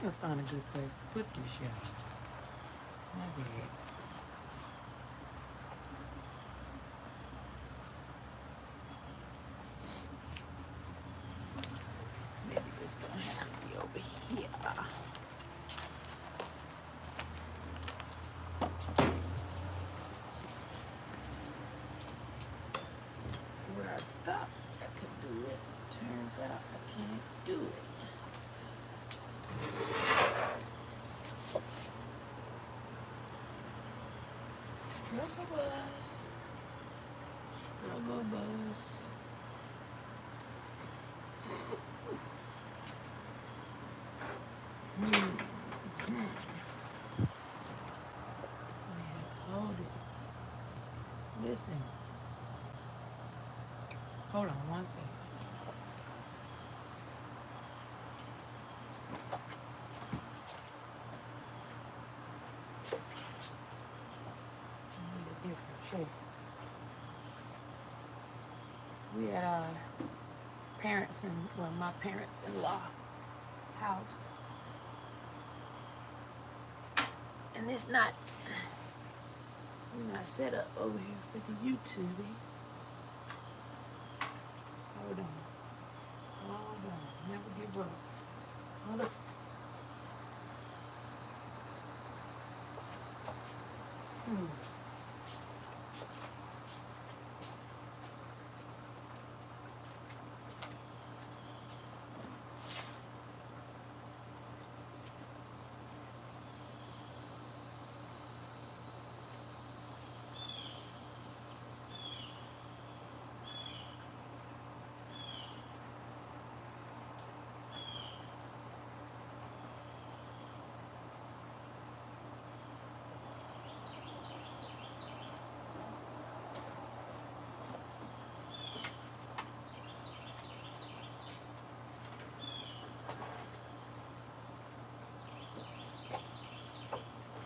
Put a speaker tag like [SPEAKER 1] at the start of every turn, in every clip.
[SPEAKER 1] to find a good place to put this shit. My bad. Maybe it's gonna have to be over here. Where I thought I could do it, turns out I can't do it. Struggle bus. Struggle bus. Hold it. Listen. Hold on one second. I need a different shape. We at our parents and well, my parents-in-law house, and it's not. We're not set up over here for the YouTube. Hold on. Hold on. Never give up. Hold up.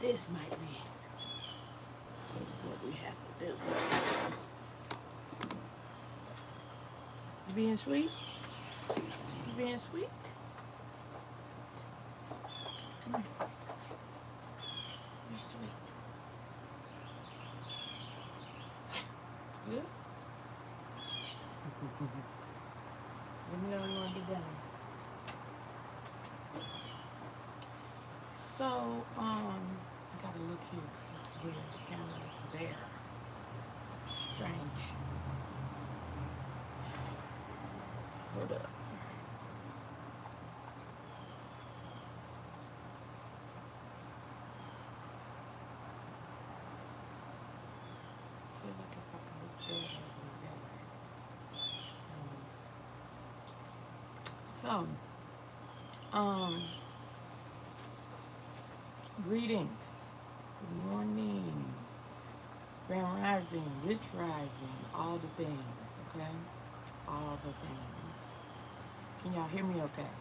[SPEAKER 1] This might be what we have to do. You being sweet? You being sweet? Come here. You're sweet. Good? Let me know when you want to get done. So, I gotta look here because this is where the camera is there. Strange. Hold up. I feel like if I could look there, that would be better. Greetings. Good morning. Grand rising, rich rising, all the things, okay? All the things. Can y'all hear me okay?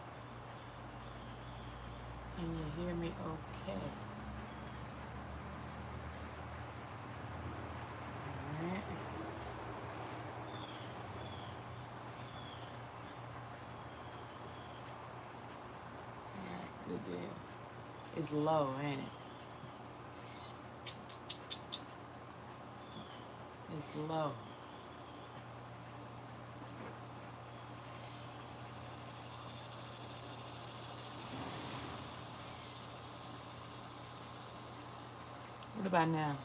[SPEAKER 1] Can you hear me okay? Alright. Alright, good deal. It's low, ain't it? It's low. What about now?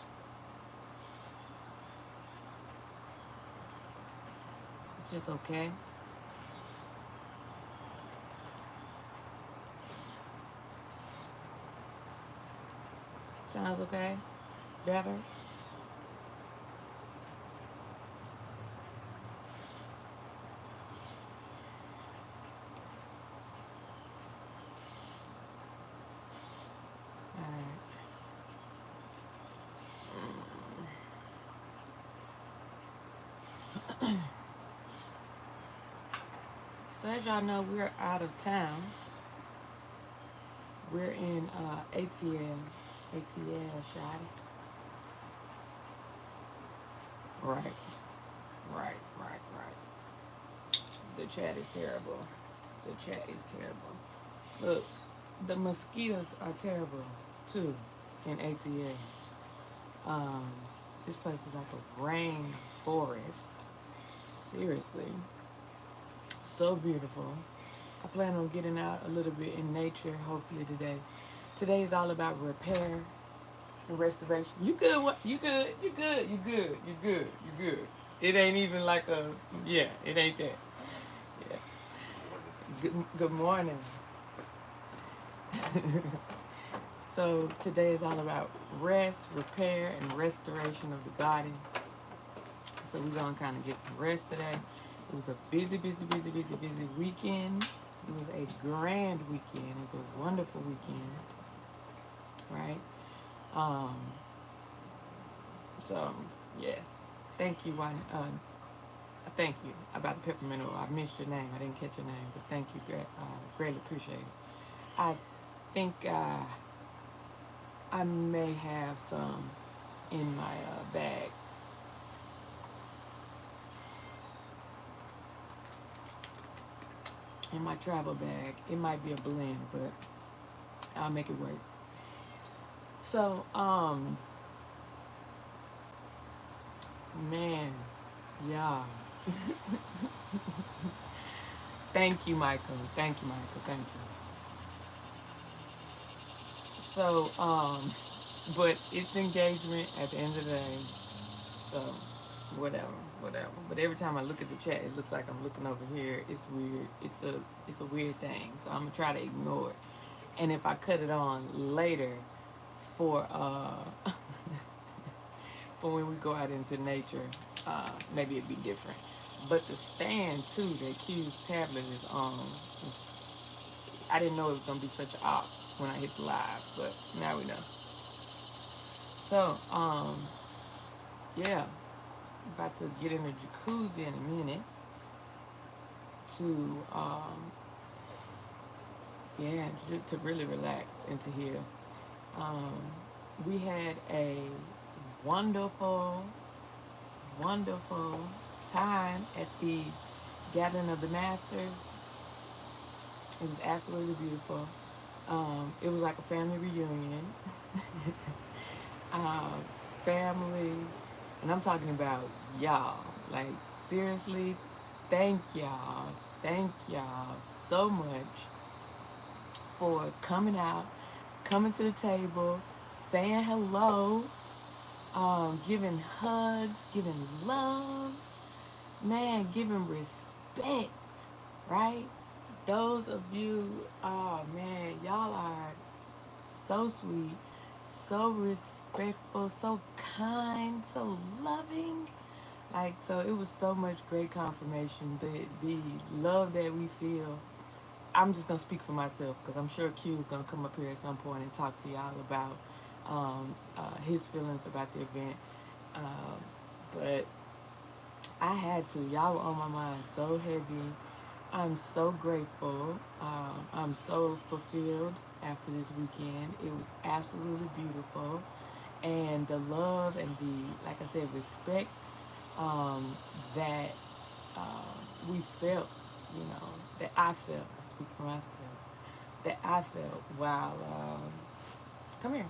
[SPEAKER 1] It's just okay. Sounds okay? Better? So as y'all know, we're out of town. We're in ATL, shawty. Right. The chat is terrible. The chat is terrible. Look, The mosquitoes are terrible too in ATA. Um, this place is like a rain forest. Seriously, so beautiful. I plan on getting out a little bit in nature hopefully today. Today is all about repair and restoration. You good? What? You good? You good? You good? You good? You good? It ain't even like a yeah. It ain't that. Yeah. Good morning. So today is all about rest, repair, and restoration of the body. So we're gonna kind of get some rest today. It was a busy weekend. It was a grand weekend. It was a wonderful weekend, right? Um, so yes, thank you, thank you about the peppermint oil. I missed your name. I didn't catch your name, but thank you. Greatly appreciate it. I think I may have some in my bag. In my travel bag. It might be a blend, but I'll make it work. So, man, yeah. Thank you, Michael. Thank you, Michael. Thank you. So, but it's engagement at the end of the day. So, whatever, whatever. But every time I look at the chat, it looks like I'm looking over here. It's weird. It's a weird thing. So I'm gonna try to ignore it. And if I cut it on later, for for when we go out into nature, maybe it'd be different. But the stand too that Q's tablet is on, I didn't know it was gonna be such an ops when I hit the live, but now we know. So, yeah, about to get in the jacuzzi in a minute to, yeah, to really relax and to heal. Um, we had a wonderful, wonderful time at the Gathering of the Masters. It was absolutely beautiful. It was like a family reunion. uh, Family, and I'm talking about y'all. Like, seriously, thank y'all so much for coming out, coming to the table, saying hello, giving hugs, giving love, man, giving respect, right? Those of you, oh man, y'all are so sweet, so respectful, so kind, so loving. Like, so it was so much great confirmation. The love that we feel. I'm just gonna speak for myself because I'm sure Q is gonna come up here at some point and talk to y'all about his feelings about the event. Um, but I had to. Y'all were on my mind so heavy. I'm so grateful. I'm so fulfilled after this weekend. It was absolutely beautiful. And the love and the, like I said, respect that we felt, that I felt, I speak for myself, that I felt while, come here,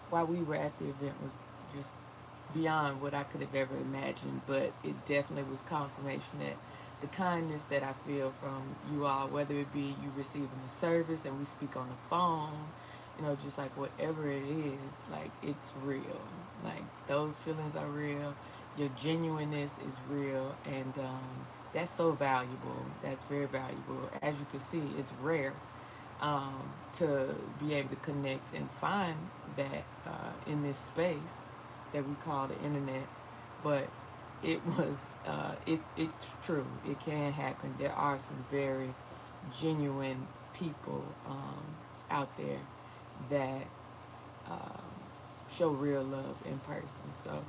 [SPEAKER 1] while we were at the event was just beyond what I could have ever imagined. But it definitely was confirmation that the kindness that I feel from you all, whether it be you receiving a service and we speak on the phone, just like whatever it is, like it's real. Like those feelings are real. Your genuineness is real, and that's so valuable. That's very valuable. As you can see, it's rare to be able to connect and find that in this space that we call the internet. But it was, it's true. It can happen. There are some very genuine people out there that um, show real love in person. So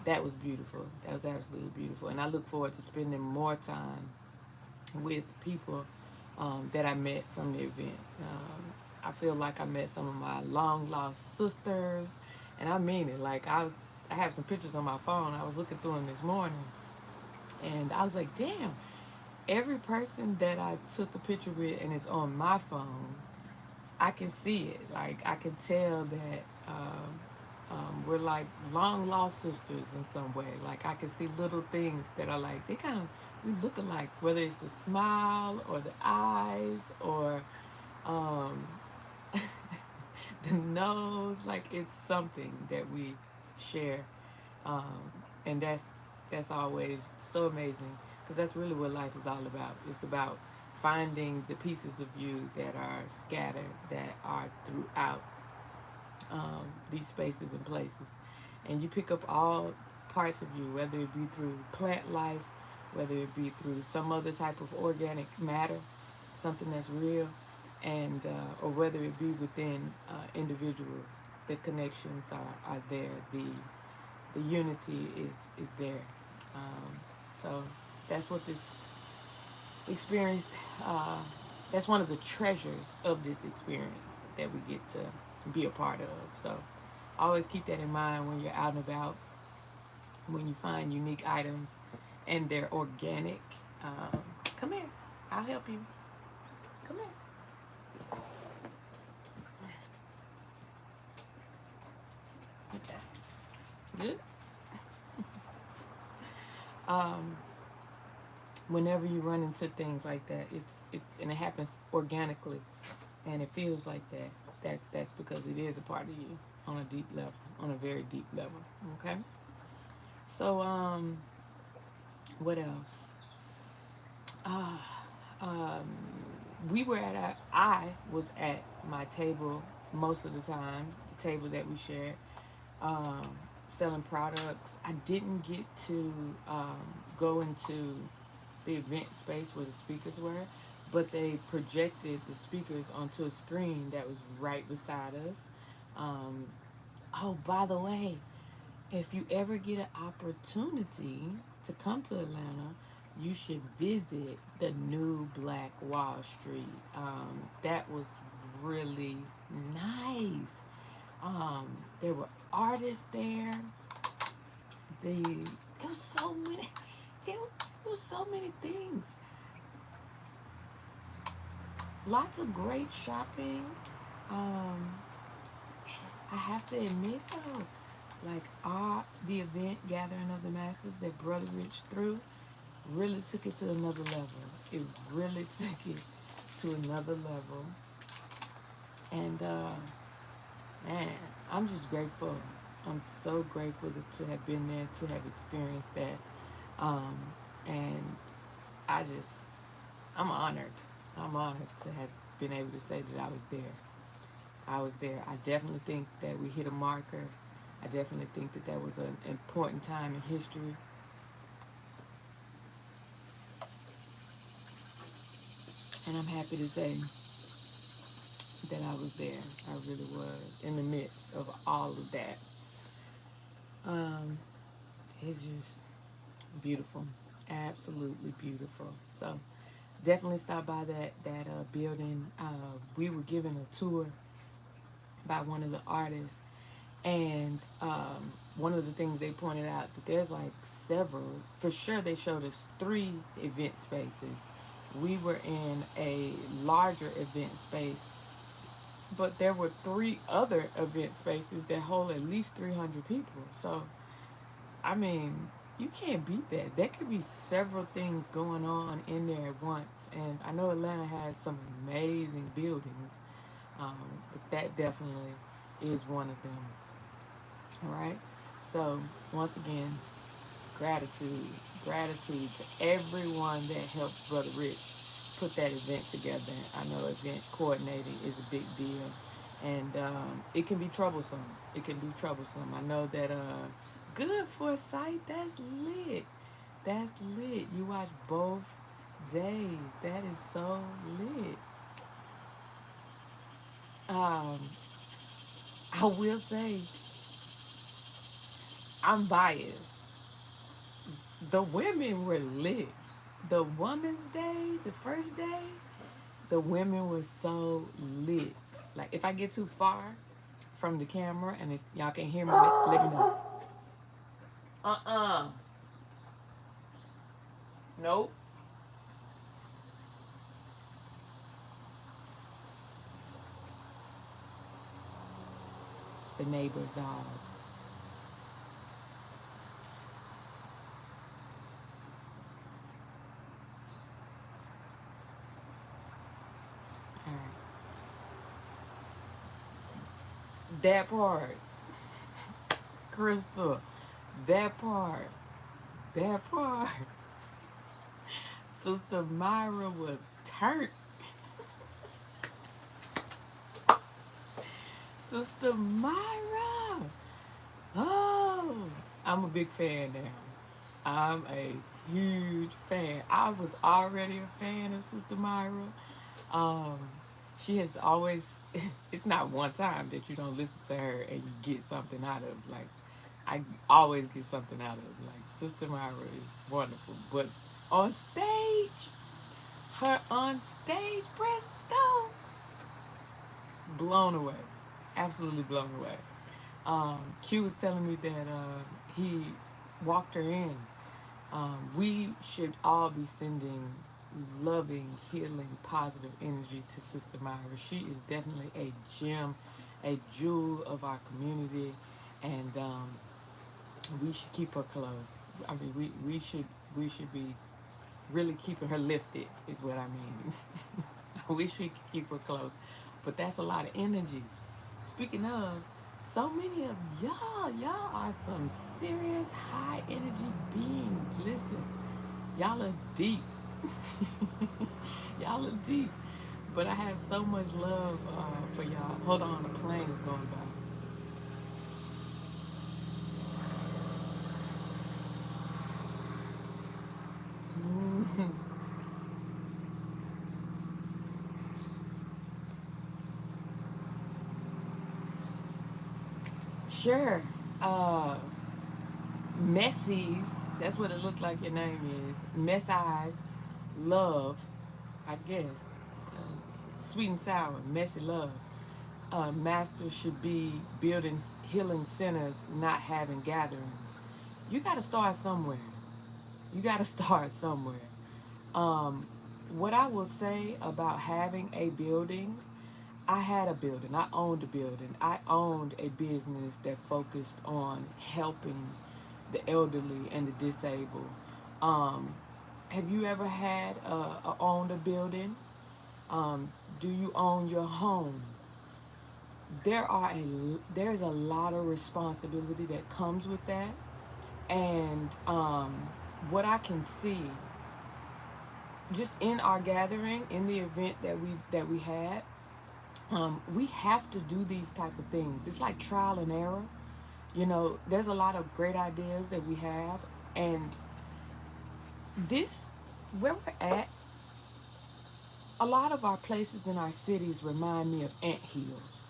[SPEAKER 1] that was beautiful. That was absolutely beautiful. And I look forward to spending more time with people that I met from the event. I feel like I met some of my long lost sisters, and I mean it. Like I have some pictures on my phone. I was looking through them this morning, and I was like, damn. every person that I took a picture with and it's on my phone, I can see it. Like I can tell that we're like long lost sisters in some way. Like I can see little things that are like they kind of we look alike, whether it's the smile or the eyes or um, the nose. Like it's something that we share, um, and that's always so amazing because that's really what life is all about. It's about finding the pieces of you that are scattered, that are throughout these spaces and places. And you pick up all parts of you, whether it be through plant life, whether it be through some other type of organic matter, something that's real, and or whether it be within individuals. The connections are there. The unity is there. So that's what this experience. That's one of the treasures of this experience that we get to be a part of. So always keep that in mind when you're out and about, when you find unique items and they're organic. Come here, I'll help you. Come here. Okay. Good. um, Whenever you run into things like that, it's and it happens organically, and it feels like that. That's because it is a part of you on a deep level, on a very deep level. Okay. So what else? Ah, um, we were at I was at my table most of the time, the table that we shared, um, selling products. I didn't get to go into the event space where the speakers were, but they projected the speakers onto a screen that was right beside us. Um, oh, by the way, if you ever get an opportunity to come to Atlanta, you should visit the new Black Wall Street. That was really nice. There were artists there. It was so many. It was so many things. Lots of great shopping. Um, I have to admit though, like the event Gathering of the Masters that Brother Rich threw really took it to another level. It really took it to another level. And man, I'm just grateful. I'm so grateful to have been there, to have experienced that. Um, and I just, I'm honored. I'm honored to have been able to say that I was there. I was there. I definitely think that we hit a marker. I definitely think that that was an important time in history. And I'm happy to say that I was there. I really was in the midst of all of that. Um, it's just beautiful, absolutely beautiful. So definitely stop by that building. We were given a tour by one of the artists, and one of the things they pointed out that there's like several. For sure, they showed us 3 event spaces. We were in a larger event space, but there were 3 other event spaces that hold at least 300 people. So I mean, you can't beat that. There could be several things going on in there at once. And I know Atlanta has some amazing buildings, but that definitely is one of them. All right. So once again, gratitude, gratitude to everyone that helped Brother Rich put that event together. I know event coordinating is a big deal, and it can be troublesome. It can be troublesome. I know that. Good for a site. That's lit. That's lit. You watch both days. That is so lit. Um, I will say I'm biased. The women were lit. The Women's Day, the first day, the women were so lit. Like if I get too far from the camera and y'all can hear me, let me know. Uh-uh. Nope. the neighbor's dog. All right. That part, Crystal. That part. That part. Sister Myra was turned. Sister Myra. Oh, I'm a big fan now. I'm a huge fan. I was already a fan of Sister Myra. Um, she has always, it's not one time that you don't listen to her and you get something out of. Like, I always get something out of it. Like, Sister Myra is wonderful. But on stage, her on stage presence, though, blown away. Absolutely blown away. Q was telling me that he walked her in. We should all be sending loving, healing, positive energy to Sister Myra. She is definitely a gem, a jewel of our community, and we should keep her close. I mean, we should be really keeping her lifted, is what I mean. We should keep her close, but that's a lot of energy. Speaking of, so many of y'all are some serious high energy beings. Listen, y'all are deep. Y'all are deep. But I have so much love for y'all. Hold on, the plane is going by. Sure. Uh, Messies, that's what it looked like your name is. Mess Eyes, Love, I guess. Sweet and sour, messy love. Masters should be building healing centers, not having gatherings. You got to start somewhere. You got to start somewhere. Um, what I will say about having a building, I had a building. I owned a building. I owned a business that focused on helping the elderly and the disabled. Um, have you ever had owned a building? Do you own your home? There's a lot of responsibility that comes with that, and what I can see just in our gathering, in the event that we had, we have to do these type of things. It's like trial and error. You know, there's a lot of great ideas that we have, and this where we're at, a lot of our places in our cities remind me of ant hills.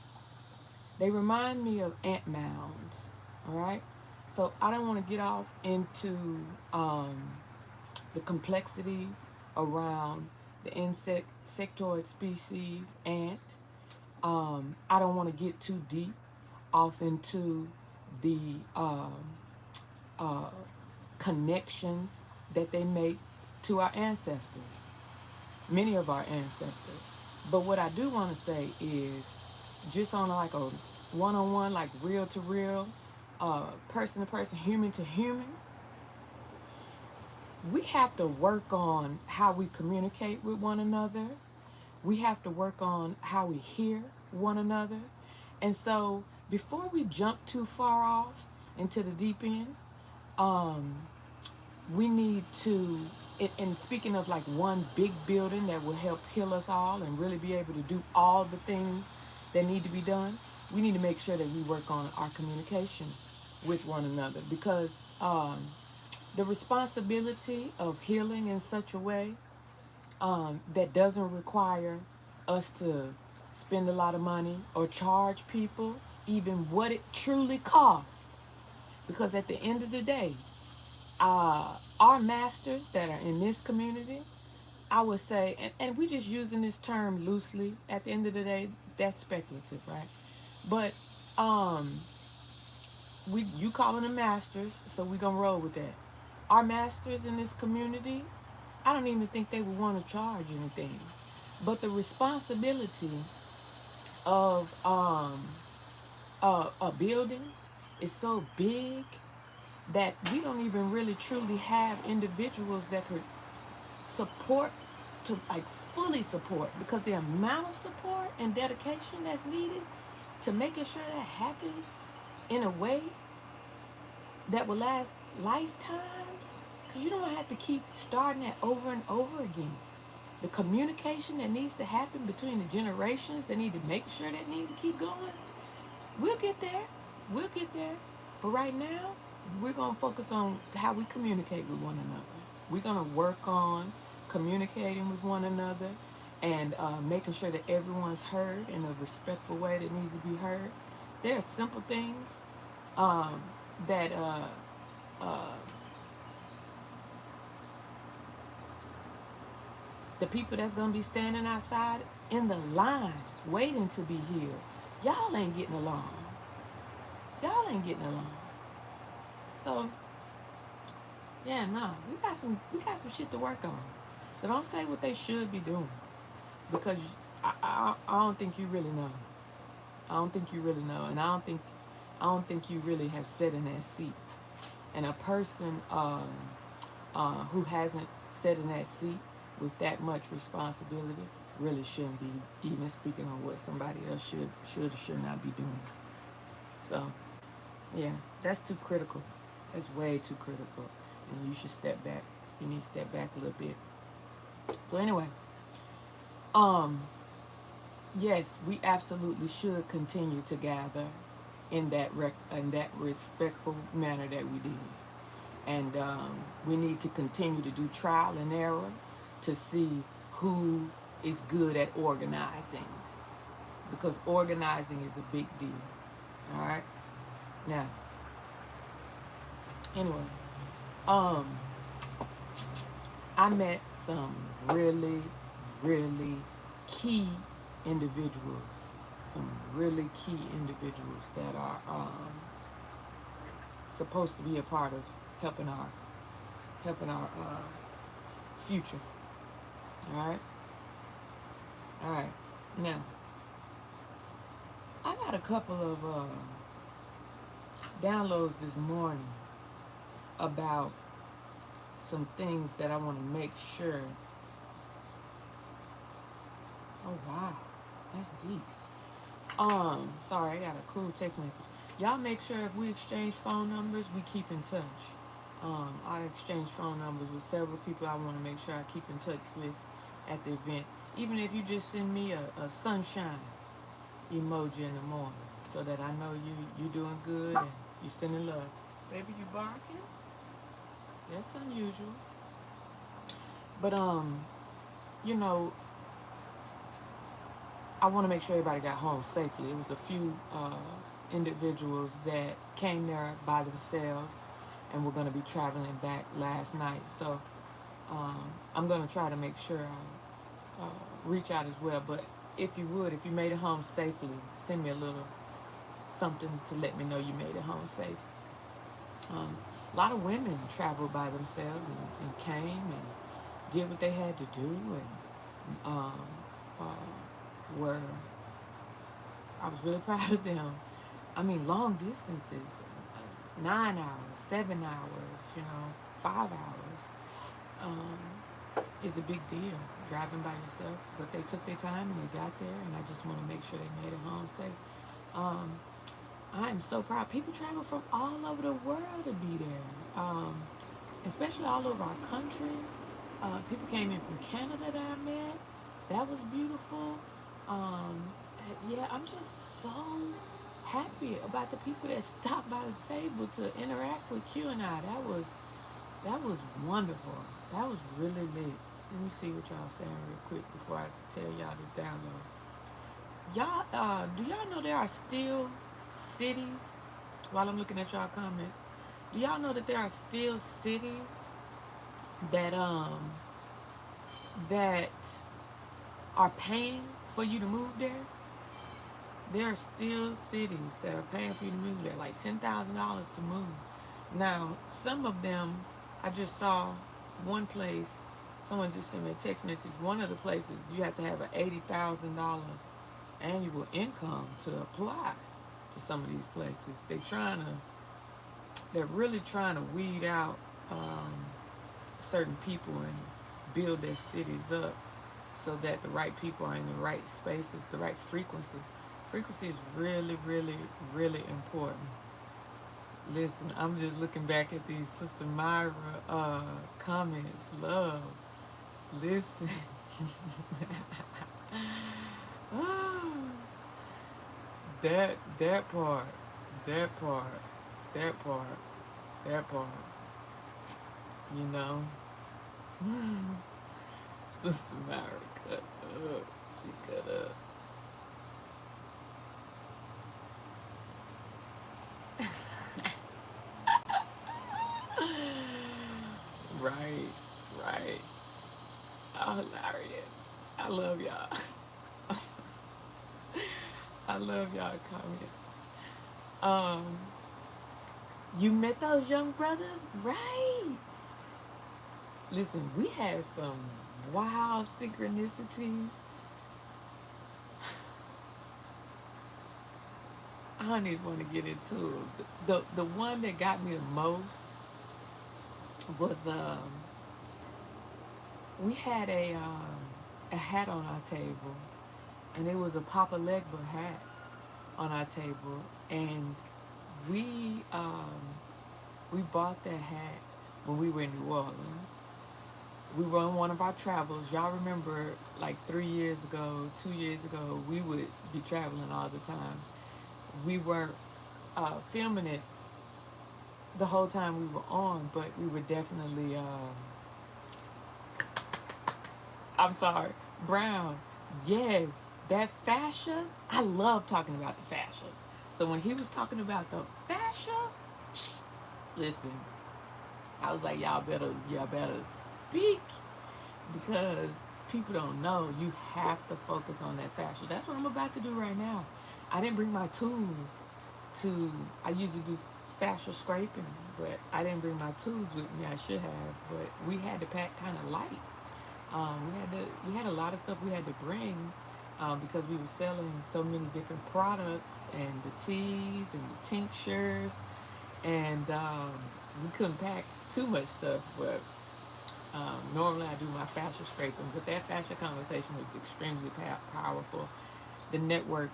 [SPEAKER 1] They remind me of ant mounds. All right. So I don't want to get off into the complexities around the insectoid species ant. I don't want to get too deep off into the uh, connections that they make to our ancestors, many of our ancestors. But what I do want to say is, just on like a one-on-one, like real to real, person to person, human to human, we have to work on how we communicate with one another. We have to work on how we hear one another. And so before we jump too far off into the deep end, um, we need to, and speaking of like one big building that will help heal us all and really be able to do all the things that need to be done, we need to make sure that we work on our communication with one another, because the responsibility of healing in such a way that doesn't require us to spend a lot of money or charge people even what it truly costs. Because at the end of the day, our masters that are in this community, I would say, and we just using this term loosely, at the end of the day, that's speculative, right? But um, you calling them masters, so we gonna roll with that. Our masters in this community, I don't even think they would want to charge anything. But the responsibility of a building is so big that we don't even really truly have individuals that could support, to like fully support, because the amount of support and dedication that's needed to making sure that happens in a way that will last lifetimes, because you don't have to keep starting that over and over again. The communication that needs to happen between the generations that need to make sure that need to keep going, we'll get there. We'll get there. But right now, we're going to focus on how we communicate with one another. We're going to work on communicating with one another and making sure that everyone's heard in a respectful way that needs to be heard. There are simple things that the people that's going to be standing outside in the line waiting to be healed, y'all ain't getting along. Y'all ain't getting along. So, yeah, no, we got some shit to work on. So don't say what they should be doing, because I don't think you really know. I don't think you really know, and I don't think you really have sat in that seat. And a person who hasn't sat in that seat with that much responsibility really shouldn't be even speaking on what somebody else should or should not be doing. So, yeah, that's too critical. That's way too critical. And you should step back. You need to step back a little bit. So anyway, yes, we absolutely should continue to gather in that respectful manner that we did. And we need to continue to do trial and error to see who is good at organizing, because organizing is a big deal. All right. Now, anyway, I met some really, really key individuals. Some really key individuals that are supposed to be a part of helping our future. All right. Now, I got a couple of downloads this morning about some things that I want to make sure. Oh wow, that's deep. Sorry, I got a cool text message. Y'all make sure if we exchange phone numbers, we keep in touch. I exchange phone numbers with several people I want to make sure I keep in touch with at the event. Even if you just send me a sunshine emoji in the morning, so that I know you doing good and you sending love. Baby, you barking? That's unusual. But you know, I want to make sure everybody got home safely. It was a few individuals that came there by themselves and were going to be traveling back last night. So I'm going to try to make sure I reach out as well. But if you made it home safely, send me a little something to let me know you made it home safe. A lot of women traveled by themselves and came and did what they had to do, and were, I was really proud of them. I mean, long distances, 9 hours, 7 hours, 5 hours, is a big deal, driving by yourself. But they took their time and they got there, and I just want to make sure they made it home safe. I am so proud. People travel from all over the world to be there, especially all over our country. People came in from Canada that I met. That was beautiful. Yeah, I'm just so happy about the people that stopped by the table to interact with Q and I. That was wonderful. That was really lit. Let me see what y'all saying real quick before I tell y'all this download. Y'all, do y'all know there are still cities, while I'm looking at y'all comment, do y'all know that there are still cities that that are paying for you to move there? There are still cities that are paying for you to move there, like $10,000 to move. Now, some of them, I just saw one place, someone just sent me a text message, one of the places you have to have an $80,000 annual income to apply. to some of these places. They're really trying to weed out certain people and build their cities up so that the right people are in the right spaces, the right frequency. Frequency is really, really, really important. Listen, I'm just looking back at these Sister Myra comments. Love. Listen. Ah, that part, that part, that part, that part. You know, Sister Myra cut up. She cut up. Right, right. Oh, hilarious. I love y'all. I love y'all comments. Um, you met those young brothers, right? Listen, we had some wild synchronicities. I don't even want to get into it. The one that got me the most was we had a hat on our table, and it was a Papa Legba hat on our table, and we um, we bought that hat when we were in New Orleans. We were on one of our travels. Y'all remember, like 3 years ago, 2 years ago, we would be traveling all the time. We weren't filming it the whole time we were on, but we were definitely. I'm sorry, Brown. Yes, that fascia. I love talking about the fascia. So when he was talking about the fascia, listen, I was like, y'all better speak because people don't know. You have to focus on that fascia. That's what I'm about to do right now. I didn't bring my tools to. I usually do fascia scraping, but I didn't bring my tools with me. I should have, but we had to pack kind of light. We had a lot of stuff we had to bring because we were selling so many different products and the teas and the tinctures, and we couldn't pack too much stuff. But normally I do my fascia scraping, but that fascia conversation was extremely powerful. The network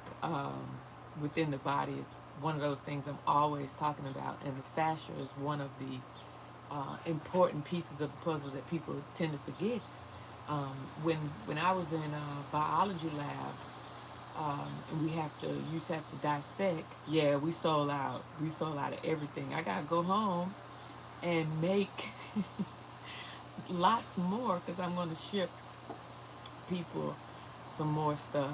[SPEAKER 1] within the body is one of those things I'm always talking about, and the fascia is one of the important pieces of the puzzle that people tend to forget. When I was in biology labs, and used to have to dissect. Yeah, we sold out. We sold out of everything. I gotta go home and make lots more because I'm gonna ship people some more stuff.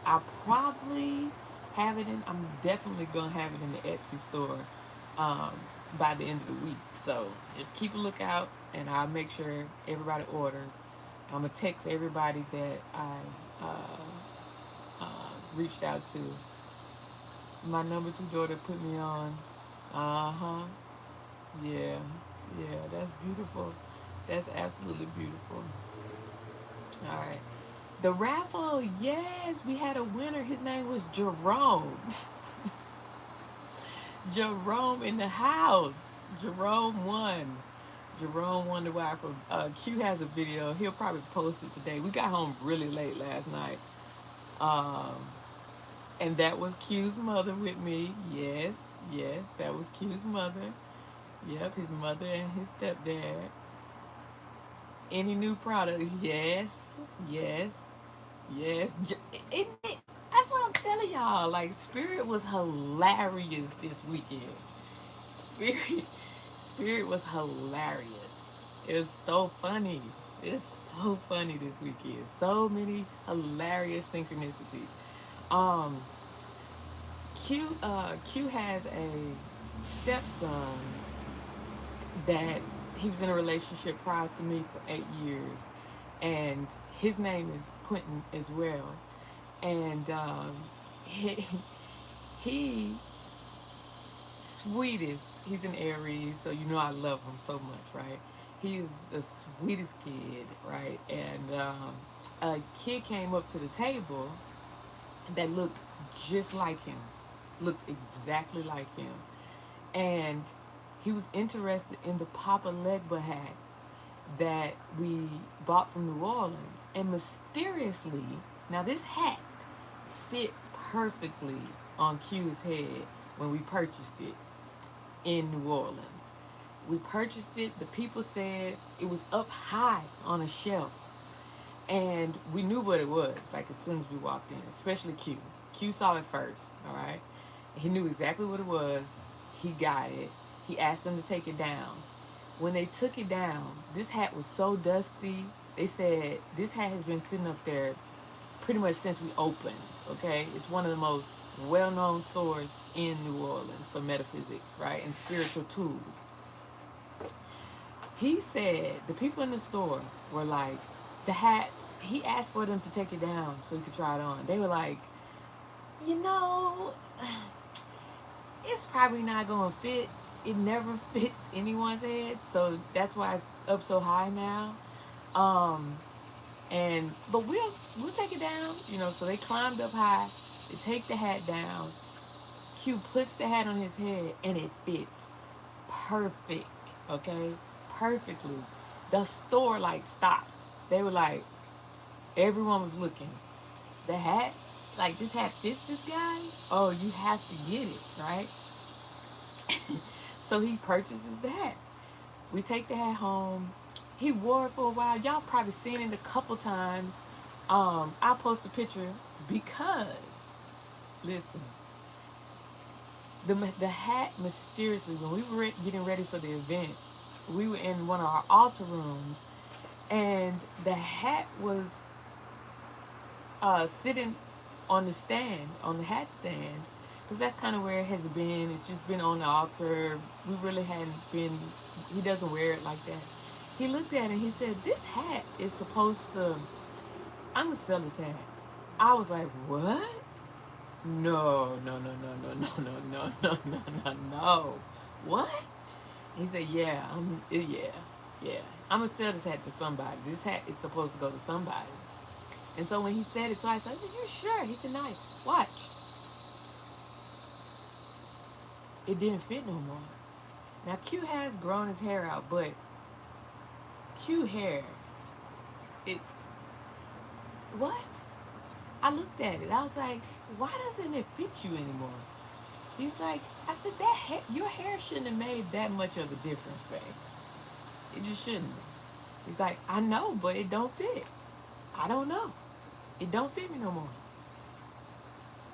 [SPEAKER 1] I'll probably have it in. I'm definitely gonna have it in the Etsy store um, by the end of the week. So just keep a lookout, and I'll make sure everybody orders. I'm gonna text everybody that I reached out to. My #2 daughter put me on. Uh huh. Yeah. Yeah. That's beautiful. That's absolutely beautiful. All right. The raffle, yes, we had a winner. His name was Jerome. Jerome in the house. Jerome won. Jerome won the raffle. Q has a video. He'll probably post it today. We got home really late last night. Um, and that was Q's mother with me. Yes, yes, that was Q's mother. Yep, his mother and his stepdad. Any new products? Yes, yes, yes. That's what I'm telling y'all. Like, Spirit was hilarious this weekend. Spirit, Spirit was hilarious. It was so funny. It's so funny this weekend. So many hilarious synchronicities. Um, Q has a stepson that he was in a relationship prior to me for 8 years, and his name is Quentin as well. And he, he sweetest. He's an Aries, so you know I love him so much, right? He's the sweetest kid, right? And a kid came up to the table that looked just like him. looked exactly like him. And he was interested in the Papa Legba hat that we bought from New Orleans. And mysteriously, now this hat fit perfectly on Q's head when we purchased it in New Orleans. We purchased it, the people said it was up high on a shelf. And we knew what it was, like as soon as we walked in, especially Q. Q saw it first, all right? He knew exactly what it was. He got it. He asked them to take it down. When they took it down, this hat was so dusty. They said this hat has been sitting up there pretty much since we opened, okay? It's one of the most well-known stores in New Orleans for metaphysics, right? And spiritual tools. He said the people in the store were like, the hats, he asked for them to take it down so he could try it on. They were like, you know, it's probably not going to fit. It never fits anyone's head, so that's why it's up so high now. But we'll take it down, you know. So they climbed up high. They take the hat down. Q puts the hat on his head, and it fits perfect. Okay, perfectly. The store like stopped. They were like, everyone was looking. The hat, like this hat fits this guy. Oh, you have to get it, right? So he purchases the hat. We take the hat home. He wore it for a while. Y'all probably seen it a couple times. I'll post a picture because, listen, the hat mysteriously, when we were getting ready for the event, we were in one of our altar rooms, and the hat was sitting on the stand, on the hat stand, because that's kind of where it has been. It's just been on the altar. We really hadn't been, he doesn't wear it like that. He looked at it and he said, this hat is supposed to, I'm going to sell this hat. I was like, what? No, no, no, no, no, no, no, no, no, no, no, no. What? He said, yeah, yeah. I'm going to sell this hat to somebody. This hat is supposed to go to somebody. And so when he said it twice, I said, you sure? He said, nice. Watch. It didn't fit no more. Now, Q has grown his hair out, but Q hair, it, what? I looked at it. I was like, why doesn't it fit you anymore? He was like, I said, that hair, your hair shouldn't have made that much of a difference, babe. It just shouldn't. He's like, I know, but it don't fit. I don't know. It don't fit me no more.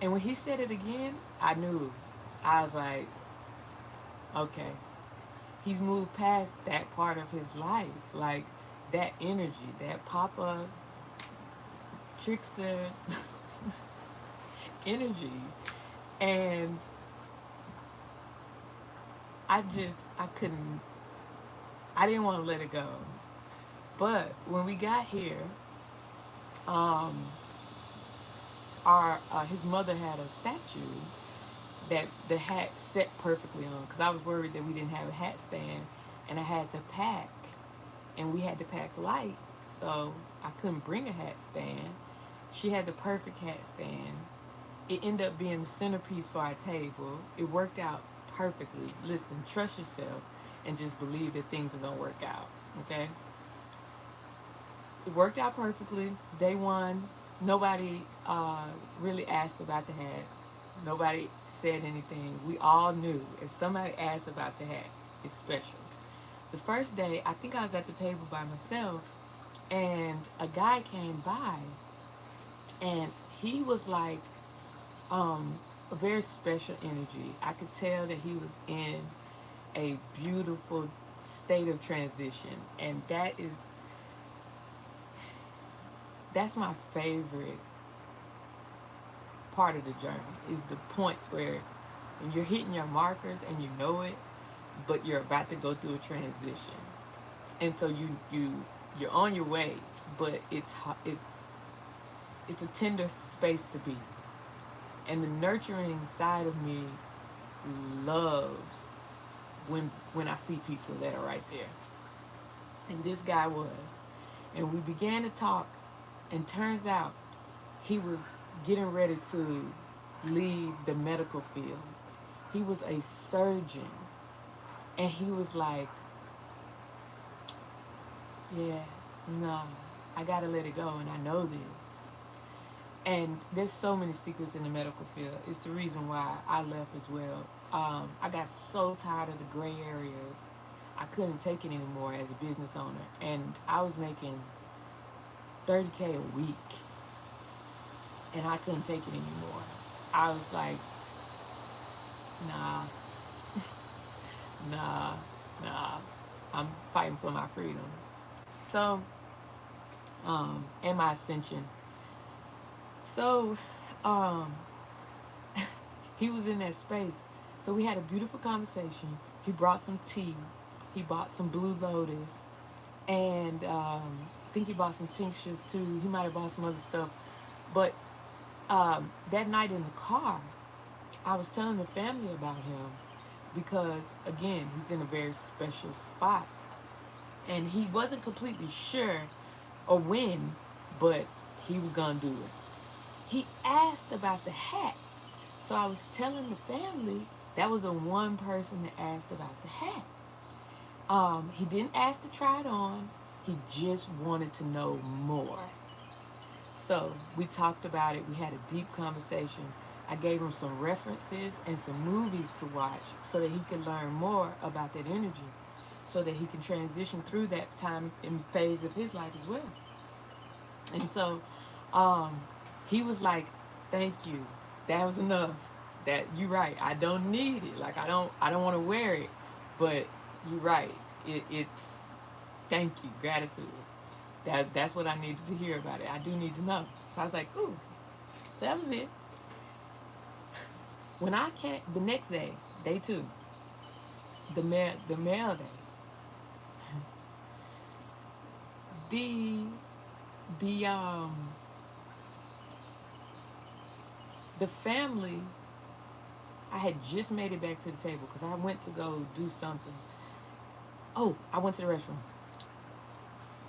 [SPEAKER 1] And when he said it again, I knew. I was like, okay. He's moved past that part of his life. Like, that energy, that Papa trickster energy. And I couldn't, I didn't want to let it go. But when we got here, his mother had a statue that the hat set perfectly on, because I was worried that we didn't have a hat stand, and I had to pack, and we had to pack light, so I couldn't bring a hat stand. She had the perfect hat stand. It ended up being the centerpiece for our table. It worked out perfectly. Listen, trust yourself and just believe that things are going to work out, okay? It worked out perfectly. Day one, nobody really asked about the hat. Nobody said anything. We all knew if somebody asked about the hat, it's special. The first day, I think I was at the table by myself, and a guy came by, and he was like a very special energy. I could tell that he was in a beautiful state of transition, and that's my favorite part of the journey, is the points where when you're hitting your markers and you know it, but you're about to go through a transition, and so you're on your way, but it's a tender space to be, and the nurturing side of me loves when I see people that are right there, and this guy was, and we began to talk, and turns out he was getting ready to leave the medical field. He was a surgeon. And he was like, yeah, no, I gotta let it go, and I know this. And there's so many secrets in the medical field. It's the reason why I left as well. I got so tired of the gray areas. I couldn't take it anymore as a business owner. And I was making $30K a week. And I couldn't take it anymore. I was like, nah, nah. I'm fighting for my freedom. So, and my ascension. So, he was in that space. So we had a beautiful conversation. He brought some tea. He bought some Blue Lotus. And I think he bought some tinctures too. He might have bought some other stuff. But that night in the car, I was telling the family about him because, again, he's in a very special spot. And he wasn't completely sure or when, but he was going to do it. He asked about the hat. So I was telling the family that was the one person that asked about the hat. He didn't ask to try it on. He just wanted to know more. So we talked about it. We had a deep conversation. I gave him some references and some movies to watch so that he could learn more about that energy, so that he can transition through that time and phase of his life as well. And so he was like, thank you. That was enough. That you're right. I don't need it. Like I don't want to wear it. But you're right. It's thank you, gratitude. That's what I needed to hear about it. I do need to know. So I was like, ooh. So that was it. When I came the next day, day 2, the mail day, the family, I had just made it back to the table because I went to go do something. Oh, I went to the restroom.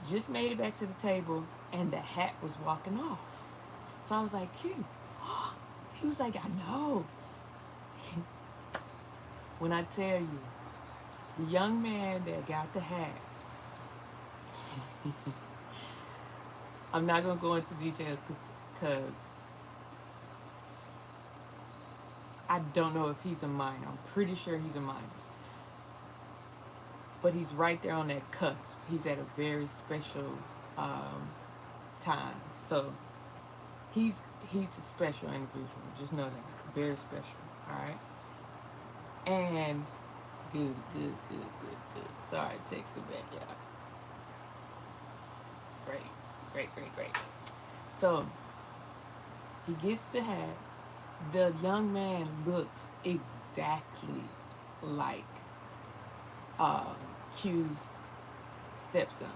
[SPEAKER 1] Just made it back to the table and the hat was walking off. So I was like, Q. He was like, I know. When I tell you, the young man that got the hat, I'm not going to go into details because I don't know if he's a minor. I'm pretty sure he's a minor. But he's right there on that cusp. He's at a very special time. So he's a special individual. Just know that. Very special. All right? And good. Sorry, text it back, y'all. Great. So he gets the hat. The young man looks exactly like Q's stepson.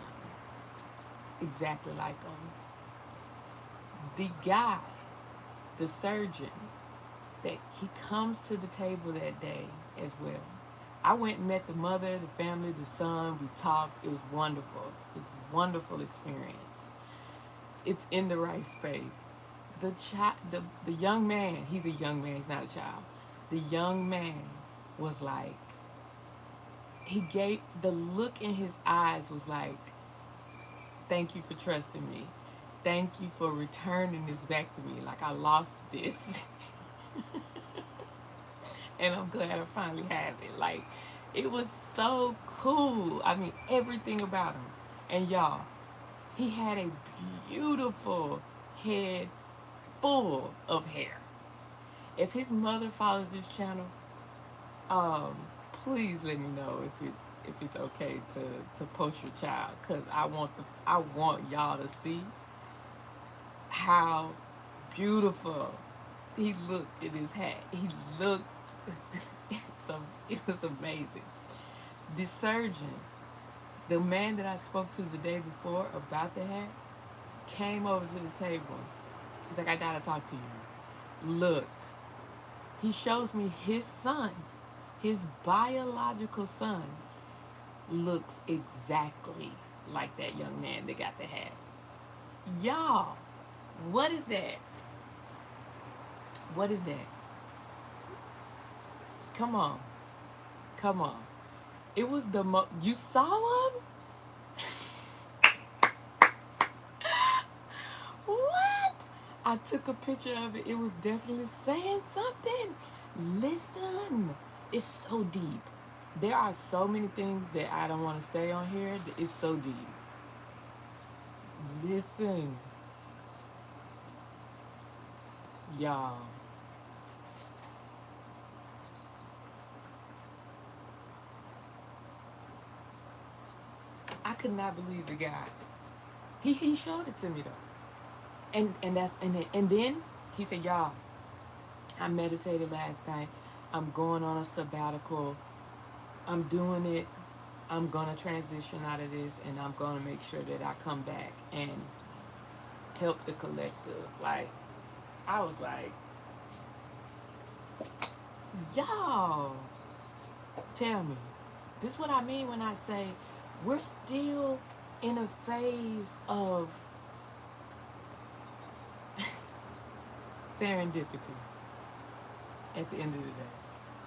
[SPEAKER 1] Exactly like him. The guy, the surgeon, that he comes to the table that day as well. I went and met the mother, the family, the son. We talked. It was wonderful. It was a wonderful experience. It's in the right space. The young man, he's a young man, he's not a child. The young man was like, he gave, the look in his eyes was like, thank you for trusting me. Thank you for returning this back to me. Like I lost this. And I'm glad I finally have it. Like, it was so cool. I mean, everything about him. And y'all, he had a beautiful head full of hair. If his mother follows this channel, please let me know if it's okay to post your child, because I want y'all to see how beautiful he looked in his hat. He looked so it was amazing. The surgeon, the man that I spoke to the day before about the hat, came over to the table. He's like, I gotta talk to you. Look, he shows me his son, his biological son, looks exactly like that young man that got the hat. Y'all, what is that? What is that? Come on. Come on. It was the you saw him? What? I took a picture of it. It was definitely saying something. Listen. It's so deep. There are so many things that I don't want to say on here. It's so deep. Listen. Y'all. I could not believe the guy. He showed it to me though. And then he said, y'all, I meditated last night. I'm going on a sabbatical. I'm doing it. I'm gonna transition out of this, and I'm gonna make sure that I come back and help the collective. Like, I was like, y'all, tell me. This is what I mean when I say we're still in a phase of serendipity at the end of the day.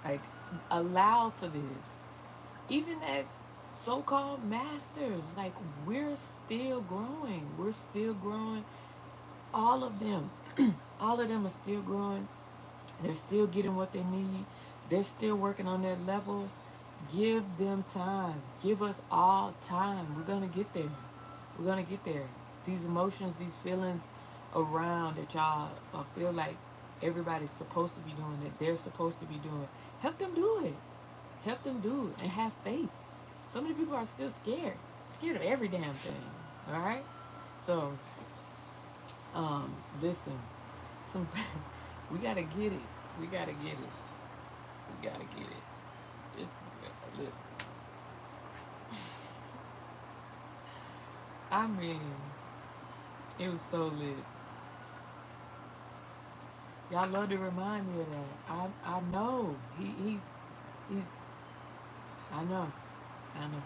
[SPEAKER 1] Like, allow for this. Even as so-called masters, like, we're still growing. We're still growing. All of them, all of them are still growing. They're still getting what they need. They're still working on their levels. Give them time. Give us all time. We're going to get there. We're going to get there. These emotions, these feelings around that y'all feel like everybody's supposed to be doing, that they're supposed to be doing. Help them do it. Help them do it and have faith. So many people are still scared. Scared of every damn thing. All right? So, listen. Some we got to get it. We got to get it. We got to get it. It's, listen. I mean, it was so lit. Y'all love to remind me of that. I know. He's I know. I know.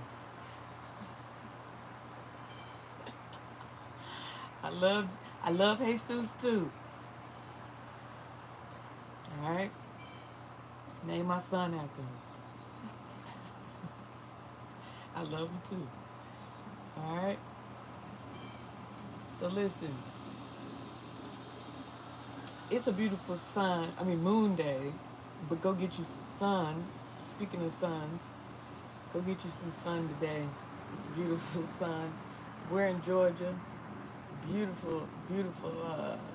[SPEAKER 1] I love Jesus too. Alright? Name my son after him. I love him too. Alright? So listen. It's a beautiful moon day. But go get you some sun. Speaking of suns, go get you some sun today. It's a beautiful sun. We're in Georgia. Beautiful, beautiful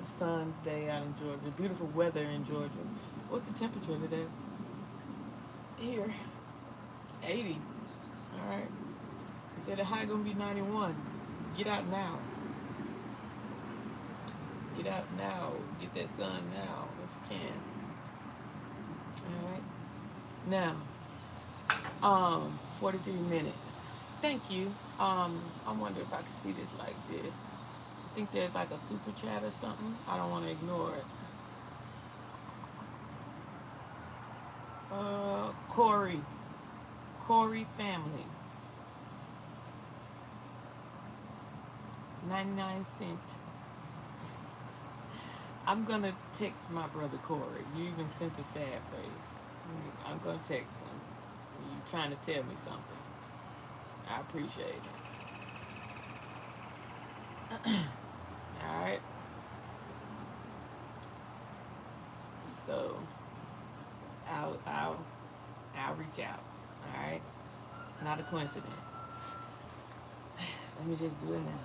[SPEAKER 1] sun today out in Georgia. Beautiful weather in Georgia. What's the temperature today? Here, 80. All right. He said the high gonna be 91. Get out now. Get out now. Get that sun now if you can. All right. Now, 43 minutes. Thank you. I wonder if I can see this like this. I think there's like a super chat or something. I don't want to ignore it. Corey family. 99 cents. I'm gonna text my brother Corey. You even sent a sad face. I'm gonna text him. You trying to tell me something. I appreciate it. Alright. So I'll reach out. Alright? Not a coincidence. Let me just do it now.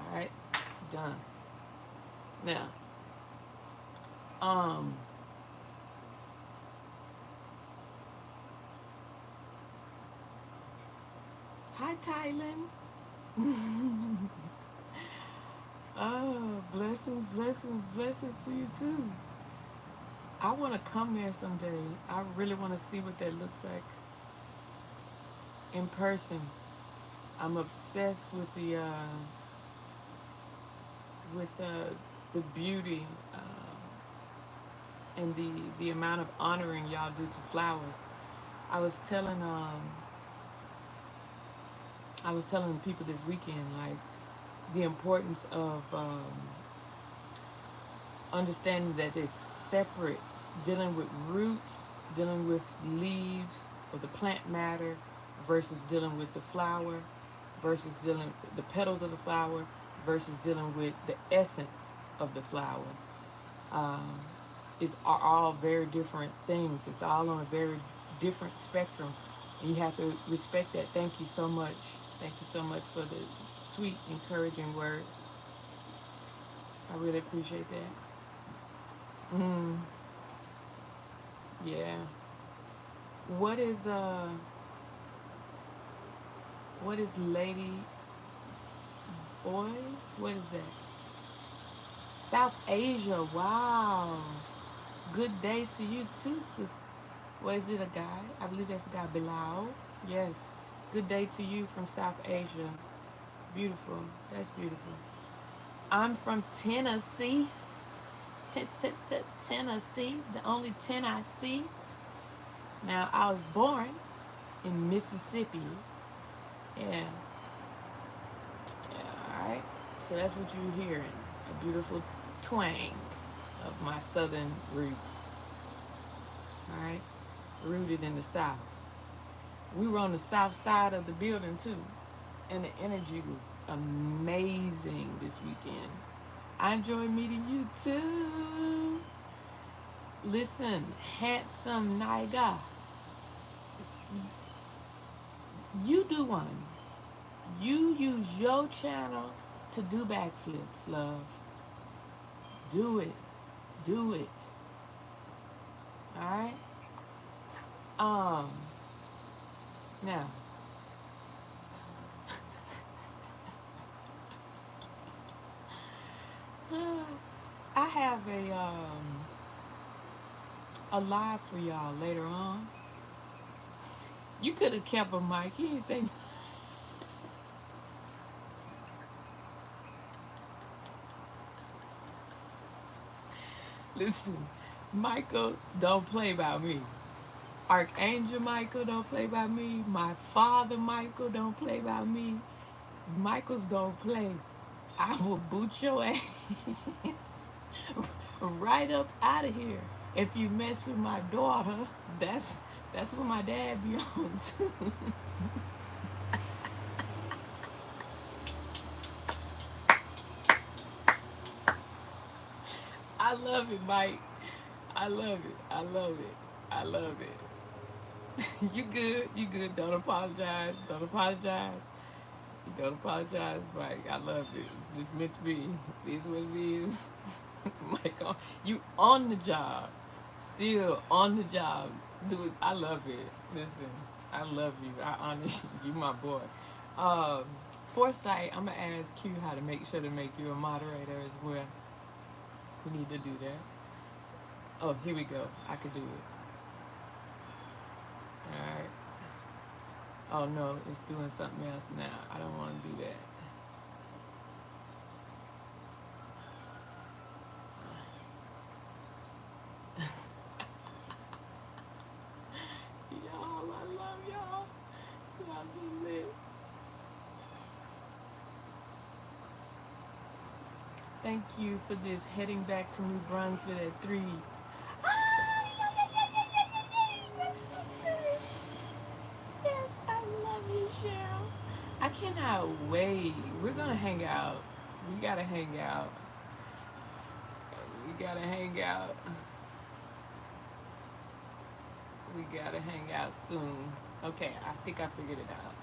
[SPEAKER 1] Alright? Done. Now. Hi, Thailand. Oh, blessings, blessings, blessings to you too. I want to come there someday. I really want to see what that looks like in person. I'm obsessed with the beauty and the amount of honoring y'all do to flowers. I was telling people this weekend, like, the importance of understanding that it's separate, dealing with roots, dealing with leaves or the plant matter versus dealing with the flower versus dealing with the petals of the flower versus dealing with the essence of the flower. Um, are all very different things. It's all on a very different spectrum. And you have to respect that. Thank you so much. Thank you so much for the sweet, encouraging words. I really appreciate that. Mm, yeah. What is Lady Boys? What is that? South Asia. Wow. Good day to you too, sister. What is it, a guy? I believe that's a guy, Bilal. Yes. Good day to you from South Asia. Beautiful. That's beautiful. I'm from Tennessee. Tennessee. The only 10 I see. Now, I was born in Mississippi. Yeah. Yeah, alright. So that's what you're hearing. A beautiful twang of my southern roots. Alright. Rooted in the South. We were on the south side of the building too. And the energy was amazing this weekend. I enjoyed meeting you too. Listen, handsome Niga, you do one. You use your channel to do backflips, love. Do it. Do it. Alright? Now, I have a live for y'all later on. You could have kept a mic. You didn't say. Listen, Michael don't play by me. Archangel Michael don't play by me. My father Michael don't play by me. Michaels don't play. I will boot your ass right up out of here. If you mess with my daughter, that's what my dad be on too. I love it, Mike. I love it. I love it. I love it. You good. You good. Don't apologize. Don't apologize. You don't apologize, Mike. I love it. It's just meant to be. It is what it is. Mike, you on the job. Still on the job. Do it. I love it. Listen, I love you. I honor you. You my boy. Um, Foresight, I'm going to ask you how to make sure to make you a moderator as well. We need to do that. Oh, here we go. I could do it. Alright. Oh no, it's doing something else now. I don't want to do that. Y'all, I love y'all. Y'all so lit. Thank you for this. Heading back to New Brunswick at 3. Yes, sister. Yes, I love you, Cheryl. I cannot wait. We're gonna hang out. We gotta hang out. We gotta hang out. We gotta hang out soon. Okay, I think I figured it out.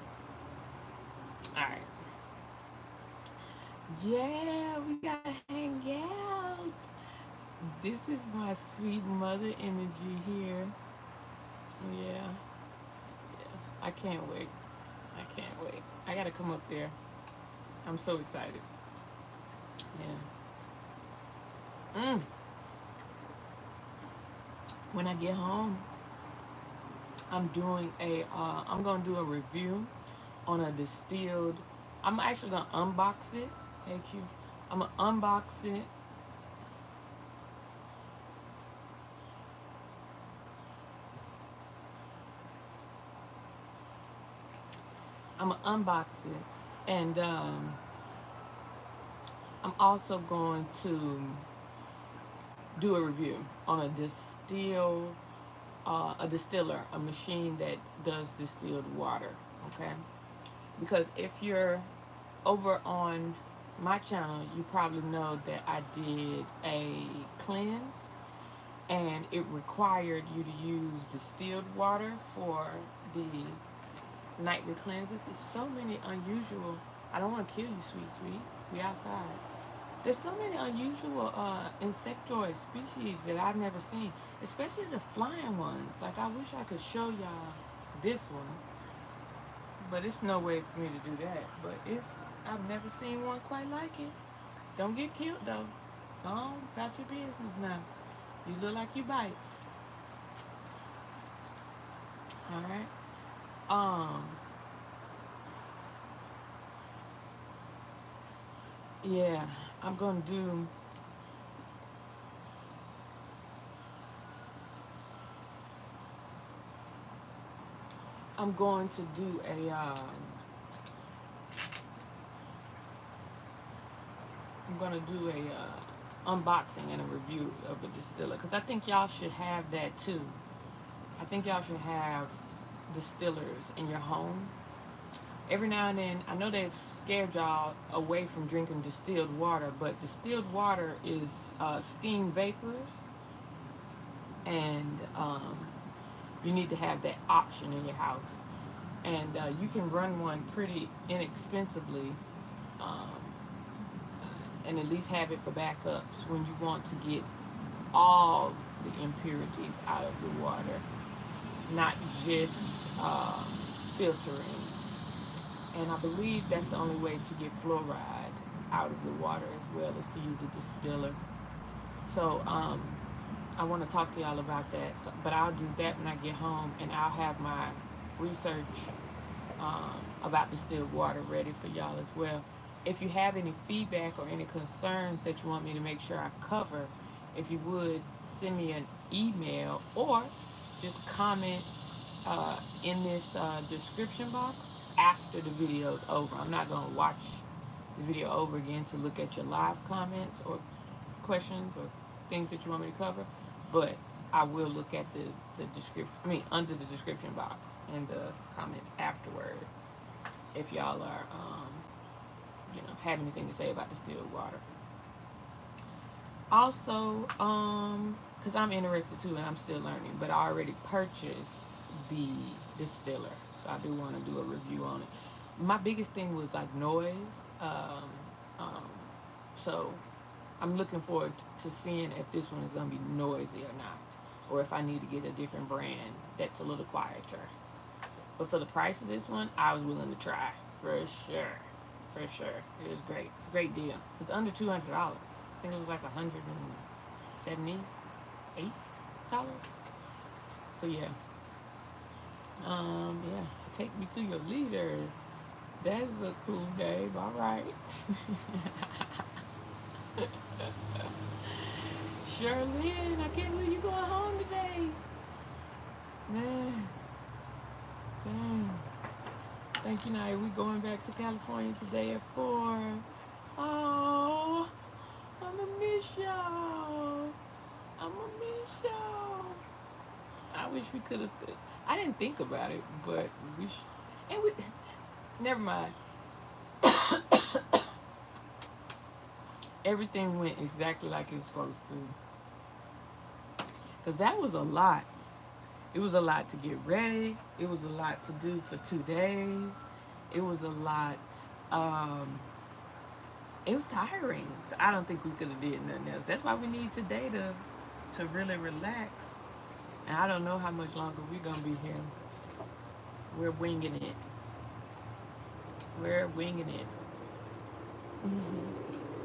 [SPEAKER 1] Alright. Yeah, we gotta hang out. This is my sweet mother energy here. Yeah. Yeah. I can't wait. I can't wait. I gotta come up there. I'm so excited. Yeah. When I get home, I'm gonna do a review on a distilled. I'm actually gonna unbox it. Hey Q. I'm gonna unbox it. I'm gonna unbox it and I'm also going to do a review on a distiller, a machine that does distilled water. Okay, because if you're over on my channel, you probably know that I did a cleanse, and it required you to use distilled water for the nightly cleanses. It's so many unusual. I don't want to kill you, sweet. We outside. There's so many unusual insectoid species that I've never seen, especially the flying ones. Like, I wish I could show y'all this one, but it's no way for me to do that. But I've never seen one quite like it. Don't get killed though. Oh, got your business now. You look like you bite. All right. Yeah, I'm gonna do. I'm going to do a. I'm gonna do a unboxing and a review of a distiller, because I think y'all should have that too. I think y'all should have distillers in your home. Every now and then, I know they've scared y'all away from drinking distilled water, but distilled water is steam vapors, and you need to have that option in your house. And you can run one pretty inexpensively, um, and at least have it for backups when you want to get all the impurities out of the water, not just filtering. And I believe that's the only way to get fluoride out of the water as well, is to use a distiller. So I want to talk to y'all about that. So, but I'll do that when I get home, and I'll have my research about distilled water ready for y'all as well. If you have any feedback or any concerns that you want me to make sure I cover, if you would send me an email, or just comment in this description box after the video is over. I'm not going to watch the video over again to look at your live comments or questions or things that you want me to cover, but I will look at the description, under the description box and the comments afterwards, if y'all are have anything to say about distilled water. Also, because I'm interested too, and I'm still learning, but I already purchased the distiller, so I do want to do a review on it. My biggest thing was like noise, so I'm looking forward to seeing if this one is going to be noisy or not, or if I need to get a different brand that's a little quieter. But for the price of this one, I was willing to try, for sure. For sure. It was great. It's a great deal. It's under $200. I think it was like $178. So yeah. Yeah. Take me to your leader. That's a cool name. All right. Charlene, I can't believe you're going home today. Man. Dang. Thank you, Naya. We're going back to California today at 4. Oh, I'm gonna miss y'all. I wish we could have. I didn't think about it, but we never mind. Everything went exactly like it's supposed to. Because that was a lot. It was a lot to get ready. It was a lot to do for 2 days. It was a lot. It was tiring. So I don't think we could have did nothing else. That's why we need today to really relax. And I don't know how much longer we're going to be here. We're winging it.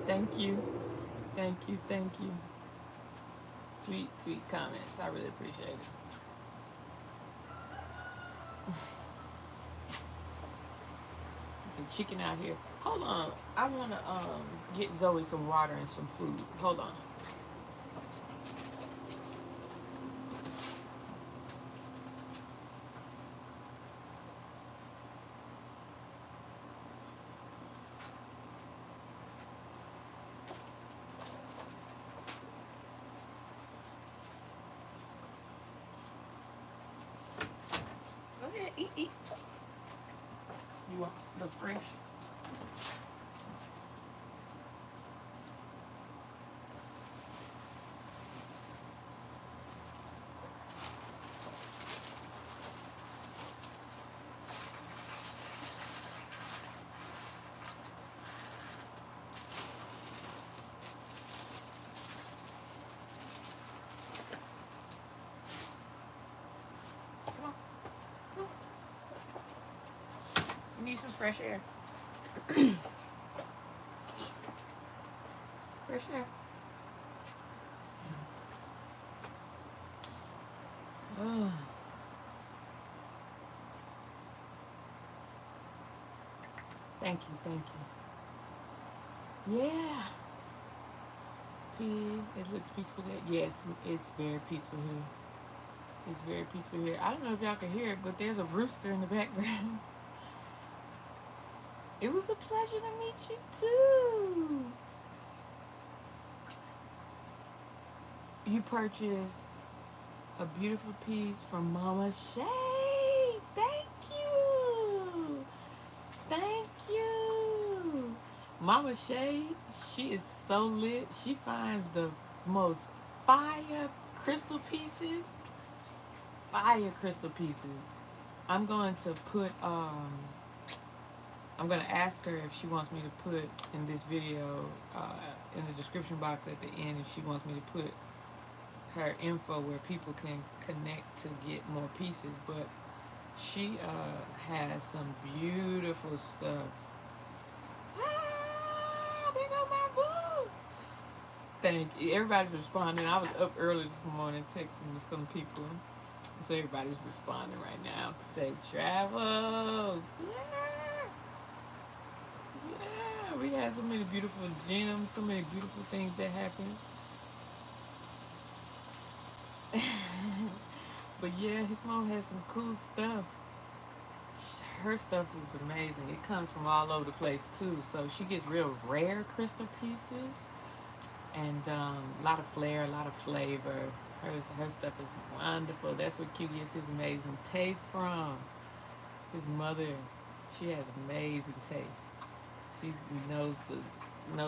[SPEAKER 1] Thank you. Sweet comments. I really appreciate it. Some chicken out here. Hold on. I want to get Zoe some water and some food. Hold on. Eat. You want the fresh? Come on. Come on. You need some fresh air. Fresh air. Oh. Thank you. Yeah. It looks peaceful there. Yes, it's very peaceful here. It's very peaceful here. I don't know if y'all can hear it, but there's a rooster in the background. It was a pleasure to meet you too. You purchased a beautiful piece from Mama Shay. Thank you. Thank you. Mama Shay, she is so lit. She finds the most fire crystal pieces. Fire crystal pieces. I'm going to ask her if she wants me to put in this video, in the description box at the end, if she wants me to put her info where people can connect to get more pieces. But she has some beautiful stuff. Ah, there go my boo. Thank you. Everybody's responding. I was up early this morning texting to some people. So everybody's responding right now. Safe travels. Yeah, we had so many beautiful gems, so many beautiful things that happened. But yeah, his mom has some cool stuff. Her stuff is amazing. It comes from all over the place too. So she gets real rare crystal pieces, and a lot of flair, a lot of flavor. Her stuff is wonderful. That's where Q gets his amazing taste from. His mother, she has amazing taste. She knows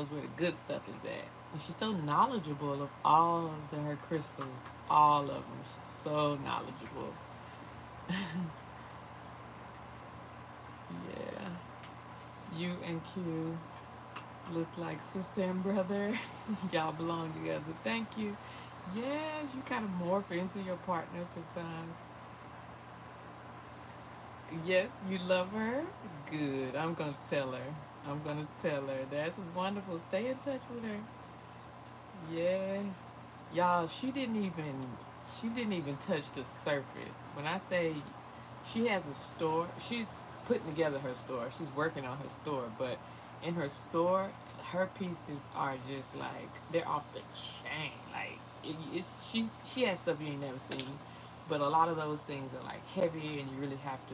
[SPEAKER 1] where the good stuff is at. And she's so knowledgeable of all of her crystals. All of them. She's so knowledgeable. Yeah. You and Q look like sister and brother. Y'all belong together. Thank you. Yes, you kind of morph into your partner sometimes. Yes, you love her? Good. I'm going to tell her. That's wonderful. Stay in touch with her. Yes. Y'all, she didn't even touch the surface. When I say she has a store, she's putting together her store. She's working on her store, but in her store, her pieces are just like, they're off the chain. Like she has stuff you ain't never seen, but a lot of those things are like heavy, and you have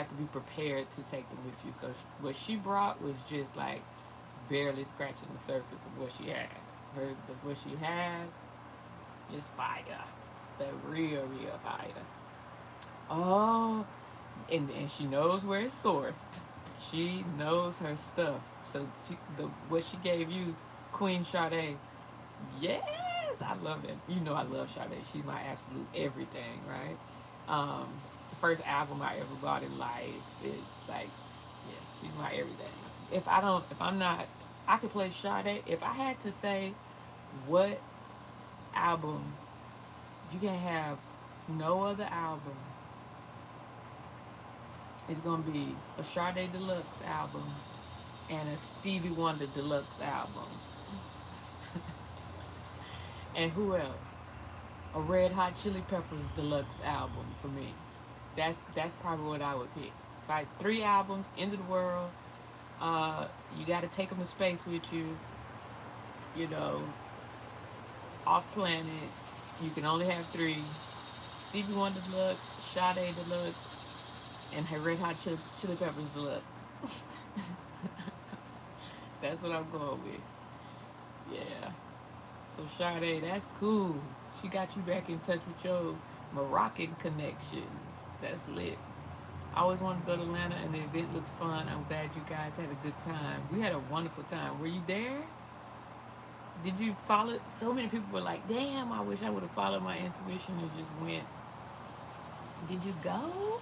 [SPEAKER 1] to be prepared to take them with you. So what she brought was just like barely scratching the surface of what she has. What she has is fire, the real fire. Oh, and she knows where it's sourced. She knows her stuff. So what she gave you, Queen Sade. Yes, I love that. You know I love Sade. She's my absolute everything, right? It's the first album I ever bought in life. It's like, yeah, she's my everything. I could play Sade. If I had to say what album, you can have no other album. It's gonna be a Sade Deluxe album and a Stevie Wonder Deluxe album. And who else? A Red Hot Chili Peppers Deluxe album for me. That's probably what I would pick. If I had 3 albums, End of the World, you got to take them to space with you. You know, Off Planet, you can only have 3. Stevie Wonder Deluxe, Sade Deluxe, and her Red Hot Chili Peppers Deluxe. That's what I'm going with. Yeah. So Sade, that's cool. She got you back in touch with your Moroccan connections. That's lit. I always wanted to go to Atlanta, and the event looked fun. I'm glad you guys had a good time. We had a wonderful time. Were you there? Did you follow? So many people were like, damn, I wish I would have followed my intuition and just went. Did you go?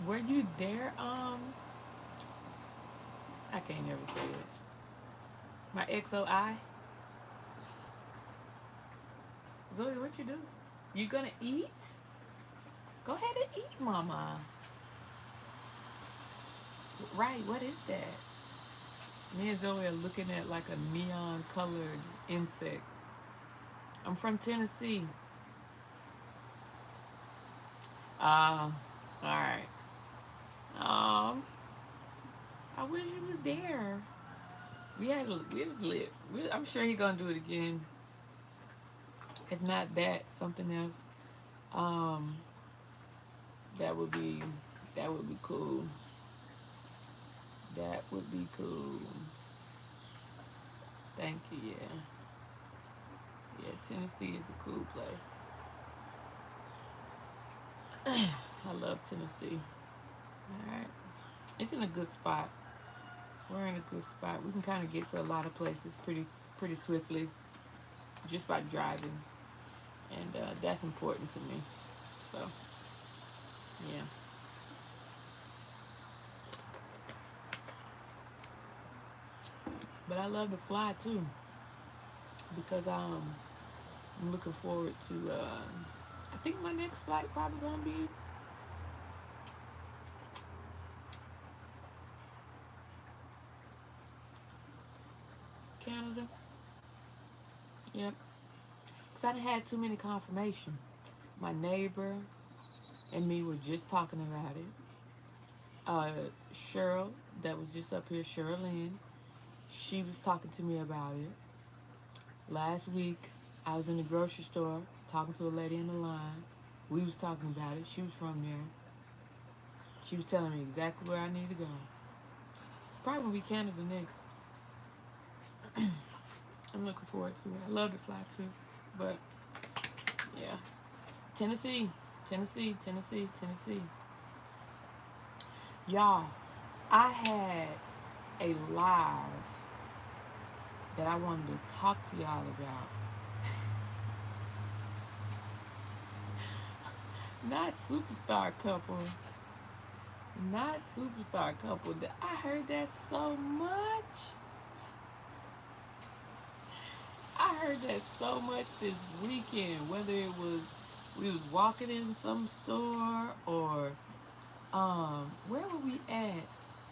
[SPEAKER 1] Were you there? I can't never say it. My XOI. Zoe, what you do? You gonna eat? Go ahead and eat, mama. Right, what is that? Me and Zoe are looking at like a neon colored insect. I'm from Tennessee. Alright. Um, I wish you was there. We was lit. I'm sure he gonna do it again. If not that, something else. Um, that would be that would be cool. That would be cool. Thank you. Yeah, yeah. Tennessee is a cool place. I love Tennessee. All right, it's in a good spot. We're in a good spot. We can kind of get to a lot of places pretty swiftly just by driving, and that's important to me. So yeah. But I love to fly too because I'm looking forward to. I think my next flight probably gonna be Canada. Yep. Cause I done had too many confirmation. My neighbor and me were just talking about it. Cheryl, that was just up here, Cheryl Lynn, she was talking to me about it. Last week, I was in the grocery store talking to a lady in the line. We was talking about it. She was from there. She was telling me exactly where I need to go. It's probably gonna be Canada next. I'm looking forward to it. I love to fly too, but yeah, Tennessee, Tennessee, Tennessee, Tennessee. Y'all, I had a live that I wanted to talk to y'all about. Not superstar couple. Not superstar couple. I heard that so much. I heard that so much this weekend. Whether it was we was walking in some store or where were we at?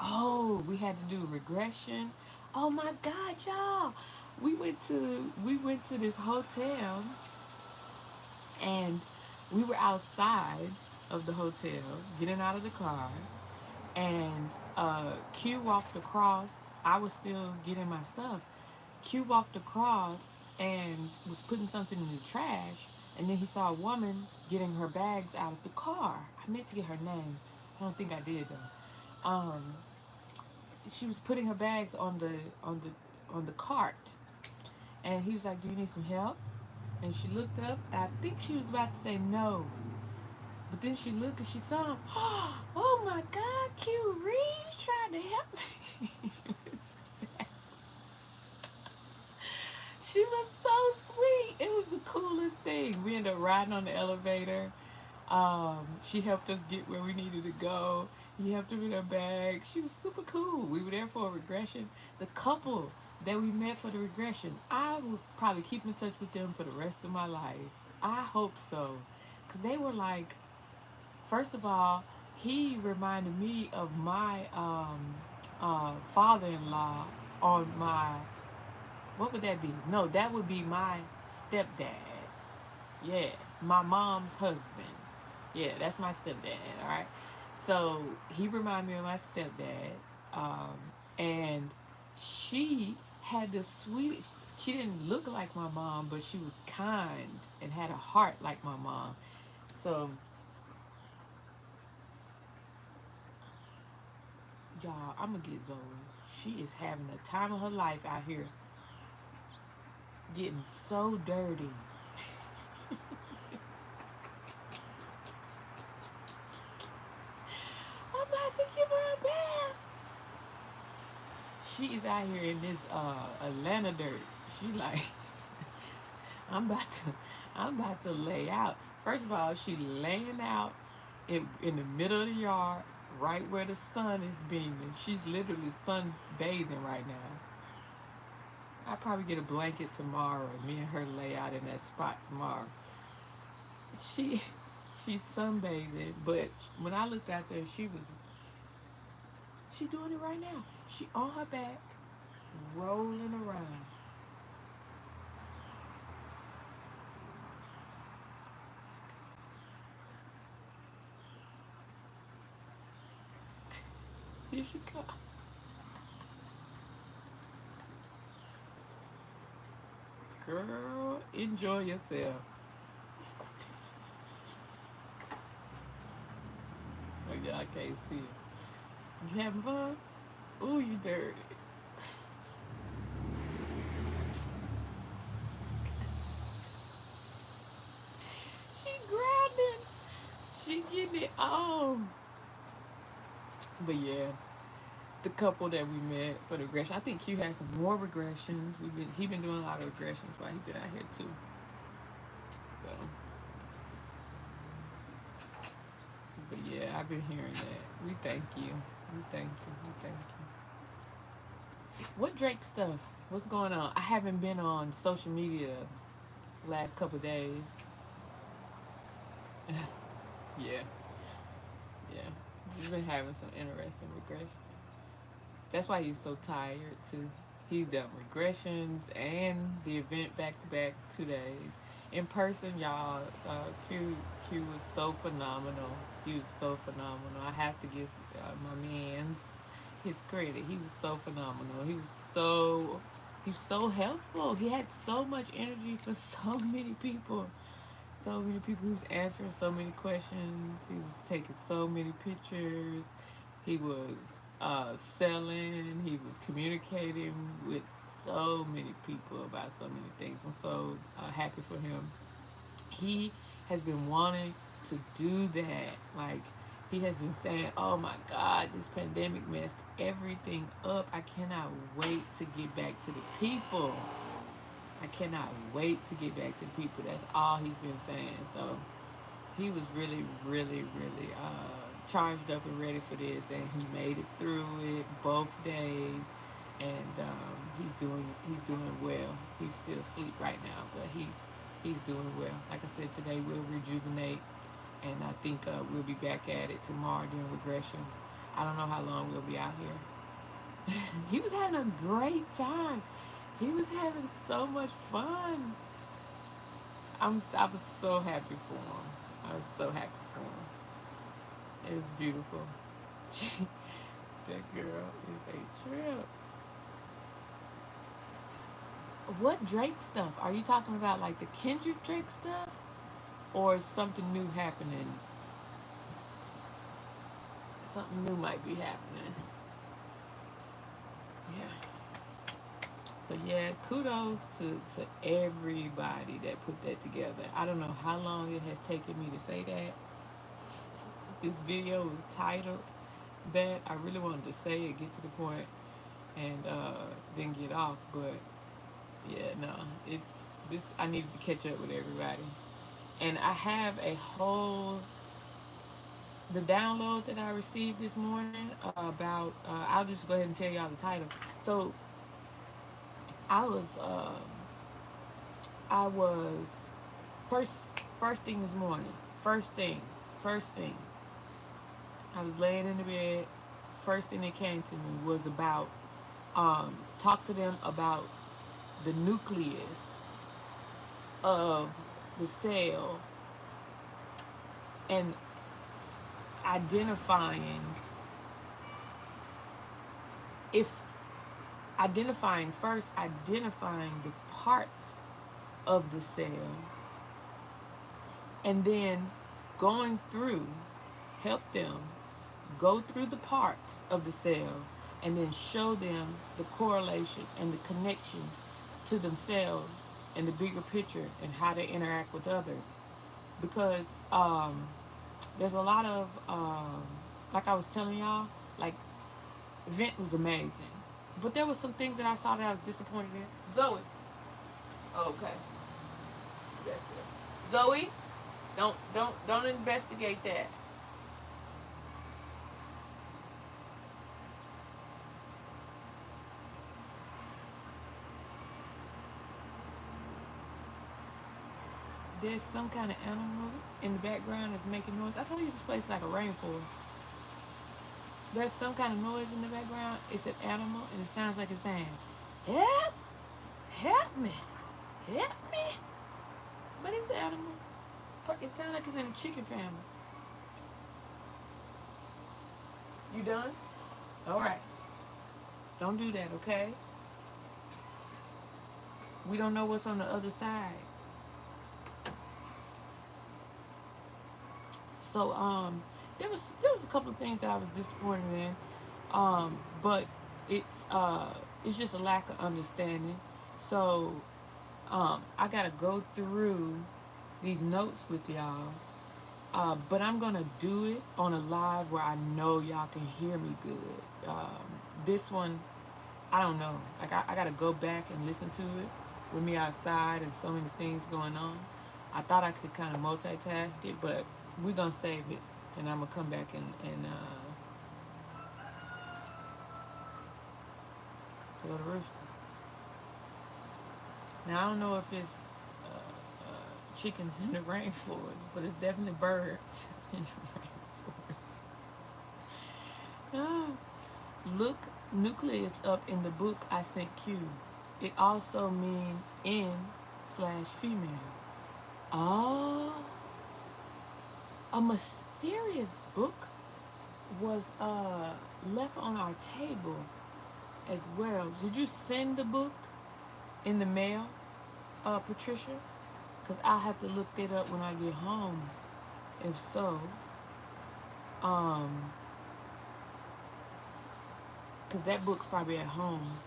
[SPEAKER 1] Oh, we had to do regression. Oh my God, y'all! We went to this hotel and we were outside of the hotel, getting out of the car, and Q walked across. I was still getting my stuff. Q walked across and was putting something in the trash, and then he saw a woman getting her bags out of the car. I meant to get her name. I don't think I did though. She was putting her bags on the cart, and he was like, "Do you need some help?" And she looked up. I think she was about to say no, but then she looked and she saw him. Oh my God, CueReaves trying to help me. She was so sweet. It was the coolest thing. We ended up riding on the elevator. She helped us get where we needed to go. He helped her with her bag. She was super cool. We were there for a regression. The couple that we met for the regression, I would probably keep in touch with them for the rest of my life. I hope so. Because they were like, first of all, he reminded me of my father-in-law on my, what would that be? No, that would be my stepdad. Yeah, my mom's husband. Yeah, that's my stepdad. All right. So he reminded me of my stepdad, um, and she had the sweetest. She didn't look like my mom, but she was kind and had a heart like my mom. So y'all, I'm gonna get Zoe. She is having the time of her life out here. getting so dirty. I'm about to give her a bath. She is out here in this Atlanta dirt. She like, I'm about to, I'm about to lay out. First of all, she laying out in the middle of the yard, right where the sun is beaming. She's literally sunbathing right now. I'll probably get a blanket tomorrow and me and her lay out in that spot tomorrow. She she's sunbathing, but when I looked out there, she doing it right now. She on her back, rolling around. Here she come. Girl, enjoy yourself. Oh, y'all can't see it. You having fun? Ooh, you dirty. She grounded. She getting it on. But yeah, the couple that we met for the regression. I think Q has some more regressions. He been doing a lot of regressions while he been out here too. So, but yeah, I've been hearing that. We thank you. We thank you. We thank you. What Drake stuff? What's going on? I haven't been on social media last couple days. Yeah, yeah. He's been having some interesting regressions. That's why he's so tired too. He's done regressions and the event back to back 2 days. In person, y'all, Q was so phenomenal. He was so phenomenal. I have to give my man's his credit. He was so phenomenal. He was so helpful. He had so much energy for so many people. So many people. He was answering so many questions. He was taking so many pictures. He was selling. He was communicating with so many people about so many things. I'm so happy for him. He has been wanting to do that. Like, he has been saying, oh my God, this pandemic messed everything up. I cannot wait to get back to the people. I cannot wait to get back to the people. That's all he's been saying. So he was really, really, really charged up and ready for this, and he made it through it both days. And he's doing well. He's still asleep right now, but he's doing well. Like I said, today we'll rejuvenate, and I think we'll be back at it tomorrow doing regressions. I don't know how long we'll be out here. He was having a great time. He was having so much fun. I was so happy for him. I was so happy for him. It was beautiful. That girl is a trip. What Drake stuff? Are you talking about like the Kendrick Drake stuff? Or is something new happening? Something new might be happening. Yeah. But yeah, kudos to everybody that put that together. I don't know how long it has taken me to say that. This video was titled that. I really wanted to say it, get to the point, and then get off. But yeah, no, it's this. I needed to catch up with everybody, and I have a whole the download that I received this morning about. I'll just go ahead and tell y'all the title. So I was I was first first thing this morning. First thing. I was laying in the bed. First thing that came to me was about talk to them about the nucleus of the cell and identifying if identifying the parts of the cell, and then going through, help them go through the parts of the cell and then show them the correlation and the connection to themselves and the bigger picture and how they interact with others. Because there's a lot of, like I was telling y'all, like, Vent was amazing. But there were some things that I saw that I was disappointed in. Zoe. Okay. That's it. Zoe, don't investigate that. There's some kind of animal in the background that's making noise. I told you this place is like a rainforest. There's some kind of noise in the background. It's an animal, and it sounds like it's saying, "Help! Help me! Help me!" But it's an animal. It sounds like it's in a chicken family. You done? All right. Don't do that, okay? We don't know what's on the other side. So there was a couple of things that I was disappointed in, but it's just a lack of understanding. So I gotta go through these notes with y'all, but I'm gonna do it on a live where I know y'all can hear me good. This one, I don't know. Like I gotta go back and listen to it with me outside and so many things going on. I thought I could kind of multitask it, but we're gonna save it, and I'm gonna come back and tell the rooster. Now I don't know if it's chickens in the rainforest, but it's definitely birds in the rainforest. Look nucleus up in the book I sent Q. It also means in/female. Oh, a mysterious book was left on our table as well. Did you send the book in the mail, Patricia? Because I'll have to look it up when I get home. If so, because that book's probably at home.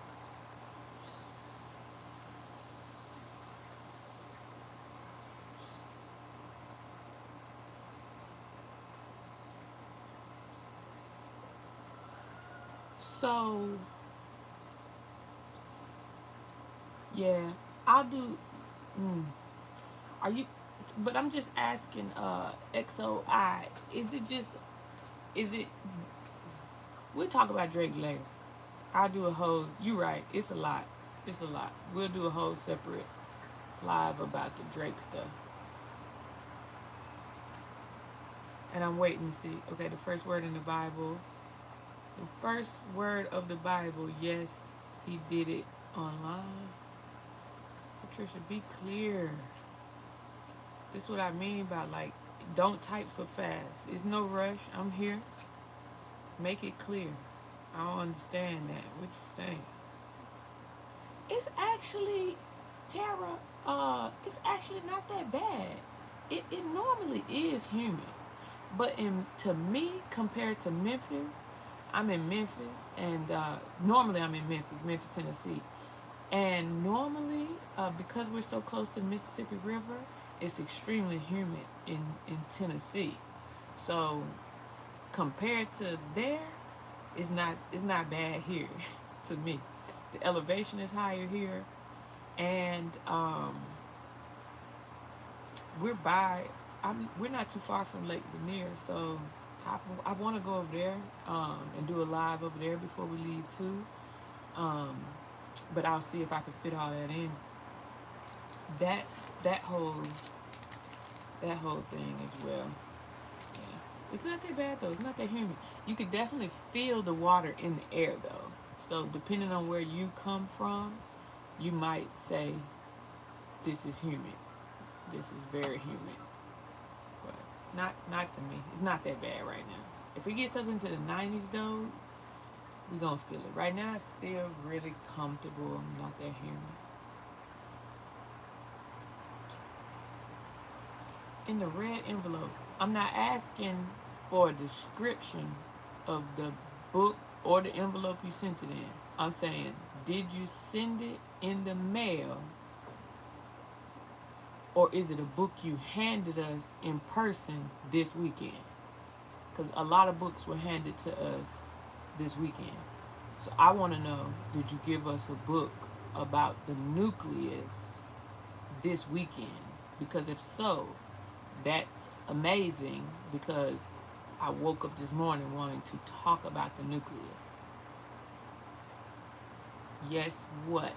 [SPEAKER 1] So, yeah, I'll do. Are you? But I'm just asking. XOI. Is it just? Is it? We'll talk about Drake later. I'll do a whole. You right. It's a lot. It's a lot. We'll do a whole separate live about the Drake stuff. And I'm waiting to see. Okay, the first word in the Bible. The first word of the Bible. Yes, he did it online. Patricia, be clear. This is what I mean by, like, don't type so fast. It's no rush. I'm here. Make it clear. I don't understand that. What you're saying. It's actually, Tara, it's actually not that bad. It normally is humid. But to me, compared to Memphis, I'm in Memphis, and normally I'm in Memphis, Tennessee. And normally, because we're so close to the Mississippi River, it's extremely humid in Tennessee. So compared to there, it's not bad here to me. The elevation is higher here, and we're not too far from Lake Lanier, so I want to go over there and do a live over there before we leave too. But I'll see if I can fit all that in. That whole thing as well. Yeah. It's not that bad though. It's not that humid. You could definitely feel the water in the air though. So depending on where you come from, you might say this is humid. This is very humid. But not to me. It's not that bad right now. If it gets up into the 90s though, we're gonna feel it. Right now it's still really comfortable. Not that humid. In the red envelope, I'm not asking for a description of the book or the envelope you sent it in. I'm saying, did you send it in the mail or is it a book you handed us in person this weekend? Because a lot of books were handed to us this weekend. So I want to know, did you give us a book about the nucleus this weekend? Because if so, that's amazing, because I woke up this morning wanting to talk about the nucleus. Yes, what?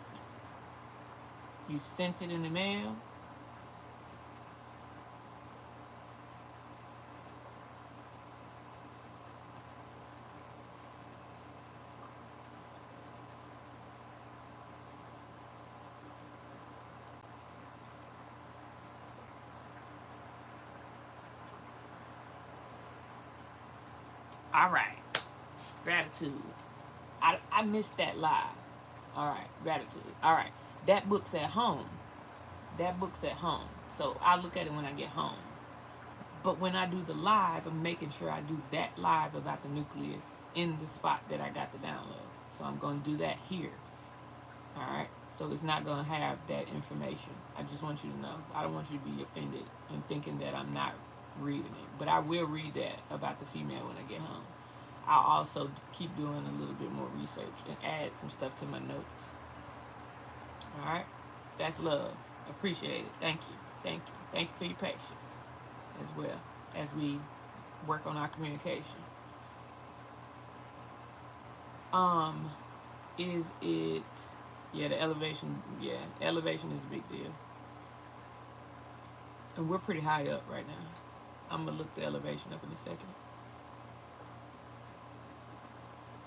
[SPEAKER 1] You sent it in the mail? All right. Gratitude. I missed that live. All right. Gratitude. All right. That book's at home. That book's at home. So I'll look at it when I get home. But when I do the live, I'm making sure I do that live about the nucleus in the spot that I got the download. So I'm going to do that here. All right. So it's not going to have that information. I just want you to know. I don't want you to be offended and thinking that I'm not reading it. But I will read that about the female when I get home. I'll also keep doing a little bit more research and add some stuff to my notes. All right. That's love. Appreciate it. Thank you. Thank you. Thank you for your patience as well as we work on our communication. Is it, yeah, the elevation, yeah, elevation is a big deal. And we're pretty high up right now. I'm going to look the elevation up in a second.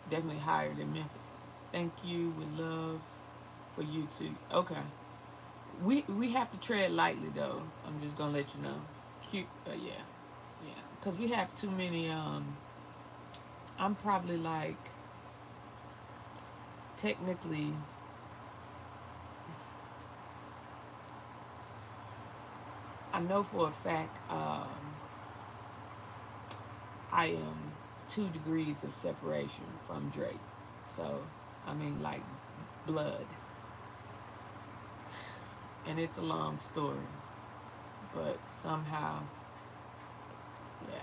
[SPEAKER 1] Definitely higher than Memphis. Thank you. With love for you too. Okay. We have to tread lightly though. I'm just going to let you know. Cute. Yeah. Because we have too many, I'm probably like, technically, I know for a fact I am 2 degrees of separation from Drake. So, I mean, like, blood. And it's a long story. But somehow, yeah.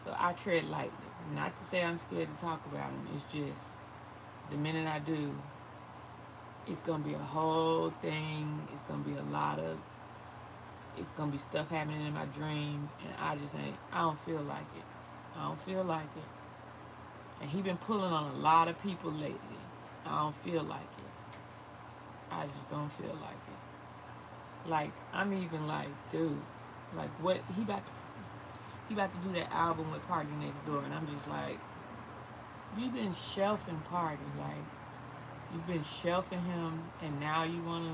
[SPEAKER 1] So I tread lightly. Not to say I'm scared to talk about him. It's just, the minute I do, it's going to be a whole thing. It's going to be a lot of, it's going to be stuff happening in my dreams. And I don't feel like it. I don't feel like it. And he been pulling on a lot of people lately. I don't feel like it. I just don't feel like it. Like, I'm even like, dude, like, what, he about to do that album with Party Next Door, and I'm just like, you've been shelving Party, like, you've been shelving him, and now you want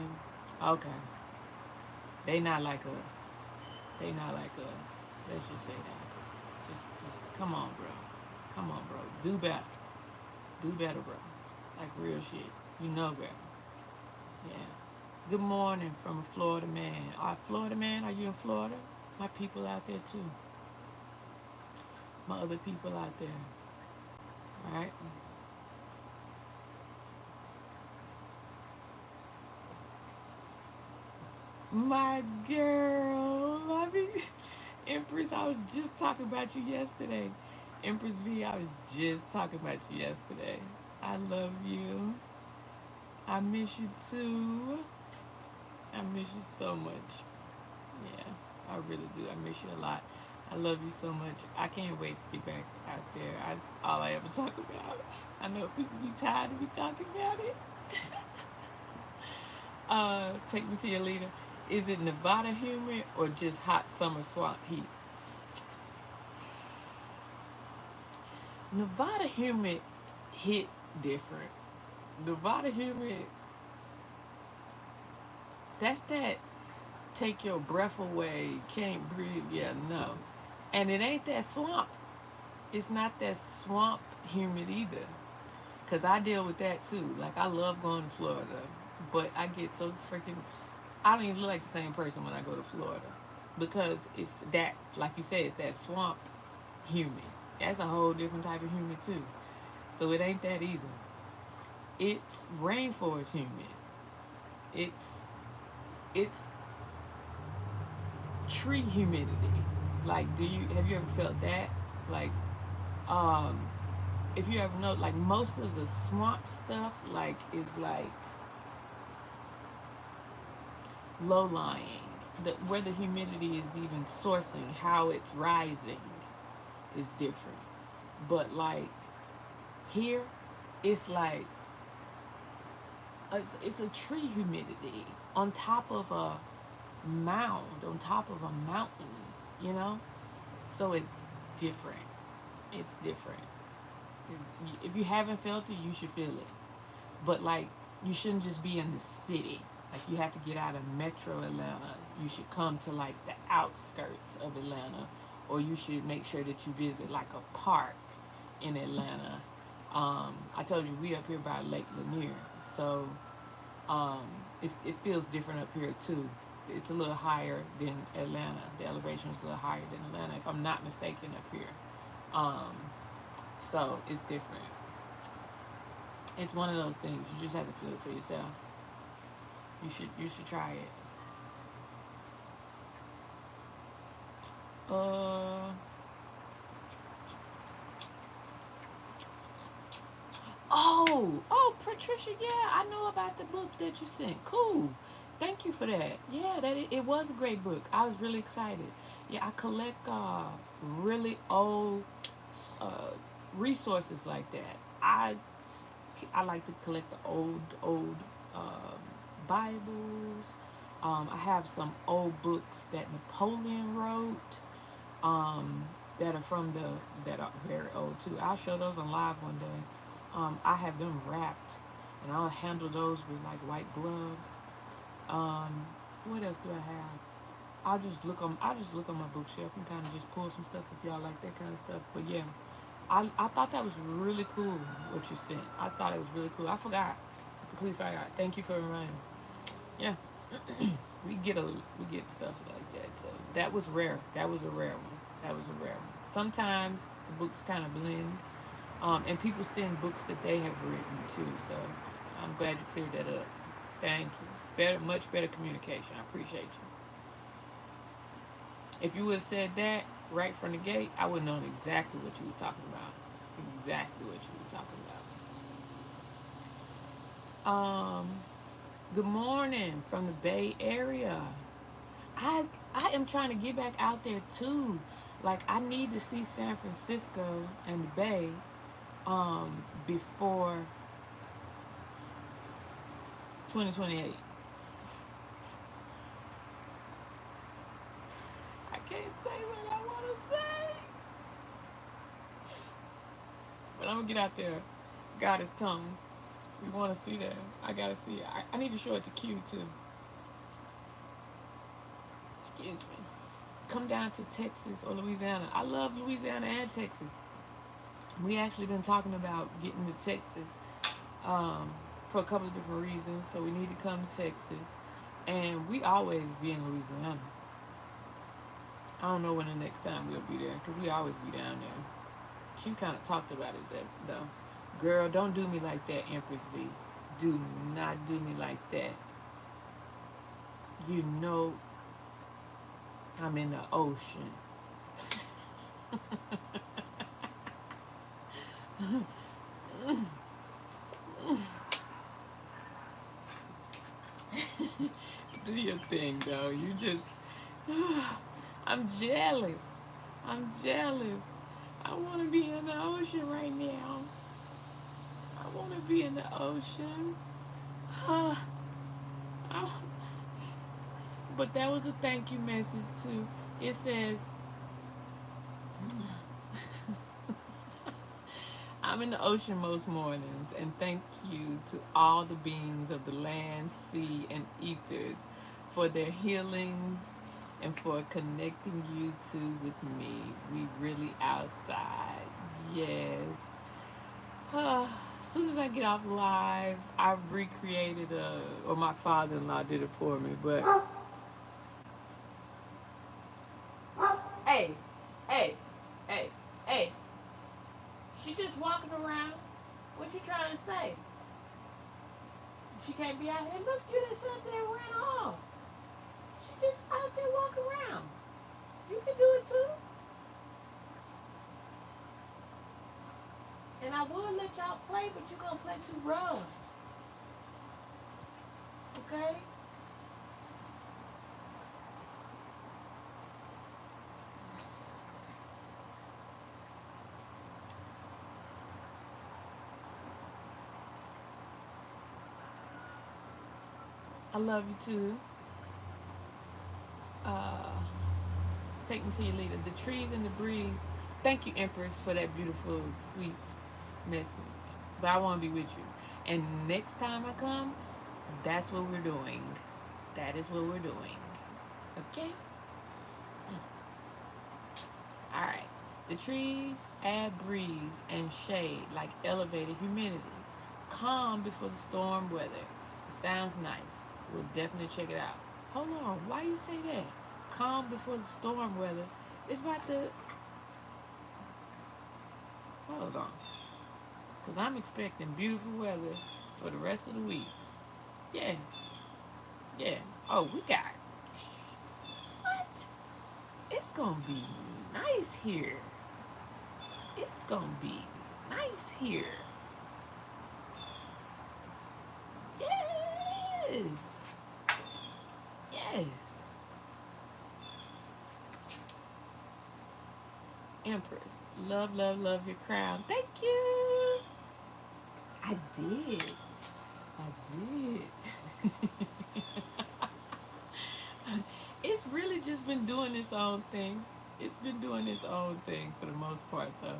[SPEAKER 1] to, okay. They not like us. They not like us. Let's just say that. Just, come on, bro. Come on, bro. Do better. Do better, bro. Like, real shit. You know better. Yeah. Good morning from a Florida man. Florida man, are you in Florida? My people out there, too. My other people out there. All right? My girl. I mean, Empress, I was just talking about you yesterday. Empress V, I was just talking about you yesterday. I love you. I miss you, too. I miss you so much. Yeah, I really do. I miss you a lot. I love you so much. I can't wait to be back out there. That's all I ever talk about. I know people be tired of me talking about it. Take me to your leader. Is it Nevada humid or just hot summer swamp heat? Nevada humid hit different. Nevada humid, that's that take your breath away, can't breathe, yeah, no. And it ain't that swamp. It's not that swamp humid either. Because I deal with that too. Like, I love going to Florida, but I get so freaking, I don't even look like the same person when I go to Florida. Because it's that, like you said, it's that swamp humid. That's a whole different type of humid too. So it ain't that either. It's rainforest humid. It's it's tree humidity. Like, have you ever felt that? Like, um, if you ever know, like most of the swamp stuff, like is like low lying. Where the humidity is even sourcing, how it's rising, is different. But like here, it's like it's a tree humidity on top of a mound, on top of a mountain, you know? So it's different. It's different. If you haven't felt it, you should feel it. But like, you shouldn't just be in the city. Like, you have to get out of metro Atlanta. You should come to like the outskirts of Atlanta, or you should make sure that you visit like a park in Atlanta. I told you we up here by Lake Lanier, so um, it feels different up here too. It's a little higher than Atlanta. The elevation is a little higher than Atlanta, if I'm not mistaken, up here. Um, so it's different. It's one of those things. You just have to feel it for yourself. You should try it. Oh, Patricia, yeah, I know about the book that you sent. Cool. Thank you for that. Yeah, it was a great book. I was really excited. Yeah, I collect really old uh, resources like that. I like to collect the old um, Bibles. I have some old books that Napoleon wrote. That are that are very old too. I'll show those on live one day. I have them wrapped, and I'll handle those with like white gloves. What else do I have? I'll just look on my bookshelf and kind of just pull some stuff if y'all like that kind of stuff. But yeah, I thought that was really cool what you sent. I thought it was really cool. I forgot. I completely forgot. Thank you for reminding me. Yeah. we get stuff like that. So that was rare. That was a rare one. That was a rare one. Sometimes the books kind of blend, and people send books that they have written too. So I'm glad you cleared that up. Thank you. Much better communication. I appreciate you. If you would have said that right from the gate, I would have known exactly what you were talking about. Exactly what you were talking about. Good morning from the Bay Area. I am trying to get back out there too. Like, I need to see San Francisco and the Bay before 2028. I can't say what I want to say, but I'm gonna get out there. God is tongue. We want to see that. I gotta see it. I need to show it to Q too. Excuse me. Come down to Texas or Louisiana. I love Louisiana and Texas. We actually been talking about getting to Texas for a couple of different reasons. So we need to come to Texas, and we always be in Louisiana. I don't know when the next time we'll be there, because we always be down there. Q kind of talked about it though. Girl, don't do me like that, Empress B. Do not do me like that. You know I'm in the ocean. Do your thing, though. You just... I'm jealous. I'm jealous. I want to be in the ocean right now. I want to be in the ocean. But that was a thank you message too. It says, I'm in the ocean most mornings, and thank you to all the beings of the land, sea, and ethers for their healings and for connecting you two with me. We really outside. Yes. As soon as I get off live, I recreated or my father-in-law did it for me, but hey, hey, hey, hey. She just walking around. What you trying to say? She can't be out here. Look, you done sat there and ran off. okay? I love you too. Take me to your leader. The trees and the breeze. Thank you, Empress, for that beautiful, sweet message. But I want to be with you. And next time I come, that's what we're doing. That is what we're doing. Okay? Alright. The trees add breeze and shade like elevated humidity. Calm before the storm weather. It sounds nice. We'll definitely check it out. Hold on. Why you say that? Calm before the storm weather. It's about the... Hold on. Because I'm expecting beautiful weather for the rest of the week. Yeah. Yeah. Oh, we got... What? It's going to be nice here. It's going to be nice here. Yes. Yes. Empress, love, love, love your crown. Thank you. I did. It's really just been doing its own thing. It's been doing its own thing for the most part, though.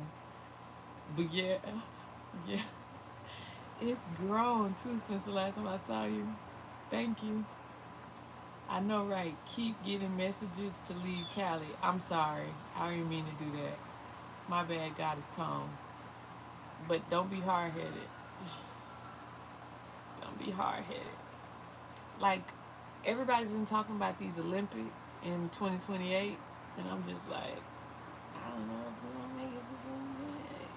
[SPEAKER 1] But yeah, it's grown too since the last time I saw you. Thank you. I know, right? Keep getting messages to leave Cali. I'm sorry. I didn't mean to do that. My bad, Goddess Tone. But don't be hard-headed. Don't be hard-headed. Like, everybody's been talking about these Olympics in 2028, and I'm just like, I don't know if we're gonna make it to 2028.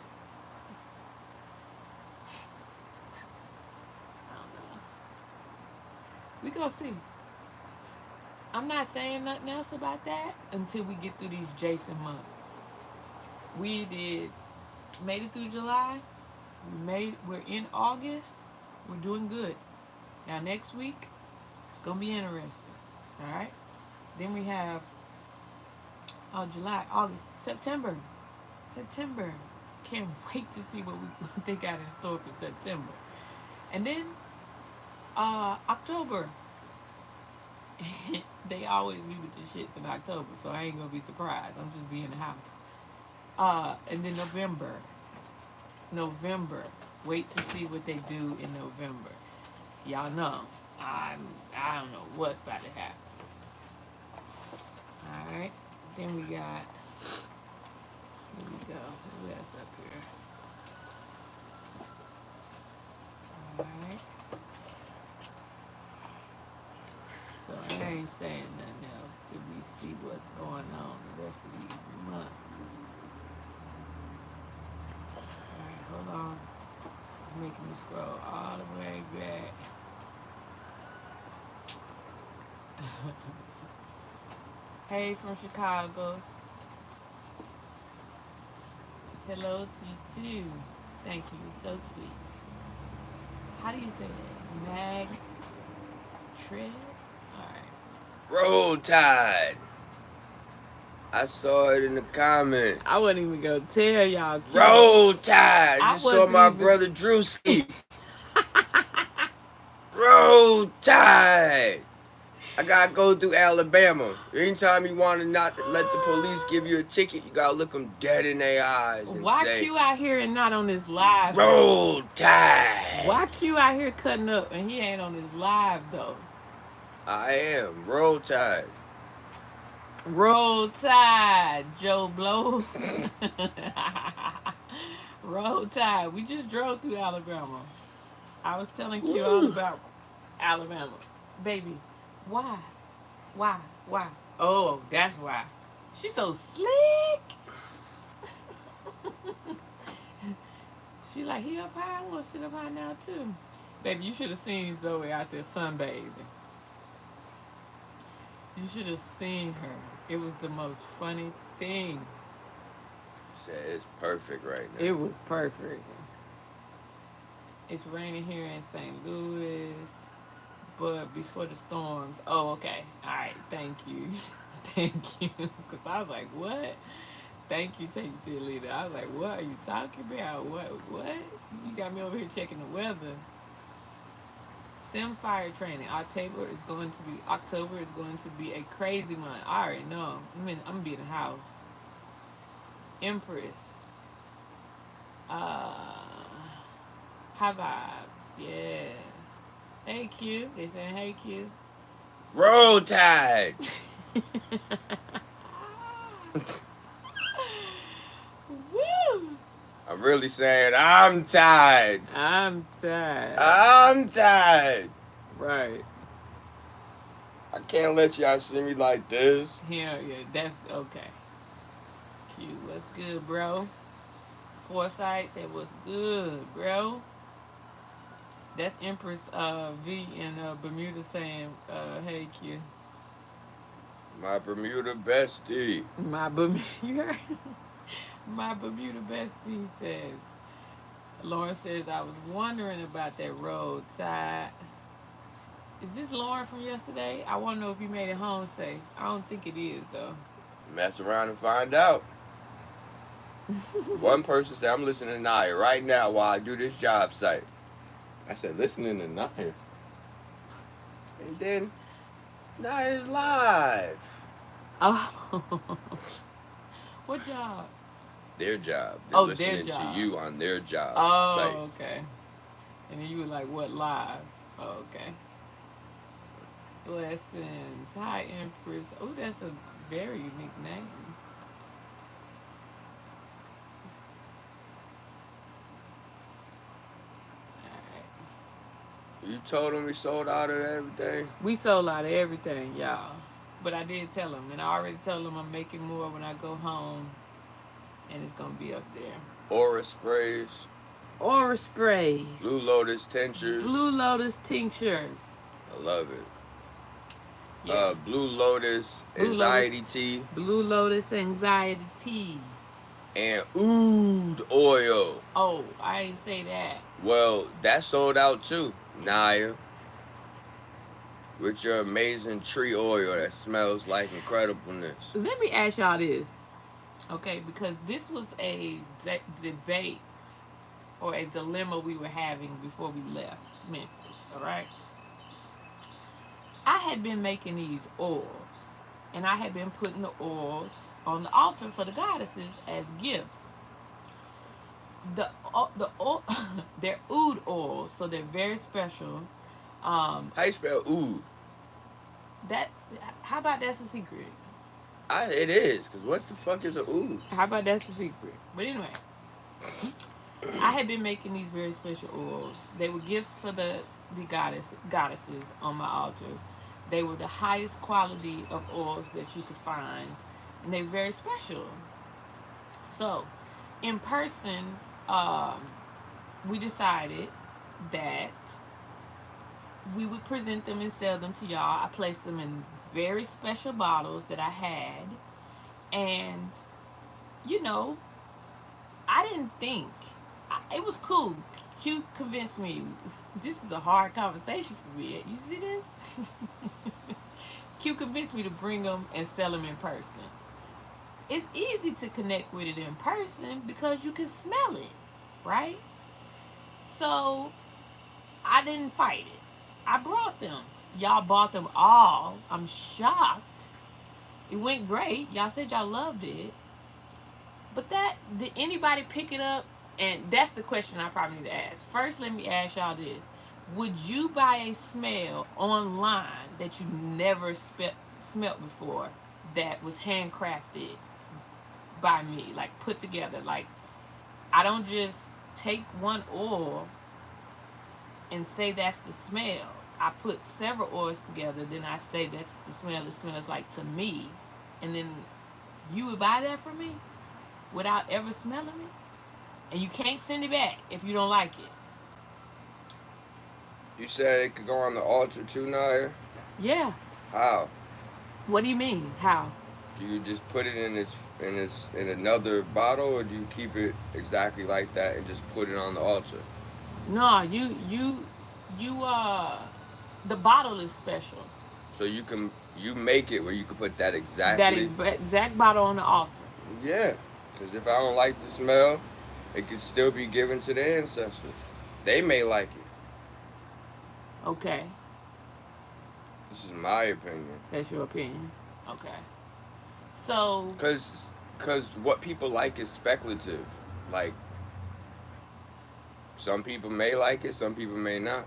[SPEAKER 1] I don't know. We gonna see. I'm not saying nothing else about that until we get through these Jason months. We made it through July. We're in August. We're doing good. Now next week, it's gonna be interesting. All right. Then we have July, August, September. Can't wait to see what they got in store for September. And then October. They always be with the shits in October, so I ain't gonna be surprised. I'm just be in the house. And then November. Wait to see what they do in November. Y'all know, I don't know what's about to happen. All right. Then we got. Here we go. Who else up here? All right. So I ain't saying nothing else till we see what's going on the rest of these months. Alright, hold on. It's making me scroll all the way back. Hey from Chicago. Hello to you too. Thank you. So sweet. How do you say that? Mag Tres?
[SPEAKER 2] Roll Tide. I saw it in the comment.
[SPEAKER 1] I wasn't even gonna tell y'all.
[SPEAKER 2] Roll Tide. I just saw my brother Drewski. Roll Tide. I gotta go through Alabama. Anytime you want to not let the police give you a ticket, you gotta look them dead in their eyes and
[SPEAKER 1] why
[SPEAKER 2] say,
[SPEAKER 1] Q out here and not on this live?
[SPEAKER 2] Roll Tide.
[SPEAKER 1] Why Q out here cutting up and he ain't on his live though?
[SPEAKER 2] I am. Roll Tide.
[SPEAKER 1] Roll Tide, Joe Blow. Roll Tide. We just drove through Alabama. I was telling Q all about Alabama. Baby, why? Oh, that's why. She's so slick. She like, he up high? I want to sit up high now too. Baby, you should have seen Zoe out there sunbathing. You should have seen her. It was the most funny thing.
[SPEAKER 2] She said it's perfect right now.
[SPEAKER 1] It was perfect. It's raining here in St. Louis. but before the storms. Oh, okay. All right. Thank you. Thank you. Because I was like, what? Thank you, take you to the leader. I was like, what are you talking about? What? You got me over here checking the weather. Sim fire training. October is going to be a crazy month. I already know. I'm gonna be in the house. Empress. Uh high vibes. Yeah. Hey Q. They saying hey Q.
[SPEAKER 2] Roll Tide.
[SPEAKER 1] Woo!
[SPEAKER 2] I'm really saying I'm tired.
[SPEAKER 1] I'm tired.
[SPEAKER 2] I'm tired.
[SPEAKER 1] Right.
[SPEAKER 2] I can't let y'all see me like this.
[SPEAKER 1] Yeah, that's okay. Q, what's good, bro? Foresight said, what's good, bro? That's Empress V in Bermuda saying, hey, Q.
[SPEAKER 2] My Bermuda bestie.
[SPEAKER 1] My Bermuda, my Bermuda bestie says. Lauren says, I was wondering about that roadside. Is this Lauren from yesterday? I want to know if you made it home safe. I don't think it is, though.
[SPEAKER 2] Mess around and find out. One person said, I'm listening to Naya right now while I do this job site. I said, listening to Naya? And then, Naya's live.
[SPEAKER 1] Oh. What job?
[SPEAKER 2] Their job. They're listening
[SPEAKER 1] their job.
[SPEAKER 2] to you on their job site.
[SPEAKER 1] Oh, okay. And then you were like, what, live? Oh, okay. Blessings. Hi, Empress. Oh, that's a very unique name.
[SPEAKER 2] You told them we sold out of everything?
[SPEAKER 1] We sold out of everything, y'all. But I did tell them, and I already told them I'm making more when I go home, and it's going to be up there.
[SPEAKER 2] Aura sprays.
[SPEAKER 1] Aura sprays.
[SPEAKER 2] Blue Lotus tinctures.
[SPEAKER 1] Blue Lotus tinctures.
[SPEAKER 2] I love it.
[SPEAKER 1] Yeah.
[SPEAKER 2] Blue Lotus anxiety tea.
[SPEAKER 1] Blue Lotus anxiety tea.
[SPEAKER 2] And oud oil.
[SPEAKER 1] Oh, I didn't say that.
[SPEAKER 2] Well, that sold out too, Naya. With your amazing tree oil that smells like incredibleness.
[SPEAKER 1] Let me ask y'all this, okay? Because this was a debate or a dilemma we were having before we left Memphis, all right? I had been making these oils, and I had been putting the oils on the altar for the goddesses as gifts. They're oud oils, so they're very special.
[SPEAKER 2] How you spell oud?
[SPEAKER 1] How about that's a secret?
[SPEAKER 2] It is, because what the fuck is a oud?
[SPEAKER 1] How about that's a secret? But anyway, I had been making these very special oils. They were gifts for the goddesses on my altars. They were the highest quality of oils that you could find, and they're very special. So, in person, we decided that we would present them and sell them to y'all. I placed them in very special bottles that I had, and I didn't think it was cool. Q convinced me. This is a hard conversation for me. You see this? Q convinced me to bring them and sell them in person. It's easy to connect with it in person because you can smell it, right? So I didn't fight it. I brought them. Y'all bought them all. I'm shocked. It went great. Y'all said y'all loved it. But did anybody pick it up? And that's the question I probably need to ask. First, let me ask y'all this. Would you buy a smell online that you never smelt before that was handcrafted by me? Like, put together. Like, I don't just take one oil and say that's the smell. I put several oils together, then I say that's the smell it smells like to me. And then you would buy that from me without ever smelling it? And you can't send it back if you don't like it.
[SPEAKER 2] You said it could go on the altar too, Naya?
[SPEAKER 1] Yeah.
[SPEAKER 2] How?
[SPEAKER 1] What do you mean? How?
[SPEAKER 2] Do you just put it in another bottle, or do you keep it exactly like that and just put it on the altar?
[SPEAKER 1] No, The bottle is special.
[SPEAKER 2] So you make it where you can put that
[SPEAKER 1] That
[SPEAKER 2] exactly.
[SPEAKER 1] exact bottle on the altar.
[SPEAKER 2] Yeah, because if I don't like the smell, it could still be given to the ancestors. They may like it.
[SPEAKER 1] Okay.
[SPEAKER 2] This is my opinion.
[SPEAKER 1] That's your opinion. Okay. So,
[SPEAKER 2] Cause what people like is speculative. Like some people may like it, some people may not.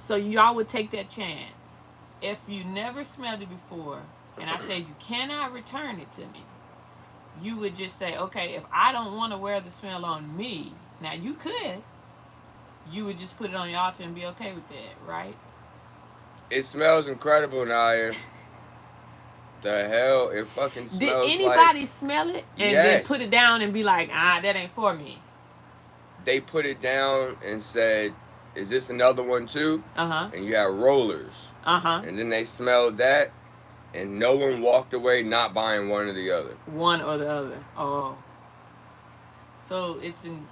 [SPEAKER 1] so y'all would take that chance. If you never smelled it before, and I said you cannot return it to me, you would just say, okay, if I don't want to wear the smell on me, now you could, you would just put it on your altar and be okay with that, right?
[SPEAKER 2] It smells incredible, Naya. The hell, it fucking
[SPEAKER 1] Did
[SPEAKER 2] smells like.
[SPEAKER 1] anybody smell it and then put
[SPEAKER 2] Yes,
[SPEAKER 1] it down and be like, that ain't for me?
[SPEAKER 2] they put it down and said, "Is this another one too?"
[SPEAKER 1] Uh huh.
[SPEAKER 2] And you have rollers,
[SPEAKER 1] Uh huh.
[SPEAKER 2] and then they smelled that, and no one walked away not buying one or the other.
[SPEAKER 1] One or the other. Oh. So it's in.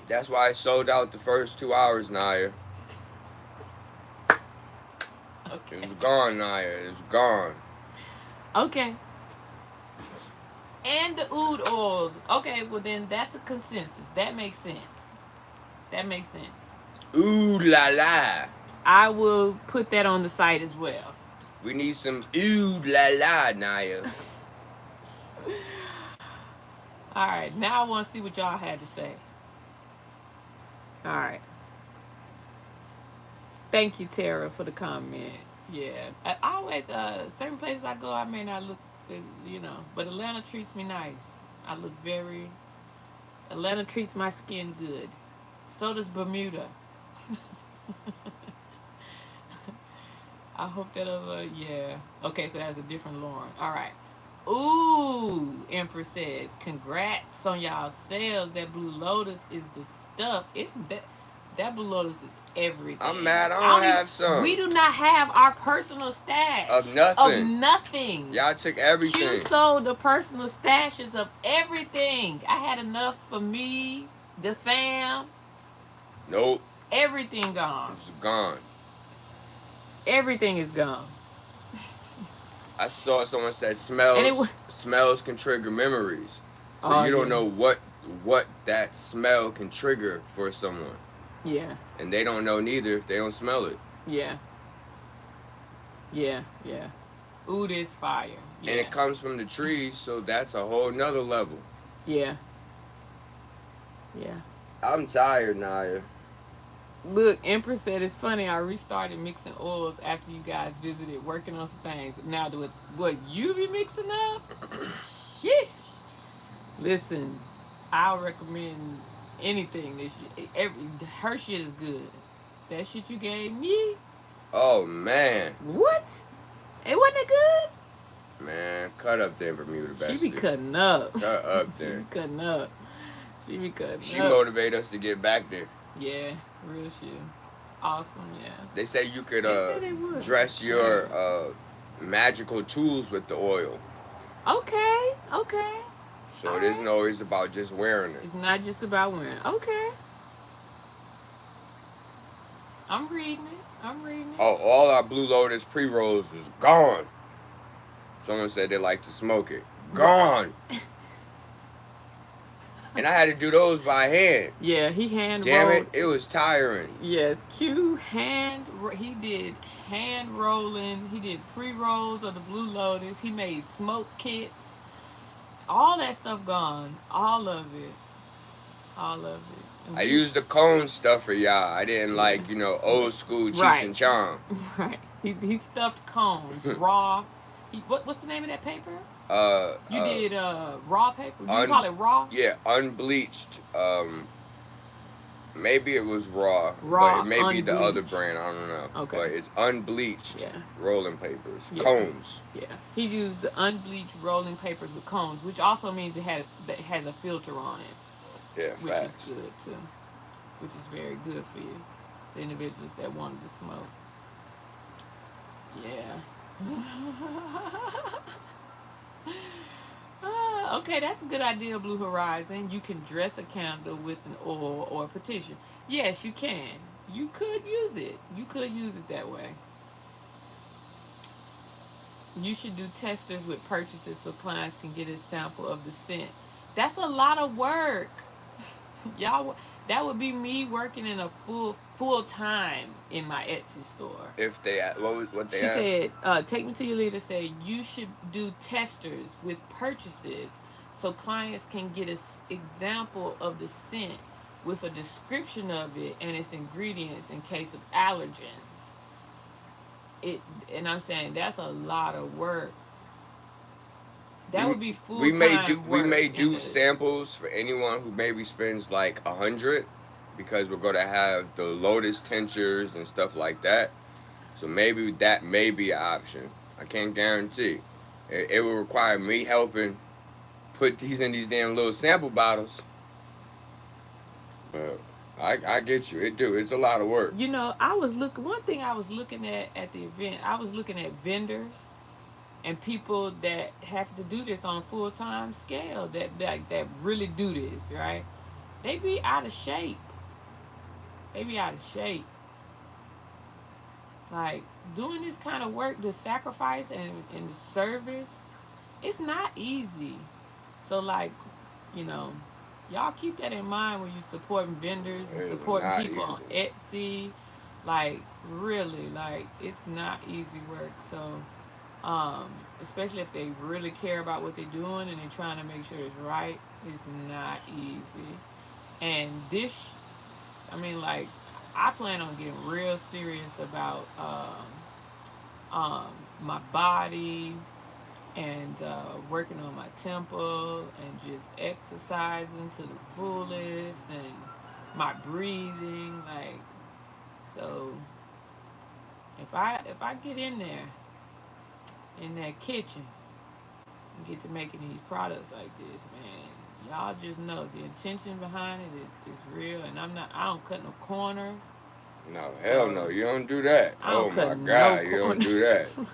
[SPEAKER 2] That's why I sold out the first 2 hours, Naya.
[SPEAKER 1] Okay.
[SPEAKER 2] It was gone, Naya. It was gone.
[SPEAKER 1] Okay. And the oud oils. Okay, well then that's a consensus. That makes sense. That makes sense.
[SPEAKER 2] Ooh la la.
[SPEAKER 1] I will put that on the site as well.
[SPEAKER 2] We need some ooh la la, Naya.
[SPEAKER 1] All right, now I want to see what y'all had to say. All right. Thank you, Tara, for the comment. Yeah, I always certain places I go, I may not look, but Atlanta treats me nice. I look very. Atlanta treats my skin good. So does Bermuda. I hope that yeah. Okay, so that's a different Lauren. All right. Ooh, Empress says, congrats on y'all sales. That Blue Lotus is the stuff. It's that Blue Lotus is everything.
[SPEAKER 2] I'm mad I don't have some.
[SPEAKER 1] We do not have our personal stash.
[SPEAKER 2] Of nothing.
[SPEAKER 1] Of nothing.
[SPEAKER 2] Y'all took everything.
[SPEAKER 1] You sold the personal stashes of everything. I had enough for me, the fam.
[SPEAKER 2] Nope.
[SPEAKER 1] Everything gone.
[SPEAKER 2] It's gone.
[SPEAKER 1] Everything is gone.
[SPEAKER 2] I saw someone said smells can trigger memories. So you don't know what that smell can trigger for someone.
[SPEAKER 1] Yeah.
[SPEAKER 2] And they don't know neither if they don't smell it.
[SPEAKER 1] Yeah. Yeah, yeah. Oud is fire. Yeah.
[SPEAKER 2] And it comes from the trees, so that's a whole nother level.
[SPEAKER 1] Yeah. Yeah.
[SPEAKER 2] I'm tired, Naya.
[SPEAKER 1] Look, Empress said it's funny. I restarted mixing oils after you guys visited, working on some things. Now, what you be mixing up? Yes. Listen, I'll recommend anything. Her shit is good. That shit you gave me.
[SPEAKER 2] Oh man.
[SPEAKER 1] What? It wasn't good.
[SPEAKER 2] Man, cut up there, Bermuda bastard.
[SPEAKER 1] She be cutting up.
[SPEAKER 2] Cut up there.
[SPEAKER 1] She be cutting up.
[SPEAKER 2] She motivate us to get back there.
[SPEAKER 1] Yeah, real shit. Awesome, yeah.
[SPEAKER 2] They say you could dress your magical tools with the oil.
[SPEAKER 1] Okay.
[SPEAKER 2] So it isn't always about just wearing it.
[SPEAKER 1] It's not just about wearing it. Okay. I'm reading it.
[SPEAKER 2] Oh, all our Blue Lotus pre-rolls is gone. Someone said they like to smoke it. Gone. And I had to do those by hand.
[SPEAKER 1] Yeah, he hand rolled.
[SPEAKER 2] Damn it, it was tiring.
[SPEAKER 1] Yes, he did hand rolling. He did pre-rolls of the Blue Lotus. He made smoke kits. All that stuff gone. All of it.
[SPEAKER 2] I used the cone stuff for y'all. I didn't like, old school Cheech and Chong.
[SPEAKER 1] Right. He stuffed cones, raw. What's the name of that paper? You did raw paper? You call it raw?
[SPEAKER 2] Yeah, unbleached. Maybe it was raw,
[SPEAKER 1] but
[SPEAKER 2] it may be the other brand. I don't know.
[SPEAKER 1] Okay.
[SPEAKER 2] But it's unbleached rolling papers, cones.
[SPEAKER 1] Yeah, he used the unbleached rolling papers with cones, which also means it has a filter on it.
[SPEAKER 2] Yeah,
[SPEAKER 1] which
[SPEAKER 2] facts.
[SPEAKER 1] is good too. Which is very good for you, the individuals that wanted to smoke. Yeah. Okay, that's a good idea, Blue Horizon. You can dress a candle with an oil or a petition. Yes, you can. You could use it. You could use it that way. You should do testers with purchases so clients can get a sample of the scent. That's a lot of work. Y'all, that would be me working in a full time in my Etsy store.
[SPEAKER 2] If they what they
[SPEAKER 1] She
[SPEAKER 2] asked?
[SPEAKER 1] said, take me to your leader. Say you should do testers with purchases so clients can get an example of the scent with a description of it and its ingredients in case of allergens. It and I'm saying that's a lot of work. That would be full time
[SPEAKER 2] We
[SPEAKER 1] work.
[SPEAKER 2] may do samples for anyone who maybe spends like 100, because we're gonna have the lotus tinctures and stuff like that. So maybe that may be an option. I can't guarantee. It will require me helping put these in these damn little sample bottles. But I get you. It's a lot of work.
[SPEAKER 1] You know, I was looking. One thing I was looking at the event, I was looking at vendors and people that have to do this on a full time scale. That really do this, right? They be out of shape. They be out of shape. Like doing this kind of work, the sacrifice and the service, it's not easy. So like, you know, y'all keep that in mind when you supporting vendors and
[SPEAKER 2] It is
[SPEAKER 1] supporting
[SPEAKER 2] not
[SPEAKER 1] people on
[SPEAKER 2] easy.
[SPEAKER 1] Etsy. Like really, like it's not easy work. So, especially if they really care about what they're doing and they're trying to make sure it's right, it's not easy. And this, I mean, like I plan on getting real serious about my body and working on my temple and just exercising to the fullest and my breathing, like so if I get in there in that kitchen and get to making these products like this, man, y'all just know the intention behind it is real, and I don't cut no corners.
[SPEAKER 2] No, hell
[SPEAKER 1] So
[SPEAKER 2] no. You don't do that.
[SPEAKER 1] I
[SPEAKER 2] Oh
[SPEAKER 1] don't
[SPEAKER 2] my
[SPEAKER 1] cut no
[SPEAKER 2] God, you don't do that.
[SPEAKER 1] corners.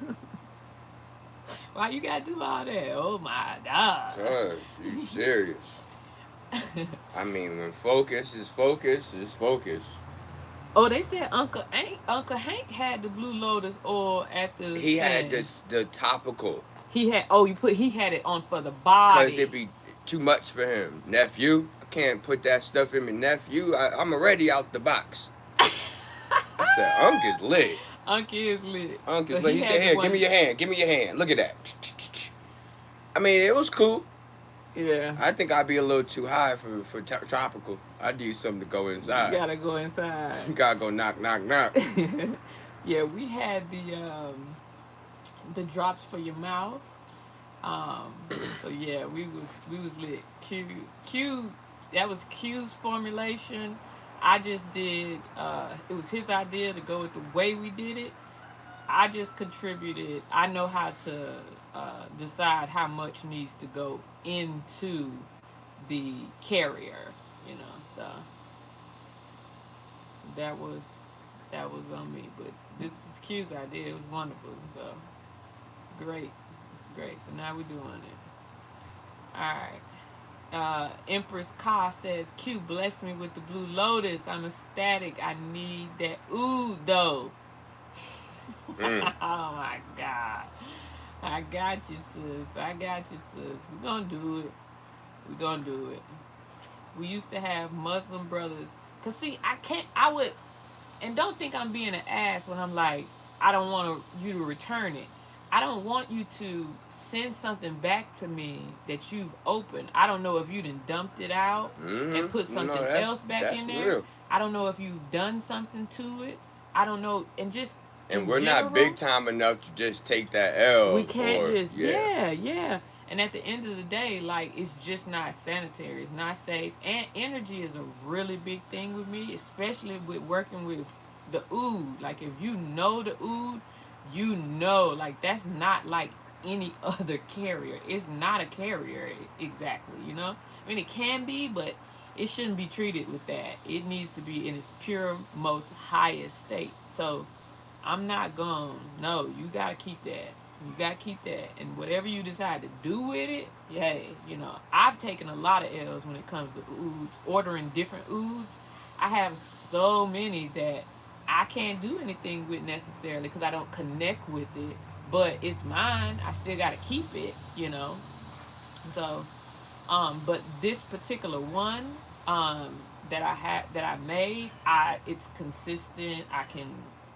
[SPEAKER 1] Why you gotta do all that? Oh my God.
[SPEAKER 2] Cuz, you serious. I mean, when focus is focus, is focus.
[SPEAKER 1] Oh, they said Uncle Hank had the Blue Lotus oil at the
[SPEAKER 2] He had
[SPEAKER 1] stand.
[SPEAKER 2] the topical.
[SPEAKER 1] He had it on for the
[SPEAKER 2] Because
[SPEAKER 1] body.
[SPEAKER 2] it'd be too much for him. Nephew, I can't put that stuff in my nephew. I'm already out the box. I said, Unc is lit.
[SPEAKER 1] Uncle is lit.
[SPEAKER 2] Unc
[SPEAKER 1] So
[SPEAKER 2] is lit.
[SPEAKER 1] he
[SPEAKER 2] He
[SPEAKER 1] had
[SPEAKER 2] said,
[SPEAKER 1] the
[SPEAKER 2] here, give
[SPEAKER 1] one.
[SPEAKER 2] me your hand. Give me your hand. Look at that. I mean, it was cool.
[SPEAKER 1] Yeah.
[SPEAKER 2] I think I'd be a little too high for tropical. I need something to go
[SPEAKER 1] You
[SPEAKER 2] inside.
[SPEAKER 1] gotta go inside.
[SPEAKER 2] You gotta go knock, knock, knock.
[SPEAKER 1] Yeah, we had the drops for your mouth. Um, so yeah, we was lit. Q that was Q's formulation. I just did. It was his idea to go with the way we did it. I just contributed. I know how to decide how much needs to go into the carrier. You know, so that was that was on me. But this was Q's idea. It was wonderful. So it's great. It's great. So now we're doing it. All right. Empress Ka says, Q, bless me with the Blue Lotus. I'm ecstatic. I need that. Ooh, though.
[SPEAKER 2] Mm.
[SPEAKER 1] Oh my God. I got you, sis. I got you, sis. We're going to do it. We're going to do it. We used to have Muslim brothers. Because, see, I would, and don't think I'm being an ass when I'm like, I don't want you to return it. I don't want you to send something back to me that you've opened. I don't know if you done dumped it out and put something else back in there.
[SPEAKER 2] Real.
[SPEAKER 1] I don't know if you've done something to it. I don't know. And just
[SPEAKER 2] And
[SPEAKER 1] in
[SPEAKER 2] we're
[SPEAKER 1] general,
[SPEAKER 2] not big time enough to just take that L.
[SPEAKER 1] we can't just, yeah. And at the end of the day, like, it's just not sanitary. It's not safe. And energy is a really big thing with me, especially with working with the oud. Like, if you know the oud, you know, like, that's not like any other carrier. It's not a carrier exactly, you know? I mean, it can be, but it shouldn't be treated with that. It needs to be in its pure, most highest state. So I'm not gonna, no, you gotta keep that. You gotta keep that. And whatever you decide to do with it, yay, you know, I've taken a lot of L's when it comes to ouds, ordering different ouds. I have so many that I can't do anything with necessarily because I don't connect with it. But it's mine. I still gotta keep it, you know. So, but this particular one, that I made, it's consistent. I can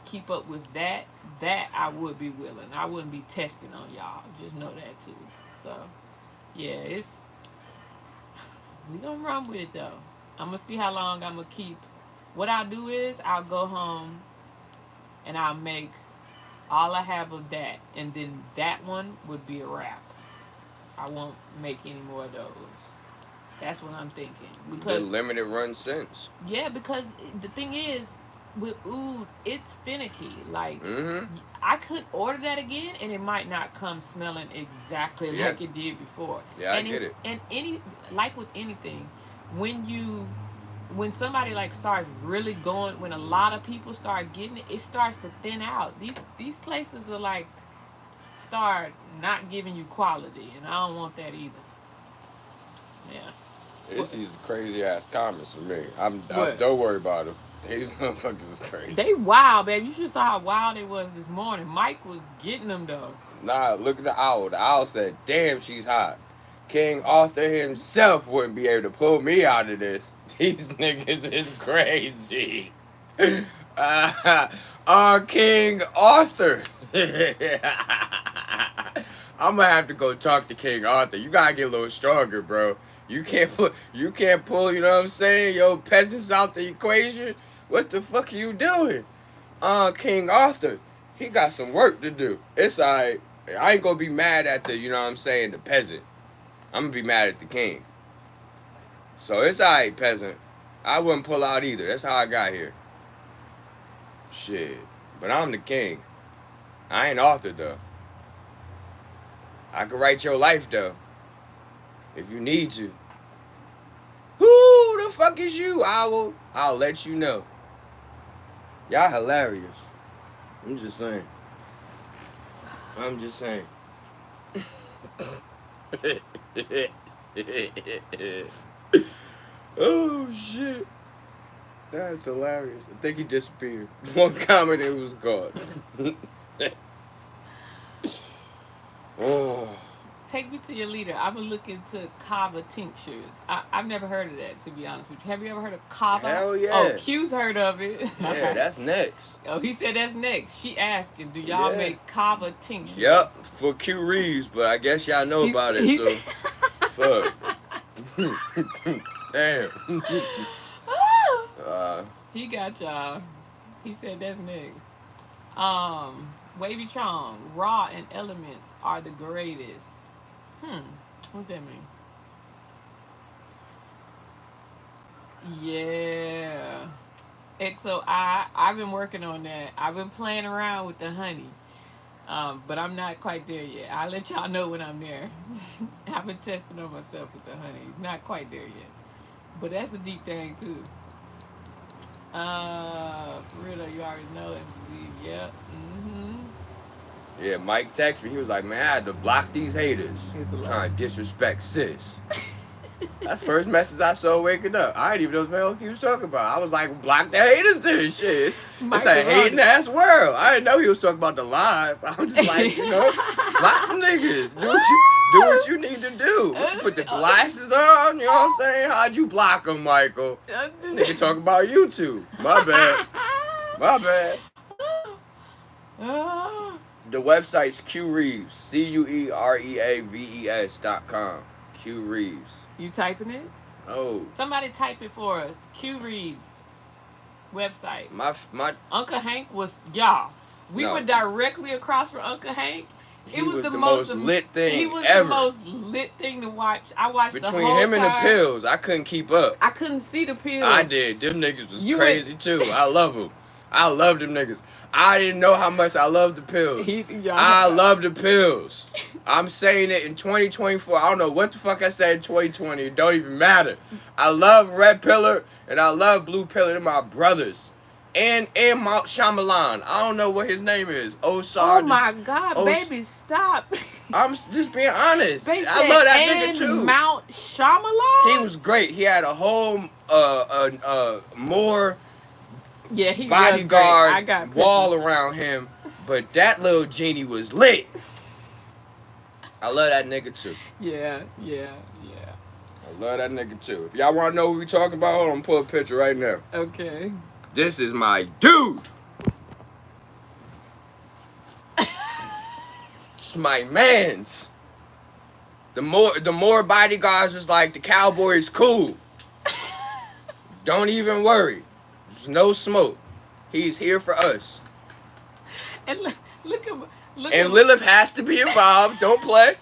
[SPEAKER 1] keep up with that. That I would be willing. I wouldn't be testing on y'all. Just know that too. So, yeah, we gonna run with it though. I'm gonna see how long I'm gonna keep. What I'll do is I'll go home and I'll make all I have of that, and then that one would be a wrap. I won't make any more of those. That's what I'm thinking.
[SPEAKER 2] The
[SPEAKER 1] Because
[SPEAKER 2] limited run scents.
[SPEAKER 1] yeah, because the thing is, with oud, it's finicky. Like
[SPEAKER 2] Mm-hmm.
[SPEAKER 1] I could order that again, and it might not come smelling exactly
[SPEAKER 2] Yeah.
[SPEAKER 1] like it did before.
[SPEAKER 2] Yeah,
[SPEAKER 1] and
[SPEAKER 2] I get it.
[SPEAKER 1] And like with anything, when somebody like starts really going, when a lot of people start getting it, it starts to thin out. These places are like start not giving you quality, and I don't want that either. Yeah.
[SPEAKER 2] It's these crazy ass comments for me.
[SPEAKER 1] What?
[SPEAKER 2] Don't worry about them. These motherfuckers is crazy.
[SPEAKER 1] They wild, babe. You should saw how wild they was this morning. Mike was getting them though.
[SPEAKER 2] Nah, look at the owl. The owl said, "Damn, she's hot." King Arthur himself wouldn't be able to pull me out of this. These niggas is crazy. King Arthur. I'm gonna have to go talk to King Arthur. You gotta get a little stronger, bro. You can't pull, you know what I'm saying, yo, peasants out the equation. What the fuck are you doing? King Arthur, he got some work to do. It's alright. I ain't gonna be mad at the, you know what I'm saying, the peasant. I'm gonna be mad at the king. So it's alright, peasant. I wouldn't pull out either. That's how I got here. Shit. But I'm the king. I ain't Arthur, though. I could write your life, though. If you need to. Who the fuck is you, Owl? I'll let you know. Y'all hilarious. I'm just saying. Oh, shit. That's hilarious. I think he disappeared. One comment, it was gone. Oh.
[SPEAKER 1] Take me to your leader. I've been looking to kava tinctures. I've never heard of that, to be honest with you. Have you ever heard of kava?
[SPEAKER 2] Hell yeah.
[SPEAKER 1] Oh, Q's heard of it.
[SPEAKER 2] Yeah, that's next.
[SPEAKER 1] Oh, he said that's next. She asking, do y'all
[SPEAKER 2] Yeah.
[SPEAKER 1] make kava tinctures?
[SPEAKER 2] Yep, for CueReaves, but I guess y'all know about it, so fuck. Damn.
[SPEAKER 1] He got y'all. He said that's next. Wavy Chong, raw and elements are the greatest. What's that mean? Yeah. I've been working on that. I've been playing around with the honey. But I'm not quite there yet. I'll let y'all know when I'm there. I've been testing on myself with the honey. Not quite there yet. But that's a deep thing too. For real though, you already know and believe. Yep.
[SPEAKER 2] Yeah, Mike texted me. He was like, man, I had to block these haters
[SPEAKER 1] It's a lot.
[SPEAKER 2] trying to disrespect sis. That's the first message I saw waking up. I didn't even know what the hell he was talking about. I was like, block the haters then. Shit. It's a hating ass world. I didn't know he was talking about the live. I was just like, you know, block them niggas. Do what you need to do. You put the glasses on, you know what I'm saying? How'd you block them, Michael? Nigga talk about YouTube. My bad. My bad. The website's CueReaves. CueReaves.com. CueReaves.
[SPEAKER 1] You typing it?
[SPEAKER 2] Oh.
[SPEAKER 1] Somebody type it for us. CueReaves website.
[SPEAKER 2] My
[SPEAKER 1] Uncle Hank was y'all. We were directly across from Uncle Hank. It was the most
[SPEAKER 2] lit thing
[SPEAKER 1] He was
[SPEAKER 2] ever.
[SPEAKER 1] the most lit thing to watch. I watched
[SPEAKER 2] Between
[SPEAKER 1] the whole
[SPEAKER 2] him and the
[SPEAKER 1] time.
[SPEAKER 2] pills, I couldn't keep up.
[SPEAKER 1] I couldn't see the pills.
[SPEAKER 2] I did. Them niggas was
[SPEAKER 1] You
[SPEAKER 2] crazy too. I love them. I love them niggas. I didn't know how much I love the pills. I love the pills. I'm saying it in 2024. I don't know what the fuck I said in 2020. It don't even matter. I love red pillar and I love blue pillar. They're my brothers. Mount Shyamalan. I don't know what his name is.
[SPEAKER 1] Oh
[SPEAKER 2] Osar.
[SPEAKER 1] my God, baby, stop.
[SPEAKER 2] I'm just being honest.
[SPEAKER 1] They
[SPEAKER 2] I
[SPEAKER 1] said,
[SPEAKER 2] love that nigga
[SPEAKER 1] and
[SPEAKER 2] too.
[SPEAKER 1] Mount Shyamalan?
[SPEAKER 2] He was great. He had a whole more
[SPEAKER 1] Yeah, he
[SPEAKER 2] bodyguard
[SPEAKER 1] I got
[SPEAKER 2] wall
[SPEAKER 1] pictures.
[SPEAKER 2] around him, but that little genie was lit. I love that nigga too.
[SPEAKER 1] Yeah.
[SPEAKER 2] I love that nigga too. If y'all want to know what we talking about, hold on, pull a picture right now.
[SPEAKER 1] Okay.
[SPEAKER 2] This is my dude. It's my man's. The more bodyguards was like, the cowboy is cool. Don't even worry. There's no smoke. He's here for us.
[SPEAKER 1] And look
[SPEAKER 2] And Lilith has to be involved. Don't play.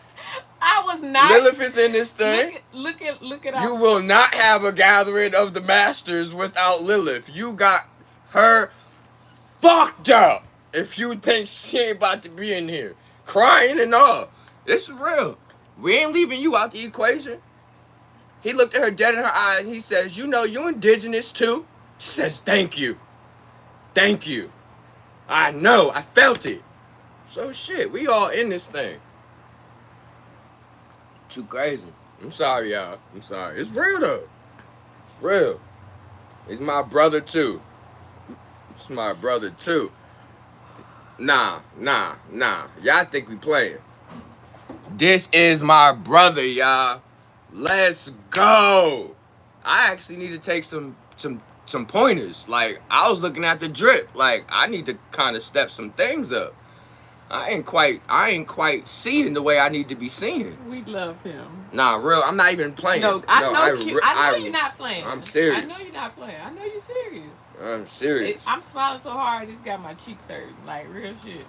[SPEAKER 1] I was not.
[SPEAKER 2] Lilith is in this thing.
[SPEAKER 1] Look at
[SPEAKER 2] You will not have a gathering of the masters without Lilith. You got her fucked up if you think she ain't about to be in here. Crying and all. This is real. We ain't leaving you out the equation. He looked at her dead in her eyes. He says, you know, you indigenous too? She says, thank you. Thank you. I know. I felt it. So shit, we all in this thing. Too crazy. I'm sorry, y'all. I'm sorry. It's real, though. It's real. He's my brother, too. It's my brother, too. Nah. Y'all think we playing. This is my brother, y'all. Let's go. I actually need to take some pointers. Like, I was looking at the drip. Like, I need to kind of step some things up. I ain't quite seeing the way I need to be seeing.
[SPEAKER 1] We love him.
[SPEAKER 2] Nah, real. I'm not even playing.
[SPEAKER 1] No, I know you're not playing.
[SPEAKER 2] I'm serious.
[SPEAKER 1] I know you're not playing. I know you're serious.
[SPEAKER 2] I'm serious.
[SPEAKER 1] I'm smiling so hard, it's got my cheeks hurting. Like, real shit.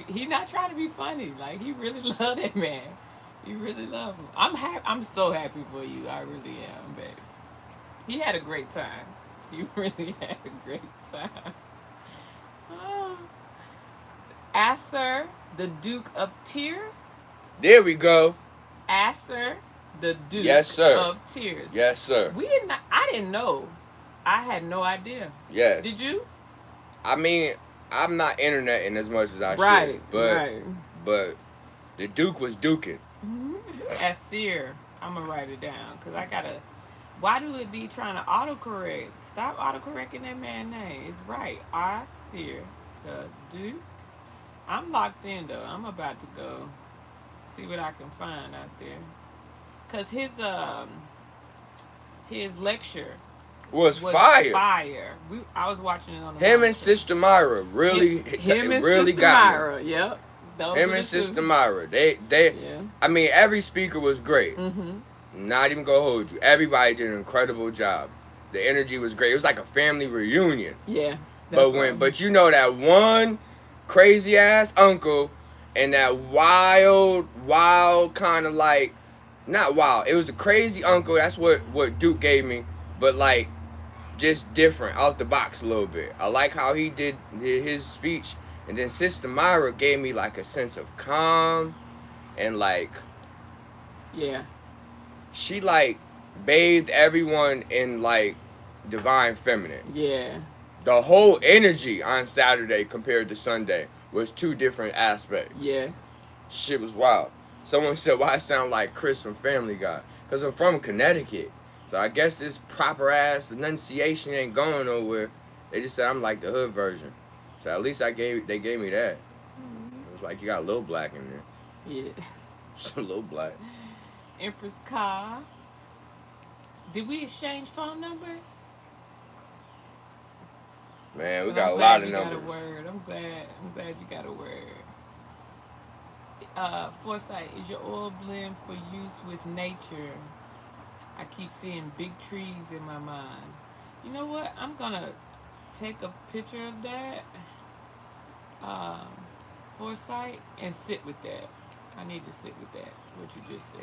[SPEAKER 1] He not trying to be funny. Like, he really love that man. He really love him. I'm so happy for you. I really am, baby. He had a great time. He really had a great time. Oh. Asser, the Duke of Tears.
[SPEAKER 2] There we go.
[SPEAKER 1] Asser, the Duke
[SPEAKER 2] Yes, sir.
[SPEAKER 1] of Tears.
[SPEAKER 2] Yes, sir.
[SPEAKER 1] I didn't know. I had no idea.
[SPEAKER 2] Yes.
[SPEAKER 1] Did you?
[SPEAKER 2] I mean, I'm not interneting as much as I should. But the Duke was duking.
[SPEAKER 1] Asser. I'm going to write it down because I got to. Why do it be trying to autocorrect? Stop autocorrecting that man's name. It's right. Asser, the Duke. I'm locked in though. I'm about to go see what I can find out there. Cause his lecture
[SPEAKER 2] was fire.
[SPEAKER 1] I was watching it on the
[SPEAKER 2] Him and Sister Myra really got me.
[SPEAKER 1] Yep.
[SPEAKER 2] Him and Sister Myra. They
[SPEAKER 1] yeah.
[SPEAKER 2] I mean, every speaker was great.
[SPEAKER 1] Mm-hmm.
[SPEAKER 2] Not even gonna hold you. Everybody did an incredible job. The energy was great. It was like a family reunion.
[SPEAKER 1] Yeah.
[SPEAKER 2] But you know that one crazy ass uncle and that wild kind of like, not wild, it was the crazy uncle. That's what Duke gave me, but like just different, out the box a little bit. I like how he did his speech. And then Sister Myra gave me like a sense of calm and like,
[SPEAKER 1] yeah,
[SPEAKER 2] she like bathed everyone in like divine feminine.
[SPEAKER 1] Yeah.
[SPEAKER 2] The whole energy on Saturday compared to Sunday was two different aspects.
[SPEAKER 1] Yes.
[SPEAKER 2] Shit was wild. Someone said, why I sound like Chris from Family Guy? Because I'm from Connecticut. So I guess this proper ass enunciation ain't going nowhere. They just said I'm like the hood version. So at least they gave me that. It was like, you got a little black in there.
[SPEAKER 1] Yeah.
[SPEAKER 2] Just a little black.
[SPEAKER 1] Empress Ka. Did we exchange phone numbers?
[SPEAKER 2] Man, we got a lot of numbers.
[SPEAKER 1] I'm glad you got a word. Foresight, is your oil blend for use with nature? I keep seeing big trees in my mind. You know what? I'm gonna take a picture of that, Foresight, and sit with that. I need to sit with that, what you just said.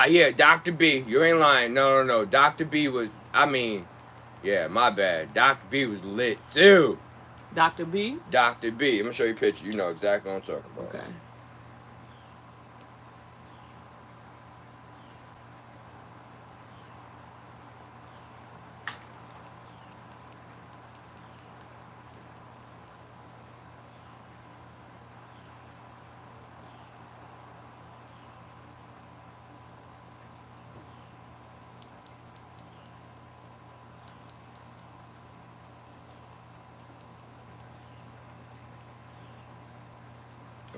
[SPEAKER 2] Yeah, Dr. B. You ain't lying. No. Dr. B was, yeah, my bad. Dr. B was lit, too.
[SPEAKER 1] Dr. B?
[SPEAKER 2] Dr. B. I'm going to show you a picture. You know exactly what I'm talking about.
[SPEAKER 1] Okay.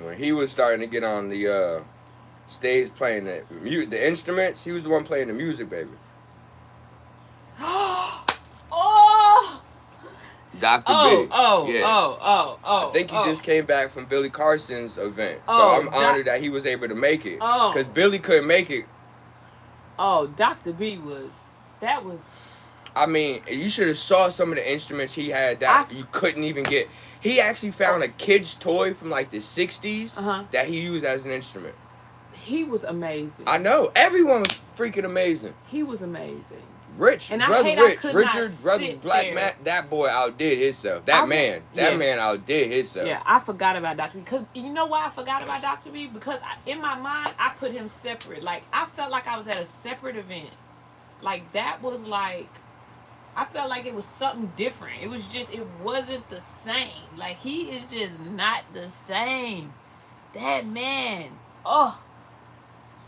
[SPEAKER 2] When he was starting to get on the stage playing the instruments, he was the one playing the music, baby.
[SPEAKER 1] Oh!
[SPEAKER 2] Dr. B. Yeah. I think he just came back from Billy Carson's event. So I'm honored that he was able to make it. Because Billy couldn't make it.
[SPEAKER 1] Oh, Dr. B was... That was...
[SPEAKER 2] I mean, you should have saw some of the instruments he had that you couldn't even get. He actually found a kid's toy from like the 60s that he used as an instrument.
[SPEAKER 1] He was amazing.
[SPEAKER 2] I know. Everyone was freaking amazing.
[SPEAKER 1] He was amazing.
[SPEAKER 2] Rich, and Richard, brother Black Matt, that boy outdid himself. That man outdid himself.
[SPEAKER 1] Yeah, I forgot about Dr. B. Because you know why I forgot about Dr. B? Because in my mind, I put him separate. Like, I felt like I was at a separate event. Like, that was like... I felt like it was something different. It was just, it wasn't the same. Like, he is just not the same. That man. Oh.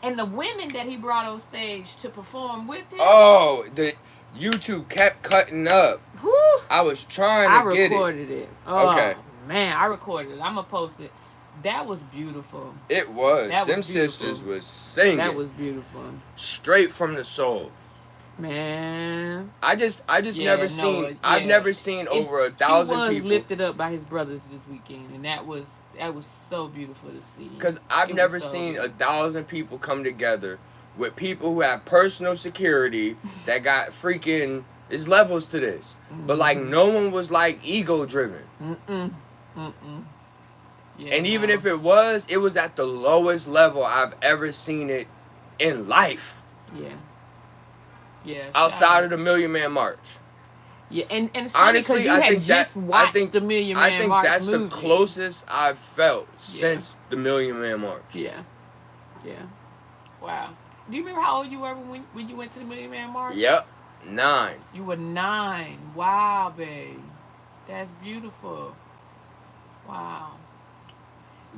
[SPEAKER 1] And the women that he brought on stage to perform with him.
[SPEAKER 2] Oh, the YouTube kept cutting up.
[SPEAKER 1] Whew.
[SPEAKER 2] I was trying to get it.
[SPEAKER 1] I recorded it. Oh, okay. Man, I recorded it. I'm going to post it. That was beautiful.
[SPEAKER 2] It was. Them sisters was singing.
[SPEAKER 1] That was beautiful.
[SPEAKER 2] Straight from the soul.
[SPEAKER 1] Man,
[SPEAKER 2] I just never seen. I've never seen over 1,000 people.
[SPEAKER 1] He was lifted up by his brothers this weekend, and that was so beautiful to see.
[SPEAKER 2] Because I've never seen 1,000 people come together with people who have personal security that got freaking. There's levels to this, but like no one was like ego driven. Yeah, and even if it was at the lowest level I've ever seen it in life.
[SPEAKER 1] Yeah. Yeah,
[SPEAKER 2] outside of the Million Man March.
[SPEAKER 1] Yeah, and it's funny because you had just watched the Million Man March.
[SPEAKER 2] I think that's the closest I've felt since the Million Man March.
[SPEAKER 1] Yeah. Yeah. Wow. Do you remember how old you were when you went to the Million Man March?
[SPEAKER 2] Yep. 9.
[SPEAKER 1] You were 9. Wow, babe. That's beautiful. Wow.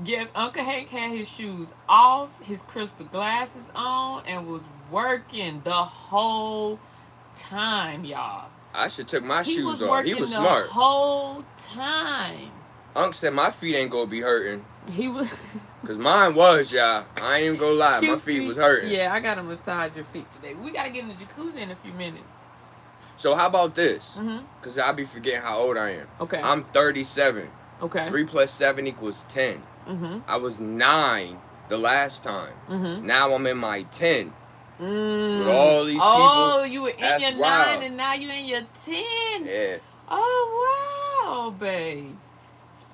[SPEAKER 1] Yes, Uncle Hank had his shoes off, his crystal glasses on, and was working the whole time, y'all.
[SPEAKER 2] I should took my shoes off. He was smart.
[SPEAKER 1] The whole time.
[SPEAKER 2] Unc said my feet ain't gonna be hurting.
[SPEAKER 1] He was.
[SPEAKER 2] Cause mine was, y'all. I ain't even gonna lie, my feet was hurting.
[SPEAKER 1] Yeah, I gotta massage your feet today. We gotta get in the jacuzzi in a few minutes.
[SPEAKER 2] So how about this? Cause I be forgetting how old I am.
[SPEAKER 1] Okay.
[SPEAKER 2] I'm 37.
[SPEAKER 1] Okay.
[SPEAKER 2] 3 + 7 = 10. I was 9 the last time. Now I'm in my 10. With all these people.
[SPEAKER 1] Oh, you were in your 9 and now you in your 10.
[SPEAKER 2] Yeah.
[SPEAKER 1] Oh, wow, babe.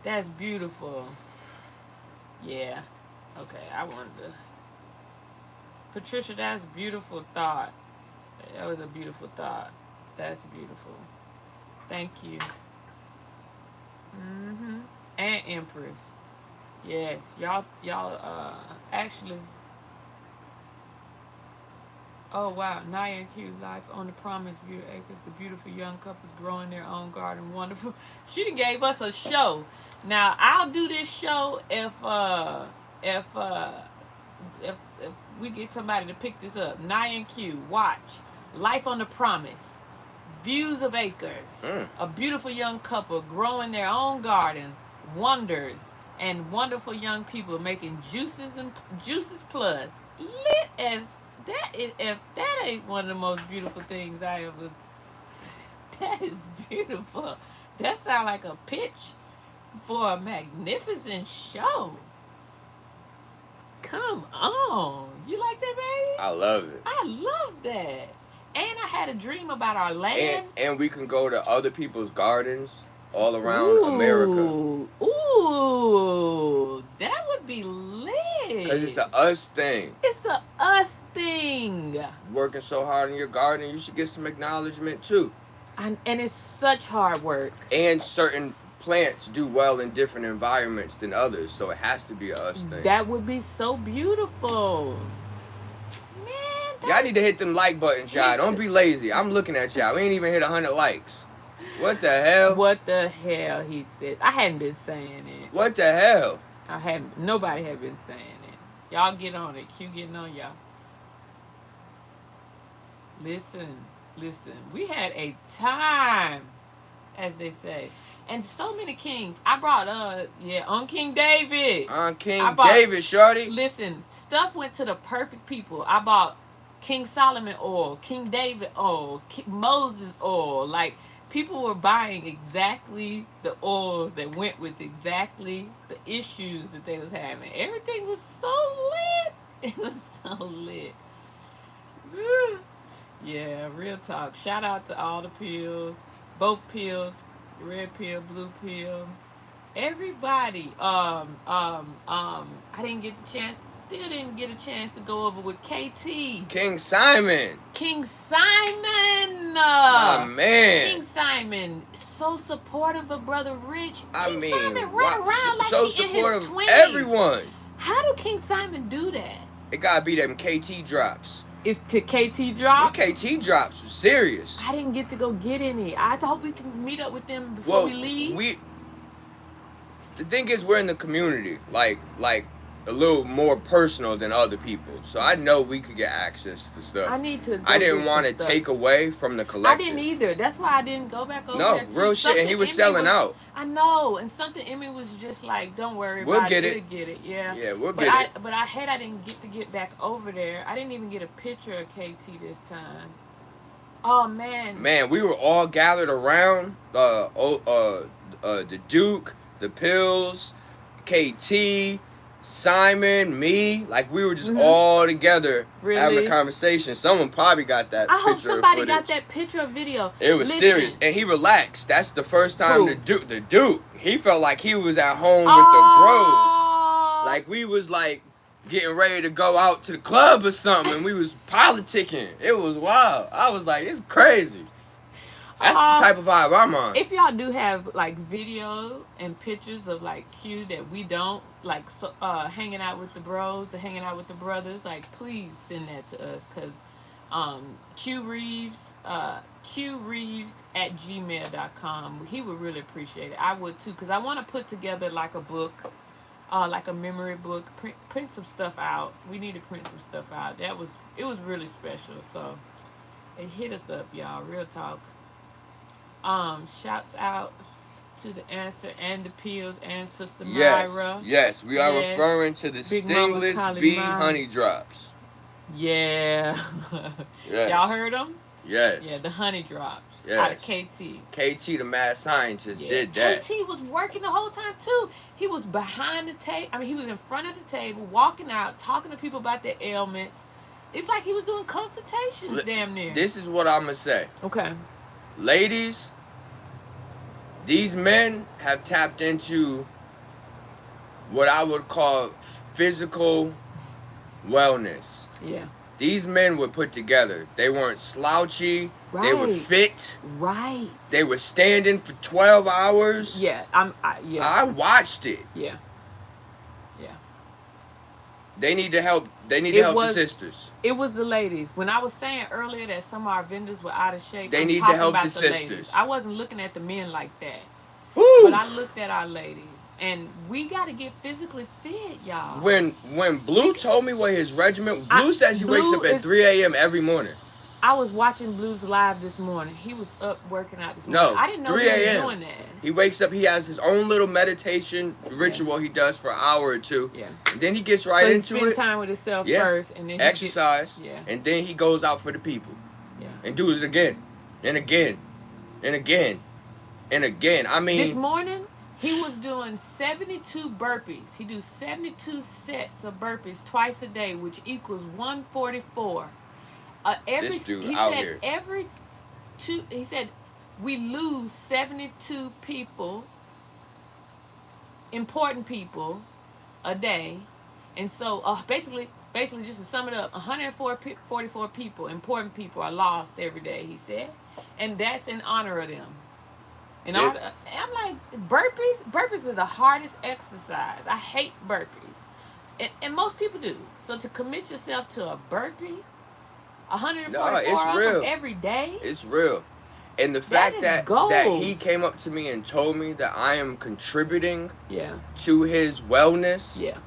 [SPEAKER 1] That's beautiful. Yeah. Okay, I wanted to. Patricia, that's a beautiful thought. That was a beautiful thought. That's beautiful. Thank you. And Empress. Yes, y'all, actually. Oh, wow. Naya and Q, life on the Promise View Acres. The beautiful young couples growing their own garden. Wonderful. She done gave us a show. Now, I'll do this show if we get somebody to pick this up. Naya and Q, watch. Life on the Promise. Views of Acres. A beautiful young couple growing their own garden. Wonders. And wonderful young people making juices plus. Lit as... if that ain't one of the most beautiful things I ever... That is beautiful. That sounds like a pitch for a magnificent show. Come on. You like that, baby?
[SPEAKER 2] I love it.
[SPEAKER 1] I love that. And I had a dream about our land.
[SPEAKER 2] And we can go to other people's gardens all around America.
[SPEAKER 1] Ooh, that would be lit.
[SPEAKER 2] Because it's a us thing.
[SPEAKER 1] It's a us thing.
[SPEAKER 2] Working so hard in your garden, you should get some acknowledgement too.
[SPEAKER 1] And it's such hard work.
[SPEAKER 2] And certain plants do well in different environments than others, so it has to be a us thing.
[SPEAKER 1] That would be so beautiful. Man,
[SPEAKER 2] y'all need to hit them like buttons, y'all. Don't be lazy. I'm looking at y'all. We ain't even hit 100 likes. What the hell?
[SPEAKER 1] What the hell, he said. I hadn't been saying it.
[SPEAKER 2] What the hell?
[SPEAKER 1] Nobody had been saying it. Y'all get on it. Q getting on y'all. Listen. We had a time, as they say. And so many kings. I brought on King David.
[SPEAKER 2] On King David, shorty.
[SPEAKER 1] Listen, stuff went to the perfect people. I bought King Solomon oil, King David oil, Moses oil. Like, people were buying exactly the oils that went with exactly the issues that they was having. Everything was so lit. It was so lit. Yeah, real talk. Shout out to all the pills, both pills, red pill, blue pill, everybody. I didn't get the chance. Still didn't get a chance to go over with KT.
[SPEAKER 2] King Simon.
[SPEAKER 1] King Simon.
[SPEAKER 2] My man.
[SPEAKER 1] King Simon, so supportive of Brother Rich.
[SPEAKER 2] King
[SPEAKER 1] Simon ran around like
[SPEAKER 2] so
[SPEAKER 1] he
[SPEAKER 2] supportive
[SPEAKER 1] in his 20s.
[SPEAKER 2] Everyone.
[SPEAKER 1] How do King Simon do that?
[SPEAKER 2] It gotta be them KT drops.
[SPEAKER 1] It's to KT drops?
[SPEAKER 2] Them KT drops were serious.
[SPEAKER 1] I didn't get to go get any. I hope we can meet up with them before we leave.
[SPEAKER 2] The thing is, we're in the community, like a little more personal than other people. So I know we could get access to stuff.
[SPEAKER 1] I need to.
[SPEAKER 2] I didn't want to take away from the collective.
[SPEAKER 1] I didn't either. That's why I didn't go back over
[SPEAKER 2] there.
[SPEAKER 1] No,
[SPEAKER 2] real shit. And he was selling out.
[SPEAKER 1] I know. And something in me was just like, don't worry
[SPEAKER 2] we'll
[SPEAKER 1] about
[SPEAKER 2] get
[SPEAKER 1] it.
[SPEAKER 2] We'll
[SPEAKER 1] get it. Yeah.
[SPEAKER 2] Yeah, we'll get it.
[SPEAKER 1] But I didn't get to get back over there. I didn't even get a picture of KT this time. Oh, man.
[SPEAKER 2] Man, we were all gathered around the Duke, the Pills, KT, Simon, me, like we were just all together having a conversation. Someone probably got that picture.
[SPEAKER 1] I hope somebody got that picture or video.
[SPEAKER 2] It was serious, and he relaxed. That's the first time the Duke, he felt like he was at home with the bros. Like we was like getting ready to go out to the club or something, and we was politicking. It was wild. I was like, it's crazy. That's the type of vibe I'm on.
[SPEAKER 1] If y'all do have like video and pictures of like Q that we don't like, hanging out with the bros or hanging out with the brothers, like please send that to us, because CueReaves at gmail.com. He would really appreciate it. I would too, because I want to put together like a book, like a memory book, print some stuff out. We need to print some stuff out. It was really special. So hit us up, y'all. Real talk. Shouts out to the Answer and the Pills and Sister Myra.
[SPEAKER 2] Yes, we are referring to the Stingless Bee Honey Drops.
[SPEAKER 1] Yeah.
[SPEAKER 2] Yes.
[SPEAKER 1] Y'all heard them?
[SPEAKER 2] Yes.
[SPEAKER 1] Yeah, the honey drops.
[SPEAKER 2] Yes.
[SPEAKER 1] Out of KT.
[SPEAKER 2] KT, the mad scientist, did that.
[SPEAKER 1] KT was working the whole time too. He was behind the table. I mean, he was in front of the table, walking out, talking to people about their ailments. It's like he was doing consultations damn near.
[SPEAKER 2] This is what I'm going to say.
[SPEAKER 1] Okay.
[SPEAKER 2] Ladies, these men have tapped into what I would call physical wellness.
[SPEAKER 1] Yeah.
[SPEAKER 2] These men were put together. They weren't slouchy.
[SPEAKER 1] Right.
[SPEAKER 2] They were fit.
[SPEAKER 1] Right.
[SPEAKER 2] They were standing for 12 hours.
[SPEAKER 1] Yeah.
[SPEAKER 2] I watched it.
[SPEAKER 1] Yeah. Yeah.
[SPEAKER 2] They need to help. They need to help the sisters.
[SPEAKER 1] It was the ladies. When I was saying earlier that some of our vendors were out of shape,
[SPEAKER 2] they need to help the sisters.
[SPEAKER 1] Ladies. I wasn't looking at the men like that.
[SPEAKER 2] Woo!
[SPEAKER 1] But I looked at our ladies. And we got to get physically fit, y'all.
[SPEAKER 2] When Blue told me what his regimen, Blue says he wakes up at 3 a.m. every morning.
[SPEAKER 1] I was watching Blue's live this morning. He was up working out this morning.
[SPEAKER 2] No,
[SPEAKER 1] I didn't know
[SPEAKER 2] 3
[SPEAKER 1] he was
[SPEAKER 2] a.m.
[SPEAKER 1] doing that.
[SPEAKER 2] He wakes up, he has his own little meditation ritual he does for an hour or two.
[SPEAKER 1] Yeah.
[SPEAKER 2] And then he gets right into it.
[SPEAKER 1] Spend time with himself first. And then
[SPEAKER 2] exercise. And then he goes out for the people.
[SPEAKER 1] Yeah.
[SPEAKER 2] And do it again. And again. And again. And again. I mean.
[SPEAKER 1] This morning, he was doing 72 burpees. He do 72 sets of burpees twice a day, which equals 144.
[SPEAKER 2] This dude out here.
[SPEAKER 1] He said we lose 72 people, important people, a day. And so basically just to sum it up, 144 people, important people, are lost every day, he said. And that's in honor of them. And I'm like, burpees are the hardest exercise. I hate burpees. And most people do. So to commit yourself to a burpee, 144 of them every day?
[SPEAKER 2] It's real. And the fact that he came up to me and told me that I am contributing to his wellness.
[SPEAKER 1] Yeah.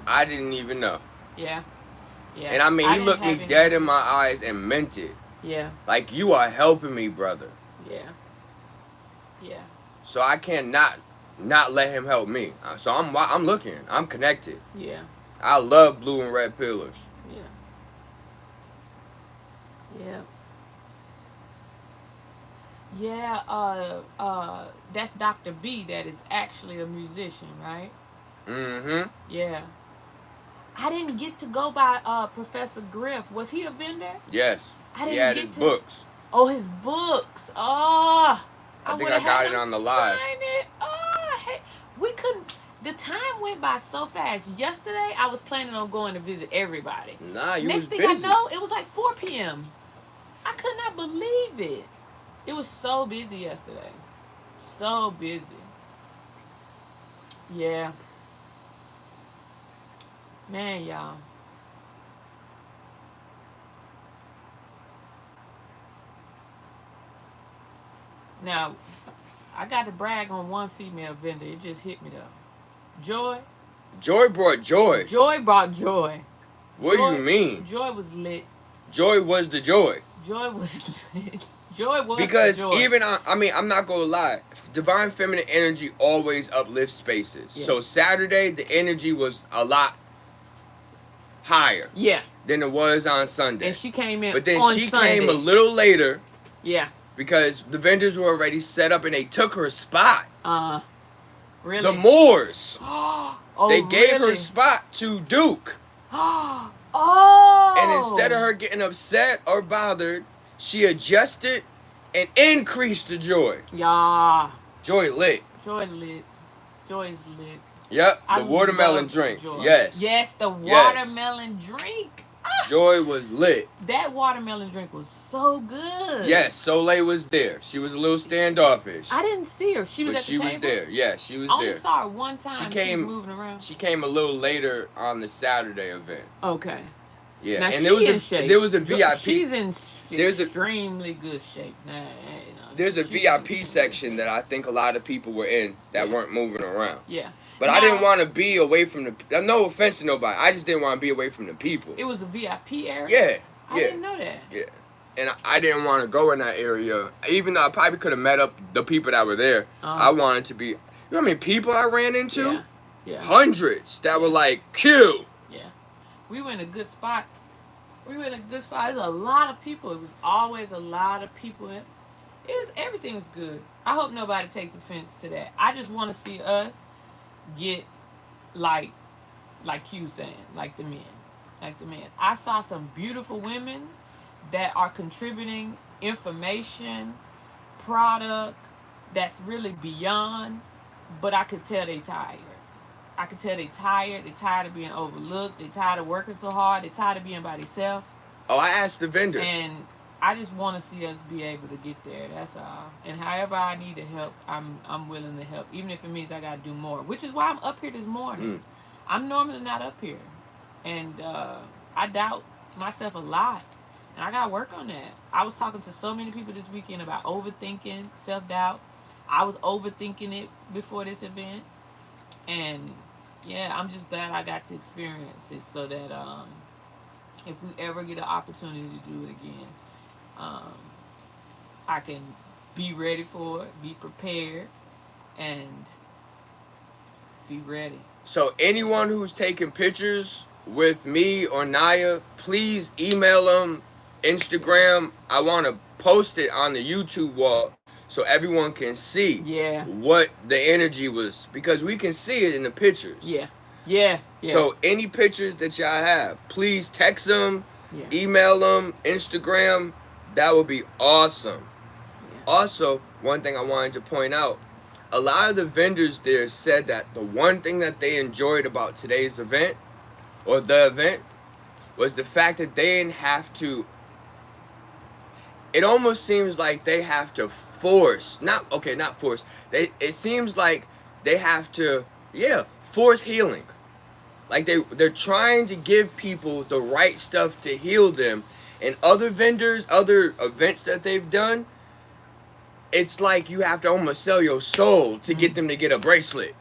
[SPEAKER 2] I didn't even know.
[SPEAKER 1] Yeah. Yeah.
[SPEAKER 2] And I mean, he looked me dead in my eyes and meant it.
[SPEAKER 1] Yeah.
[SPEAKER 2] Like, you are helping me, brother.
[SPEAKER 1] Yeah. Yeah.
[SPEAKER 2] So I cannot not let him help me. So I'm looking. I'm connected.
[SPEAKER 1] Yeah.
[SPEAKER 2] I love blue and red pillars.
[SPEAKER 1] Yeah. Yeah. Yeah, that's Dr. B that is actually a musician, right?
[SPEAKER 2] Mm-hmm.
[SPEAKER 1] Yeah. I didn't get to go by Professor Griff. Was he a vendor?
[SPEAKER 2] Yes.
[SPEAKER 1] I
[SPEAKER 2] He
[SPEAKER 1] didn't
[SPEAKER 2] had
[SPEAKER 1] get
[SPEAKER 2] his
[SPEAKER 1] to.
[SPEAKER 2] books.
[SPEAKER 1] Oh, his books. Oh,
[SPEAKER 2] I think
[SPEAKER 1] would
[SPEAKER 2] I
[SPEAKER 1] have
[SPEAKER 2] got
[SPEAKER 1] had
[SPEAKER 2] it
[SPEAKER 1] him
[SPEAKER 2] on the live.
[SPEAKER 1] sign it. Oh, hey. We couldn't. The time went by so fast. Yesterday, I was planning on going to visit everybody.
[SPEAKER 2] Nah, you
[SPEAKER 1] Next
[SPEAKER 2] was
[SPEAKER 1] thing
[SPEAKER 2] busy.
[SPEAKER 1] I know, it was like 4 p.m. I could not believe it. It was so busy yesterday. So busy. Yeah. Man, y'all. Now, I got to brag on one female vendor. It just hit me though. Joy.
[SPEAKER 2] Joy brought joy.
[SPEAKER 1] Joy brought joy.
[SPEAKER 2] What
[SPEAKER 1] Joy,
[SPEAKER 2] do you mean?
[SPEAKER 1] Joy was lit.
[SPEAKER 2] Joy was the joy.
[SPEAKER 1] Joy was lit. Joy was
[SPEAKER 2] Because
[SPEAKER 1] the joy.
[SPEAKER 2] even I mean, I'm not gonna lie. Divine feminine energy always uplifts spaces.
[SPEAKER 1] Yeah.
[SPEAKER 2] So Saturday, the energy was a lot higher.
[SPEAKER 1] Yeah.
[SPEAKER 2] Than it was on Sunday.
[SPEAKER 1] And she came in.
[SPEAKER 2] But then
[SPEAKER 1] on
[SPEAKER 2] she
[SPEAKER 1] Sunday.
[SPEAKER 2] came a little later.
[SPEAKER 1] Yeah.
[SPEAKER 2] Because the vendors were already set up and they took her spot.
[SPEAKER 1] Really?
[SPEAKER 2] The Moors.
[SPEAKER 1] Oh,
[SPEAKER 2] they gave
[SPEAKER 1] really?
[SPEAKER 2] her spot to Duke.
[SPEAKER 1] Oh.
[SPEAKER 2] And instead of her getting upset or bothered, she adjusted and increased the joy.
[SPEAKER 1] Yeah.
[SPEAKER 2] Joy lit.
[SPEAKER 1] Joy lit. Joy is lit.
[SPEAKER 2] Yep, the watermelon drink. Yes.
[SPEAKER 1] Yes, the watermelon drink.
[SPEAKER 2] Joy was lit.
[SPEAKER 1] That watermelon drink was so good.
[SPEAKER 2] Yes, Soleil was there. She was a little standoffish.
[SPEAKER 1] I didn't see her. She was at the table?
[SPEAKER 2] She was there. Yeah, she was
[SPEAKER 1] I only
[SPEAKER 2] there.
[SPEAKER 1] saw her one time. She
[SPEAKER 2] came
[SPEAKER 1] moving around.
[SPEAKER 2] She came a little later on the Saturday event.
[SPEAKER 1] Okay.
[SPEAKER 2] Yeah,
[SPEAKER 1] now
[SPEAKER 2] and
[SPEAKER 1] there was
[SPEAKER 2] a VIP.
[SPEAKER 1] She's in extremely good shape.
[SPEAKER 2] There's a VIP section that I think a lot of people were in that weren't moving around.
[SPEAKER 1] Yeah.
[SPEAKER 2] But I didn't want to be away from the. No offense to nobody. I just didn't want to be away from the people.
[SPEAKER 1] It was a VIP area?
[SPEAKER 2] Yeah.
[SPEAKER 1] I didn't know that.
[SPEAKER 2] Yeah. And I didn't want to go in that area. Even though I probably could have met up the people that were there. I wanted to be. You know how many people I ran into?
[SPEAKER 1] Yeah. Yeah.
[SPEAKER 2] Hundreds that were like, Q.
[SPEAKER 1] Yeah. We were in a good spot. There's a lot of people. It was always a lot of people. Everything was good. I hope nobody takes offense to that. I just want to see us get like Q saying, like the men. I saw some beautiful women that are contributing information, product that's really beyond, but I could tell they tired. They're tired of being overlooked, they're tired of working so hard, they're tired of being by themselves.
[SPEAKER 2] Oh, I asked the vendor.
[SPEAKER 1] And I just want to see us be able to get there. That's all. And however I need to help, I'm willing to help, even if it means I got to do more. Which is why I'm up here this morning. I'm normally not up here, and I doubt myself a lot, and I got to work on that. I was talking to so many people this weekend about overthinking, self-doubt. I was overthinking it before this event, and yeah, I'm just glad I got to experience it so that if we ever get an opportunity to do it again, I can be ready for it, be prepared, and be ready.
[SPEAKER 2] So anyone who's taking pictures with me or Naya, please email them, Instagram. I want to post it on the YouTube wall so everyone can see what the energy was, because we can see it in the pictures.
[SPEAKER 1] Yeah.
[SPEAKER 2] So any pictures that y'all have, please text them, email them, Instagram. That would be awesome. Also, one thing I wanted to point out, a lot of the vendors there said that the one thing that they enjoyed about today's event, or the event, was the fact that they didn't have to, it almost seems like they have to force, not force, it seems like they have to, force healing. Like they're trying to give people the right stuff to heal them. And other vendors, other events that they've done, it's like you have to almost sell your soul to get them to get a bracelet.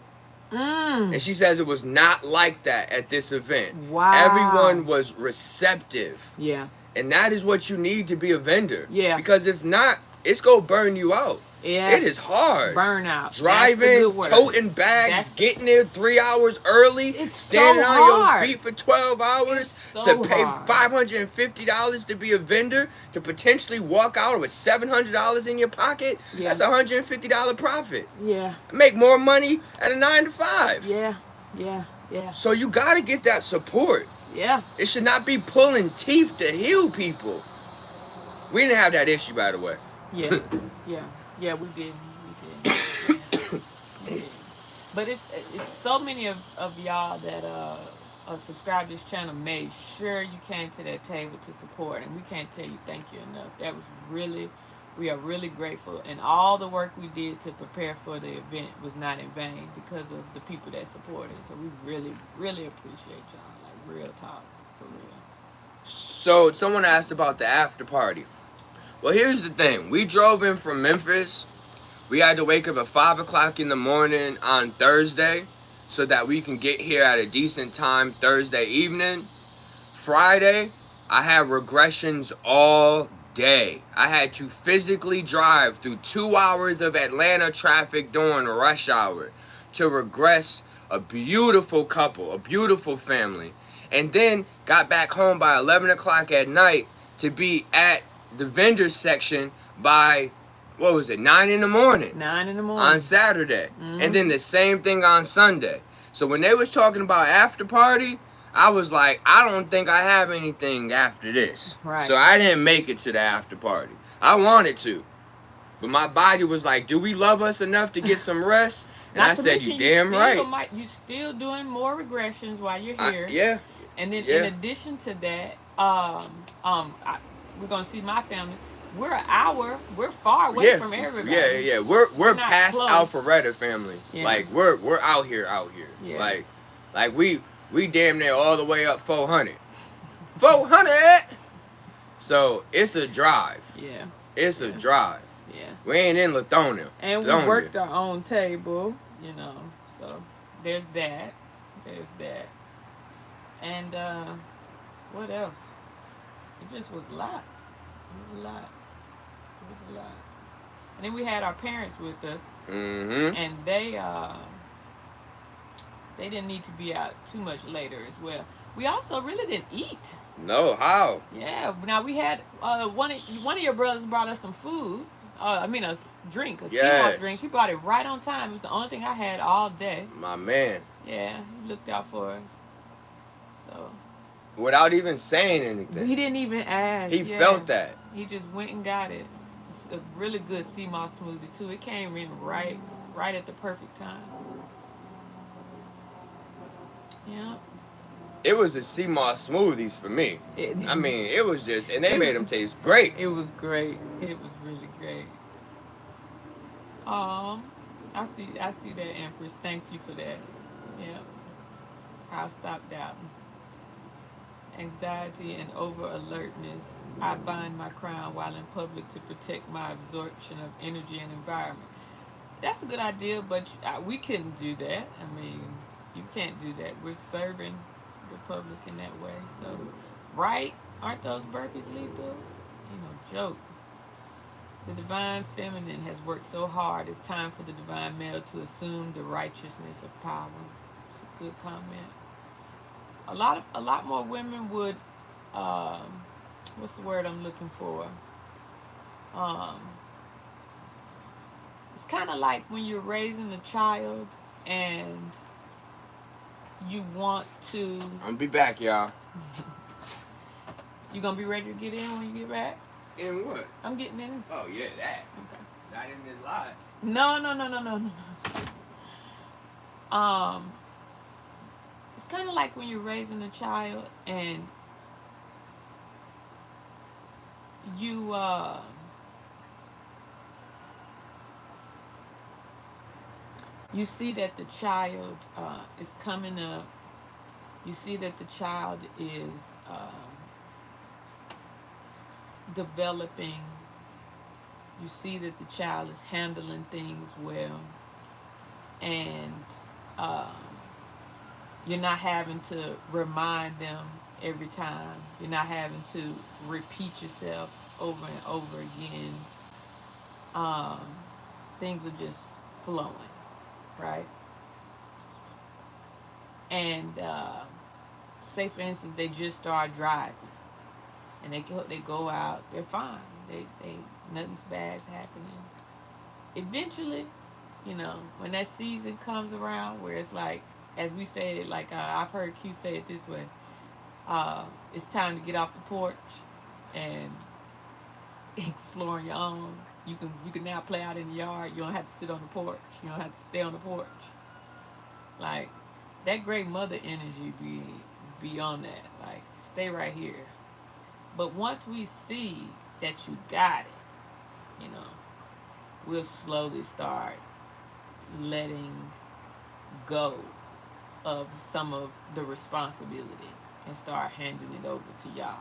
[SPEAKER 2] And she says it was not like that at this event.
[SPEAKER 1] Wow.
[SPEAKER 2] Everyone was receptive.
[SPEAKER 1] Yeah.
[SPEAKER 2] And that is what you need to be a vendor.
[SPEAKER 1] Yeah.
[SPEAKER 2] Because if not, it's gonna burn you out.
[SPEAKER 1] Yeah.
[SPEAKER 2] It is hard.
[SPEAKER 1] Burnout.
[SPEAKER 2] Driving, toting bags, getting there 3 hours early, standing on your feet for 12 hours to pay $550 to be a vendor, to potentially walk out with $700 in your pocket. That's a $150 profit.
[SPEAKER 1] Yeah.
[SPEAKER 2] Make more money at a 9 to 5.
[SPEAKER 1] Yeah. Yeah. Yeah.
[SPEAKER 2] So you gotta get that support.
[SPEAKER 1] Yeah.
[SPEAKER 2] It should not be pulling teeth to heal people. We didn't have that issue, by the way.
[SPEAKER 1] Yeah. Yeah. Yeah, we did. We did. But it's so many of y'all that subscribe to this channel made sure you came to that table to support, and we can't tell you thank you enough. That was really, we are really grateful, and all the work we did to prepare for the event was not in vain because of the people that supported. So we really, really appreciate y'all. Like, real talk, for real.
[SPEAKER 2] So someone asked about the after party. Well, here's the thing. We drove in from Memphis. We had to wake up at 5 o'clock in the morning on Thursday so that we can get here at a decent time Thursday evening. Friday, I had regressions all day. I had to physically drive through 2 hours of Atlanta traffic during rush hour to regress a beautiful couple, a beautiful family. And then got back home by 11 o'clock at night to be at the vendors section by, what was it, 9 in the morning?
[SPEAKER 1] 9 in the morning.
[SPEAKER 2] On Saturday. And then the same thing on Sunday. So when they was talking about after party, I was like, I don't think I have anything after this.
[SPEAKER 1] Right.
[SPEAKER 2] So I didn't make it to the after party. I wanted to. But my body was like, do we love us enough to get some rest? And I said, you damn right.
[SPEAKER 1] You still doing more regressions while you're here.
[SPEAKER 2] Yeah.
[SPEAKER 1] And then in addition to that, we're gonna see my family. We're an hour. We're far away from everybody.
[SPEAKER 2] Yeah. We're past
[SPEAKER 1] close.
[SPEAKER 2] Alpharetta family. Yeah. Like we're out here. Yeah. Like we damn near all the way up 400. 400. So it's a drive.
[SPEAKER 1] Yeah.
[SPEAKER 2] It's a drive.
[SPEAKER 1] Yeah.
[SPEAKER 2] We ain't in Lithonia.
[SPEAKER 1] And we worked our own table, you know. So there's that. And what else? It just was a lot. It was a lot. And then we had our parents with us. And they didn't need to be out too much later as well. We also really didn't eat.
[SPEAKER 2] No, how?
[SPEAKER 1] Yeah. Now we had one of your brothers brought us some food. A drink, a CueReaves drink. He brought it right on time. It was the only thing I had all day.
[SPEAKER 2] My man.
[SPEAKER 1] Yeah, he looked out for us. So.
[SPEAKER 2] Without even saying anything.
[SPEAKER 1] He didn't even ask.
[SPEAKER 2] He felt that.
[SPEAKER 1] He just went and got it. It's a really good sea moss smoothie too. It came in right at the perfect time. Yeah.
[SPEAKER 2] It was a sea moss smoothies for me. It was just, and they made them taste great.
[SPEAKER 1] It was great. It was really great. I see that, Empress. Thank you for that. Yeah. I'll stop doubting. Anxiety and over alertness. I bind my crown while in public to protect my absorption of energy and environment. That's a good idea, but we couldn't do that. You can't do that. We're serving the public in that way. So, right? Aren't those burpees lethal? Joke. The divine feminine has worked so hard. It's time for the divine male to assume the righteousness of power. It's a good comment. A lot more women would, what's the word I'm looking for? It's kind of like when you're raising a child and you want to...
[SPEAKER 2] I'm gonna be back, y'all.
[SPEAKER 1] You gonna be ready to get in when you get back?
[SPEAKER 2] In what?
[SPEAKER 1] I'm getting in.
[SPEAKER 2] Oh, yeah, that.
[SPEAKER 1] Okay.
[SPEAKER 2] Not in this live.
[SPEAKER 1] No. It's kind of like when you're raising a child and you you see that the child is coming up. You see that the child is developing. You see that the child is handling things well, and you're not having to remind them every time. You're not having to repeat yourself over and over again. um, things are just flowing, right? And say for instance, they just start driving, and they go out, they're fine. They nothing's bad's happening. Eventually, you know, when that season comes around, where it's like, as we say it, like I've heard Q say it this way, it's time to get off the porch and explore on your own. You can now play out in the yard. You don't have to sit on the porch. You don't have to stay on the porch. Like that great mother energy be on that. Like stay right here. But once we see that you got it, you know, we'll slowly start letting go of some of the responsibility and start handing it over to y'all.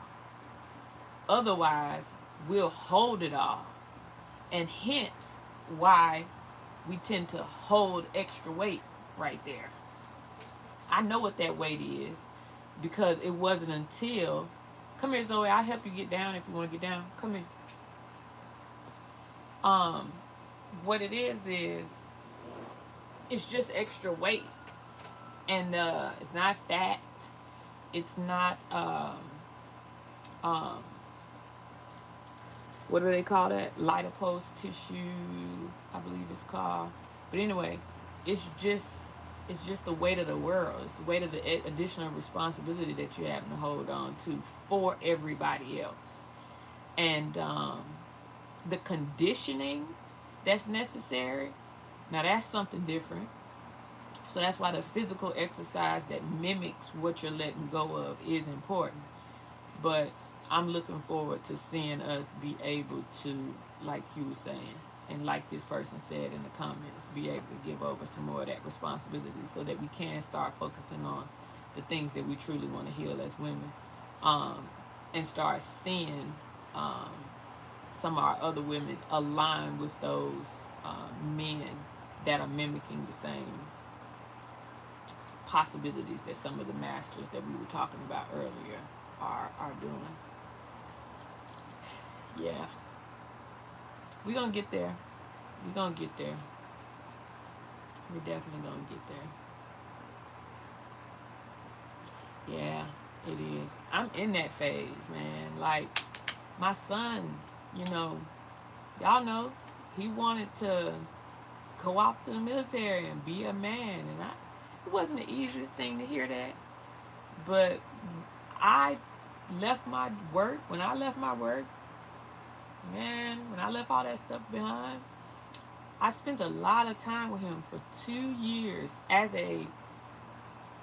[SPEAKER 1] Otherwise, we'll hold it all. And hence why we tend to hold extra weight right there. I know what that weight is because it wasn't until, come here Zoe, I'll help you get down if you want to get down. Come here. What it is it's just extra weight. And it's not fat. It's not what do they call that? Adipose tissue, I believe it's called. But anyway, it's just the weight of the world. It's the weight of the additional responsibility that you're having to hold on to for everybody else. And the conditioning that's necessary, now that's something different. So that's why the physical exercise that mimics what you're letting go of is important. But I'm looking forward to seeing us be able to, like you were saying, and like this person said in the comments, be able to give over some more of that responsibility so that we can start focusing on the things that we truly want to heal as women, and start seeing some of our other women align with those men that are mimicking the same possibilities that some of the masters that we were talking about earlier are doing. Yeah. We're going to get there. We're going to get there. We're definitely going to get there. Yeah, it is. I'm in that phase, man. Like, my son, you know, y'all know, he wanted to go off to the military and be a man. And it wasn't the easiest thing to hear that. But I left my work. When I left my work, man, when I left all that stuff behind, I spent a lot of time with him for 2 years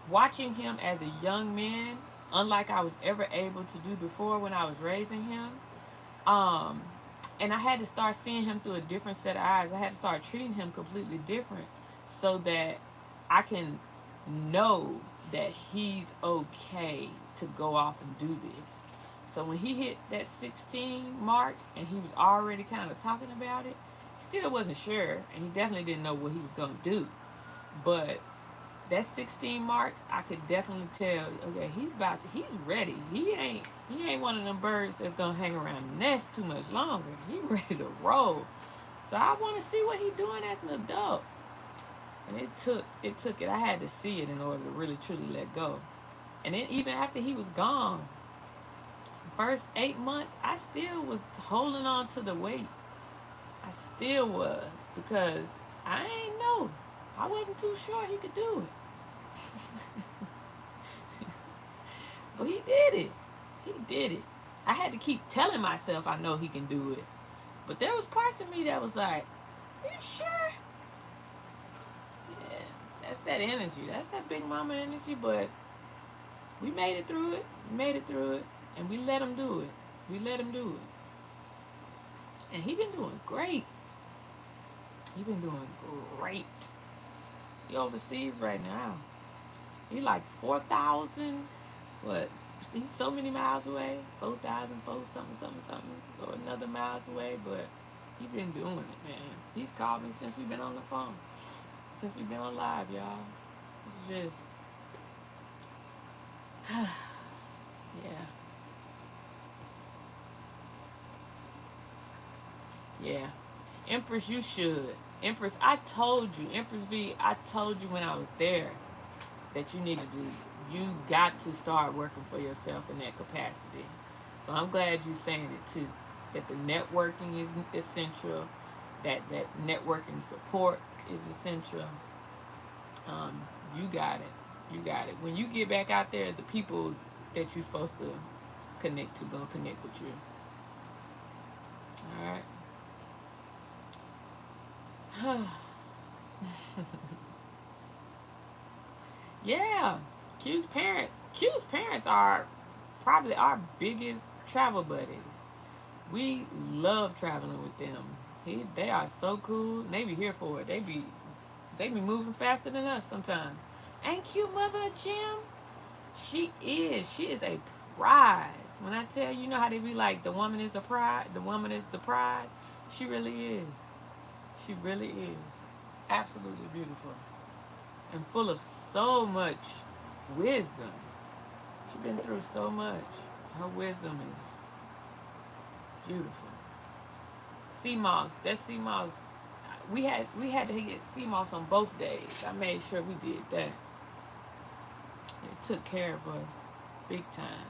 [SPEAKER 1] watching him as a young man, unlike I was ever able to do before when I was raising him. And I had to start seeing him through a different set of eyes. I had to start treating him completely different so that I can know that he's okay to go off and do this. So when he hit that 16 mark and he was already kind of talking about it, he still wasn't sure, and he definitely didn't know what he was going to do. But that 16 mark, I could definitely tell, okay, he's ready. He ain't one of them birds that's going to hang around the nest too much longer. He ready to roll. So I want to see what he's doing as an adult. And it took it. I had to see it in order to really, truly let go. And then even after he was gone, first 8 months, I still was holding on to the weight. I still was, because I ain't know. I wasn't too sure he could do it. But he did it. He did it. I had to keep telling myself I know he can do it. But there was parts of me that was like, you sure? Yeah, that's that energy. That's that big mama energy. But we made it through it. And we let him do it. And he been doing great. He overseas right now. He like 4,000, what? He's so many miles away. 4,000, something, or another miles away. But he been doing it, man. He's called me since we've been on the phone. Since we've been on live, y'all. It's just, yeah. Empress, you should. Empress, I told you, Empress V, I told you when I was there that you got to start working for yourself in that capacity. So I'm glad you're saying it too. That the networking is essential. That networking support is essential. You got it. You got it. When you get back out there, the people that you're supposed to connect to gonna connect with you. All right. Yeah. Q's parents are probably our biggest travel buddies. We love traveling with them. They are so cool. They be here for it. They be moving faster than us sometimes. Ain't Q mother a gem? She is. She is a prize. When I tell you, you know how they be like, the woman is a prize. The woman is the prize. She really is. She really is. Absolutely beautiful. And full of so much wisdom. She's been through so much. Her wisdom is beautiful. Sea moss. That sea moss. We had to get sea moss on both days. I made sure we did that. It took care of us big time.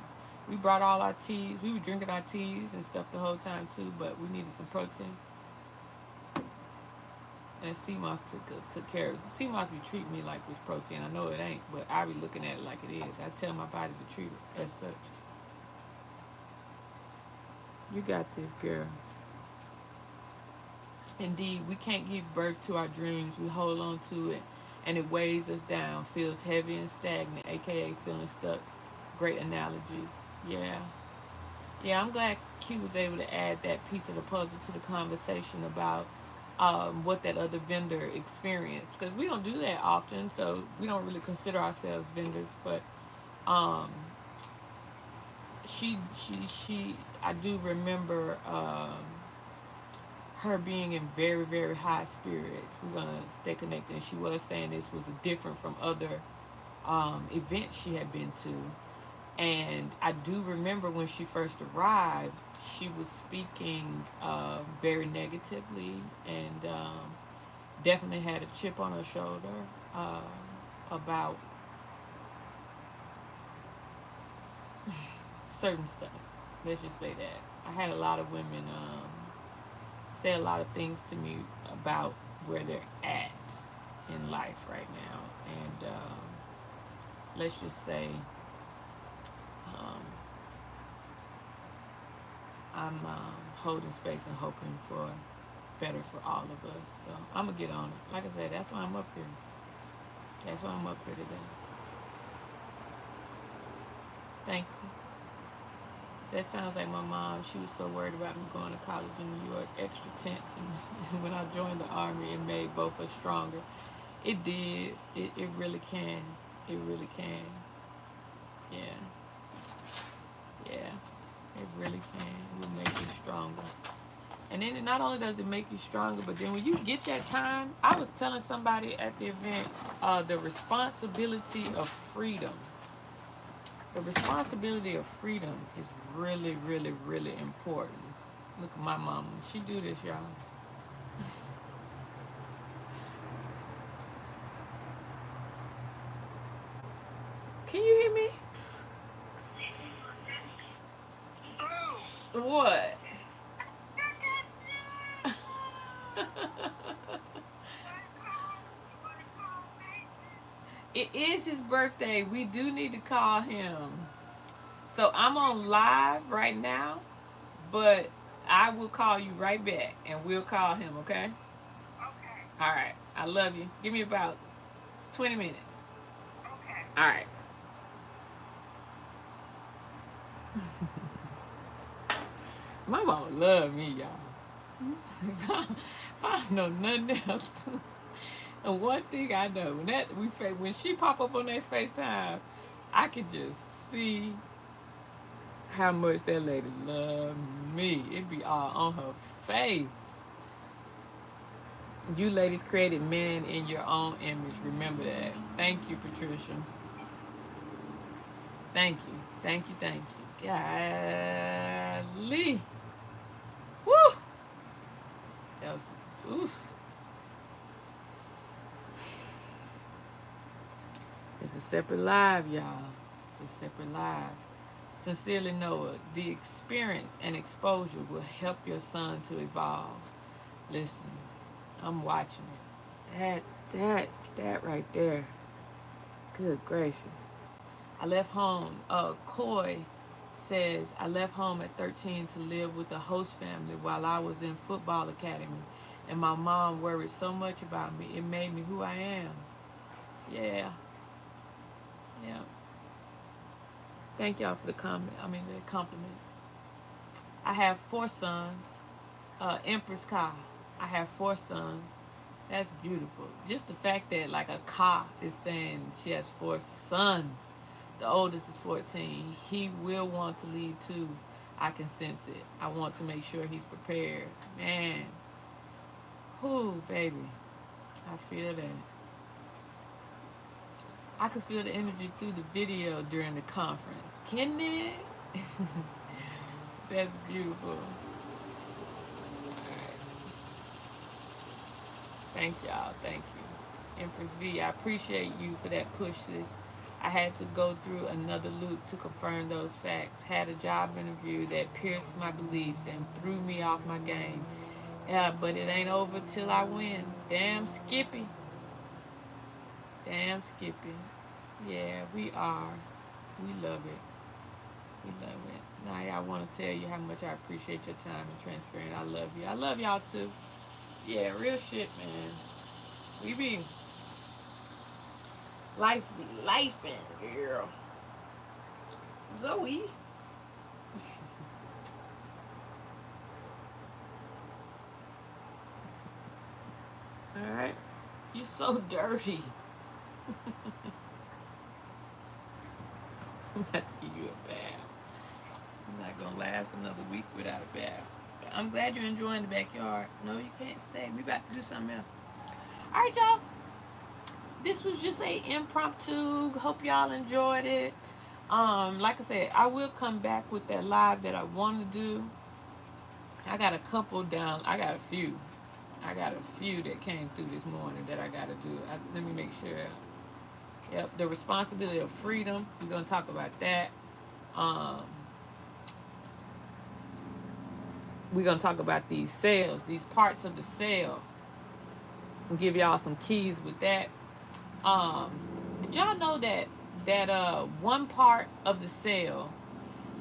[SPEAKER 1] We brought all our teas. We were drinking our teas and stuff the whole time too, but we needed some protein. And sea moss took care of it. Sea moss be treating me like it's protein. I know it ain't, but I be looking at it like it is. I tell my body to treat it as such. You got this, girl. Indeed, we can't give birth to our dreams. We hold on to it, and it weighs us down, feels heavy and stagnant, aka feeling stuck. Great analogies. Yeah. Yeah, I'm glad Q was able to add that piece of the puzzle to the conversation about what that other vendor experienced. Because we don't do that often, so we don't really consider ourselves vendors. But um, I do remember her being in very, very high spirits. We're going to stay connected. And she was saying this was different from other events she had been to. And I do remember when she first arrived, she was speaking very negatively and definitely had a chip on her shoulder about certain stuff. Let's just say that. I had a lot of women say a lot of things to me about where they're at in life right now. And let's just say I'm holding space and hoping for better for all of us. So I'm going to get on it. Like I said, that's why I'm up here. That's why I'm up here today. Thank you. That sounds like my mom. She was so worried about me going to college in New York, extra tense. And when I joined the Army, it made both us stronger. It did. It really can. It really can. Yeah. Yeah. It really can. It will make you stronger. And then not only does it make you stronger, but then when you get that time, I was telling somebody at the event, the responsibility of freedom. The responsibility of freedom is really, really, really important. Look at my mama. She do this, y'all. Can you hear me? What? It is his birthday. We do need to call him. So I'm on live right now, but I will call you right back and we'll call him, okay? Okay. All right. I love you. Give me about 20 minutes. Okay. All right. My mama love me, y'all. If I don't know nothing else. And one thing I know, when she pop up on that FaceTime, I can just see how much that lady love me. It be all on her face. You ladies created men in your own image. Remember that. Thank you, Patricia. Thank you. Thank you. Thank you. Golly. Woo! That was Oof. It's a separate live, y'all. It's a separate live. Sincerely, Noah, the experience and exposure will help your son to evolve. Listen, I'm watching it. That right there. Good gracious. I left home. Coy says, I left home at 13 to live with the host family while I was in football academy. And my mom worried so much about me, it made me who I am. Yeah. Yeah. Thank y'all for the compliments. I have 4 sons. Empress Ka. I have 4 sons. That's beautiful. Just the fact that like a Ka is saying she has 4 sons. The oldest is 14. He will want to leave too. I can sense it. I want to make sure he's prepared. Man. Whoo, baby. I feel that. I could feel the energy through the video during the conference. Can it? That's beautiful. Alright. Thank y'all. Thank you. Empress V, I appreciate you for that push, sis. I had to go through another loop to confirm those facts. Had a job interview that pierced my beliefs and threw me off my game. Yeah, but it ain't over till I win. Damn Skippy. Damn Skippy. Yeah, we are. We love it. We love it. Now I want to tell you how much I appreciate your time and transparent. I love you. I love y'all too. Yeah, real shit, man. We be life in, girl. Zoe. Alright. You so dirty. I'm about to give you a bath. I'm not gonna last another week without a bath. But I'm glad you're enjoying the backyard. No, you can't stay. We about to do something else. Alright, y'all. This was just a impromptu. Hope y'all enjoyed it. Like I said, I will come back with that live that I want to do. I got a couple down. I got a few that came through this morning that I got to do. Let me make sure. Yep, the responsibility of freedom. We're going to talk about that. We're going to talk about these cells, these parts of the cell. I'll give y'all some keys with that. Did y'all know that one part of the cell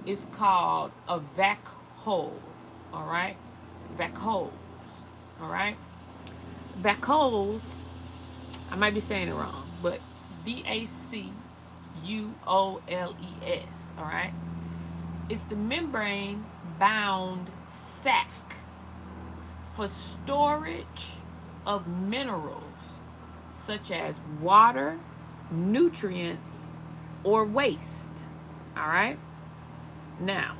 [SPEAKER 1] is called a vac hole? All right? Vac holes. All right? Vac holes, I might be saying it wrong, but VACUOLES, all right? It's the membrane-bound sac for storage of minerals such as water, nutrients, or waste, all right? Now,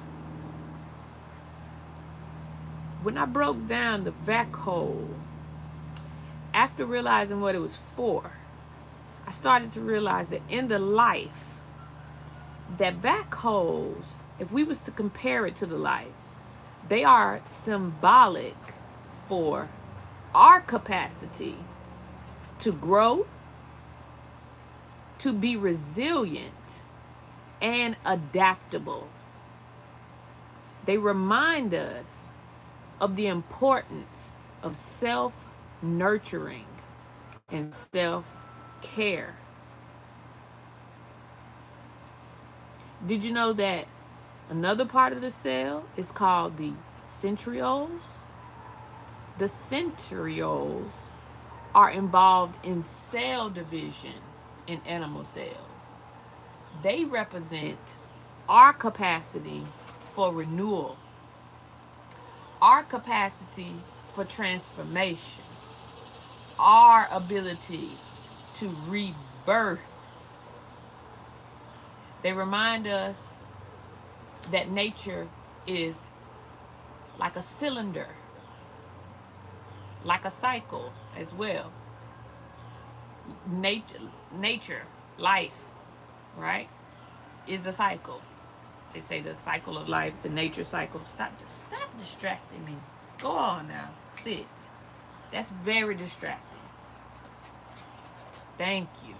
[SPEAKER 1] when I broke down the vac hole, after realizing what it was for, I started to realize that in the life, that vac holes, if we was to compare it to the life, they are symbolic for our capacity to grow, to be resilient, and adaptable. They remind us of the importance of self-nurturing and self-care. Did you know that another part of the cell is called the centrioles? The centrioles are involved in cell division in animal cells. They represent our capacity for renewal, our capacity for transformation, our ability to rebirth. They remind us that nature is like a cylinder, like a cycle as well. Nature, life, right, is a cycle. They say the cycle of life, the nature cycle. Stop distracting me. Go on now. Sit. That's very distracting. Thank you.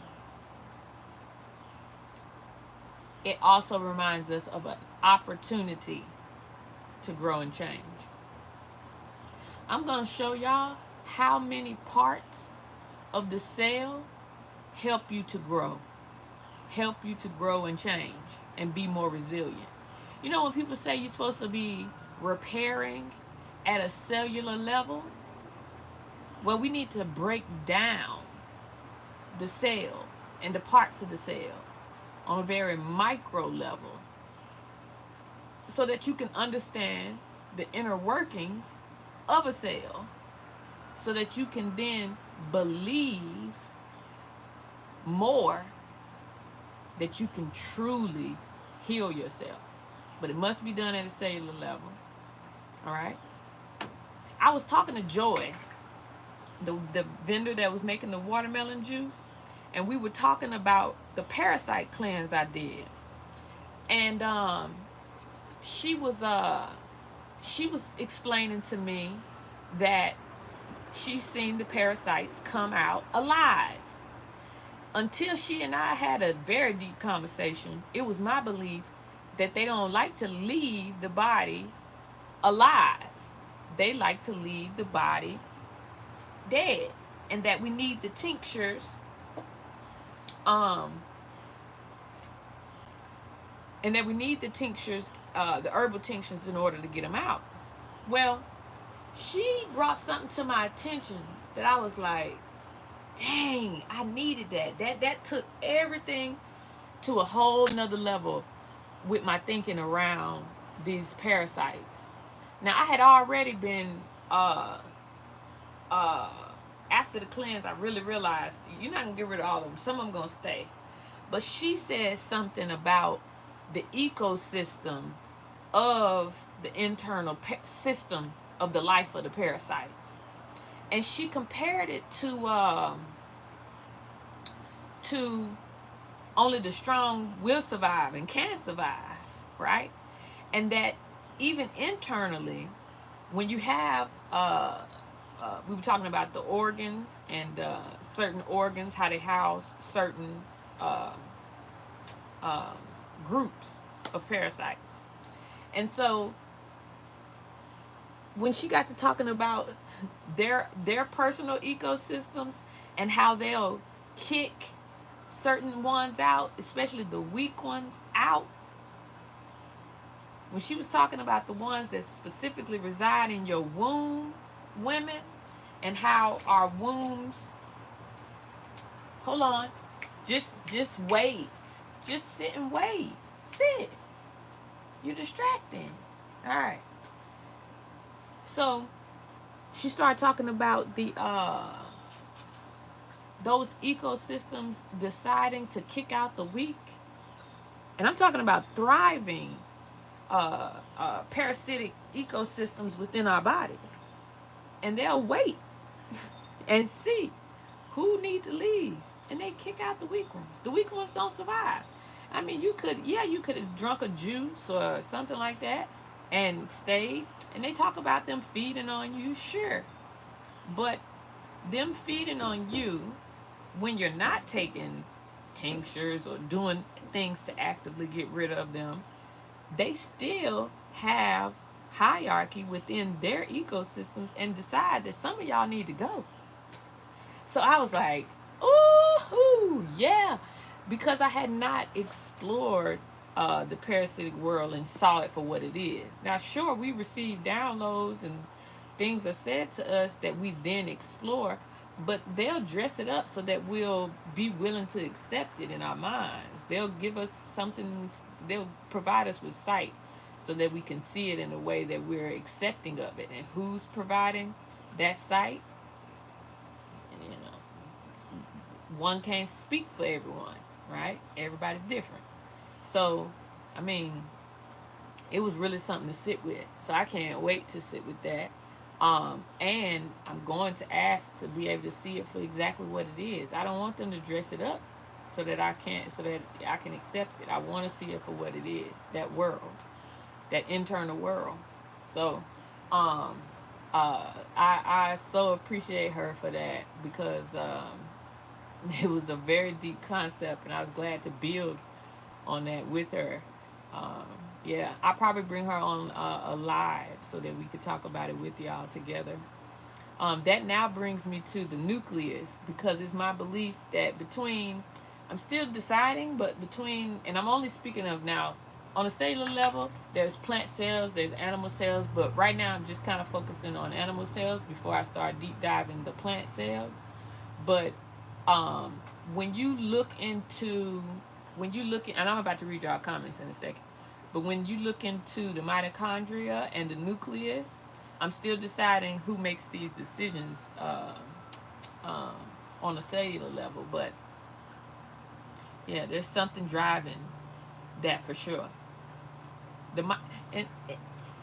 [SPEAKER 1] It also reminds us of an opportunity to grow and change. I'm going to show y'all how many parts of the cell help you to grow. Help you to grow and change and be more resilient. You know, when people say you're supposed to be repairing at a cellular level, well, we need to break down the cell and the parts of the cell on a very micro level so that you can understand the inner workings of a cell, so that you can then believe more that you can truly heal yourself. But it must be done at a cellular level. All right? I was talking to Joy, the vendor that was making the watermelon juice, and we were talking about the parasite cleanse I did. And she was explaining to me that she's seen the parasites come out alive. Until she and I had a very deep conversation, it was my belief that they don't like to leave the body alive. They like to leave the body dead. And that we need the tinctures, the herbal tinctures in order to get them out. Well, she brought something to my attention that I was like, dang, I needed that. That took everything to a whole nother level with my thinking around these parasites. Now, I had already been, after the cleanse, I really realized you're not going to get rid of all of them. Some of them going to stay. But she said something about the ecosystem of the internal system of the life of the parasites. And she compared it to only the strong will survive and can survive, right? And that even internally, when you have, we were talking about the organs and certain organs, how they house certain groups of parasites. And so when she got to talking about their personal ecosystems and how they'll kick certain ones out, especially the weak ones out, when she was talking about the ones that specifically reside in your womb, women, and how our wombs, hold on, just wait, just sit and wait, sit, you're distracting. All right. So she started talking about the those ecosystems deciding to kick out the weak, and I'm talking about thriving parasitic ecosystems within our bodies, and they'll wait and see who need to leave, and they kick out the weak ones. The weak ones don't survive. I mean, you could have drunk a juice or something like that and stayed. And they talk about them feeding on you, sure. But them feeding on you when you're not taking tinctures or doing things to actively get rid of them, they still have hierarchy within their ecosystems and decide that some of y'all need to go. So I was like, ooh, yeah. Because I had not explored the parasitic world and saw it for what it is. Now, sure, we receive downloads and things are said to us that we then explore, but they'll dress it up so that we'll be willing to accept it in our minds. They'll give us something, they'll provide us with sight so that we can see it in a way that we're accepting of it. And who's providing that sight? You know, one can't speak for everyone, right? Everybody's different. So, I mean, it was really something to sit with. So I can't wait to sit with that. And I'm going to ask to be able to see it for exactly what it is. I don't want them to dress it up so that I can accept it. I want to see it for what it is, that world, that internal world. So, I so appreciate her for that, because it was a very deep concept, and I was glad to build on that with her. Um, yeah, I'll probably bring her on a live so that we could talk about it with y'all together. That now brings me to the nucleus, because it's my belief that between, I'm still deciding, but between, and I'm only speaking of now, on a cellular level, there's plant cells, there's animal cells, but right now I'm just kind of focusing on animal cells before I start deep diving the plant cells. But um, when you look into, and I'm about to read y'all comments in a second, but when you look into the mitochondria and the nucleus, I'm still deciding who makes these decisions um, on a cellular level. But yeah, there's something driving that for sure. The and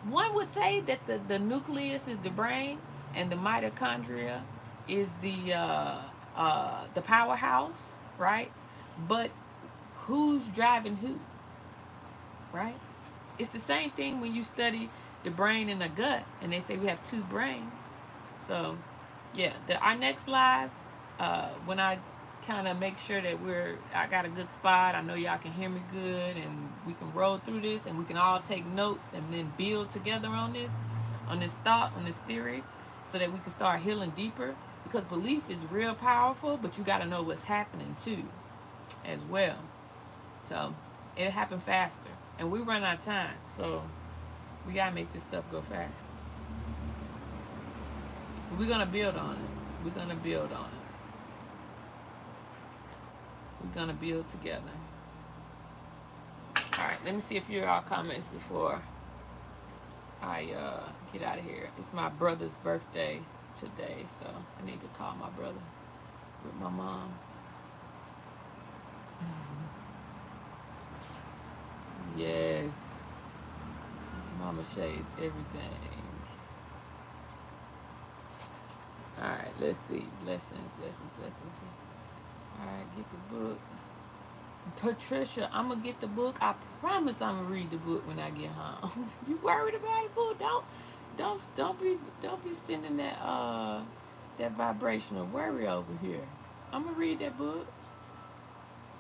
[SPEAKER 1] one would say that the nucleus is the brain, and the mitochondria is the powerhouse, right? But who's driving who, right? It's the same thing when you study the brain and the gut, and they say we have two brains. So, yeah, our next live, when I kind of make sure that I got a good spot, I know y'all can hear me good, and we can roll through this, and we can all take notes and then build together on this thought, on this theory, so that we can start healing deeper. Because belief is real powerful, but you got to know what's happening too, as well. So it'll happen faster, and we run out of time, so we gotta make this stuff go fast. But we're gonna build on it. We're gonna build on it. We're gonna build together. All right, let me see a few of our comments before I get out of here. It's my brother's birthday today, so I need to call my brother with my mom. Yes, Mama Shay's everything. All right, let's see. Blessings. All right, get the book. Patricia, I'm gonna get the book. I promise I'm gonna read the book when I get home. You worried about it, boo? Don't be sending that vibrational worry over here. I'm gonna read that book.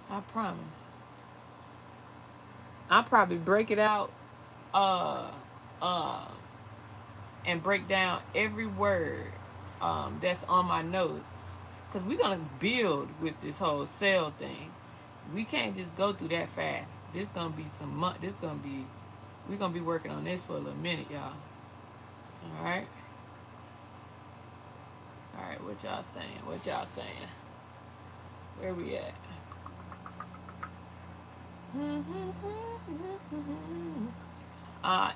[SPEAKER 1] I promise. I'll probably break it out uh uh and break down every word that's on my notes, because we're gonna build with this whole cell thing. We can't just go through that fast. This gonna be some month. We're gonna be working on this for a little minute, y'all. All right. All right. What y'all saying? Where we at?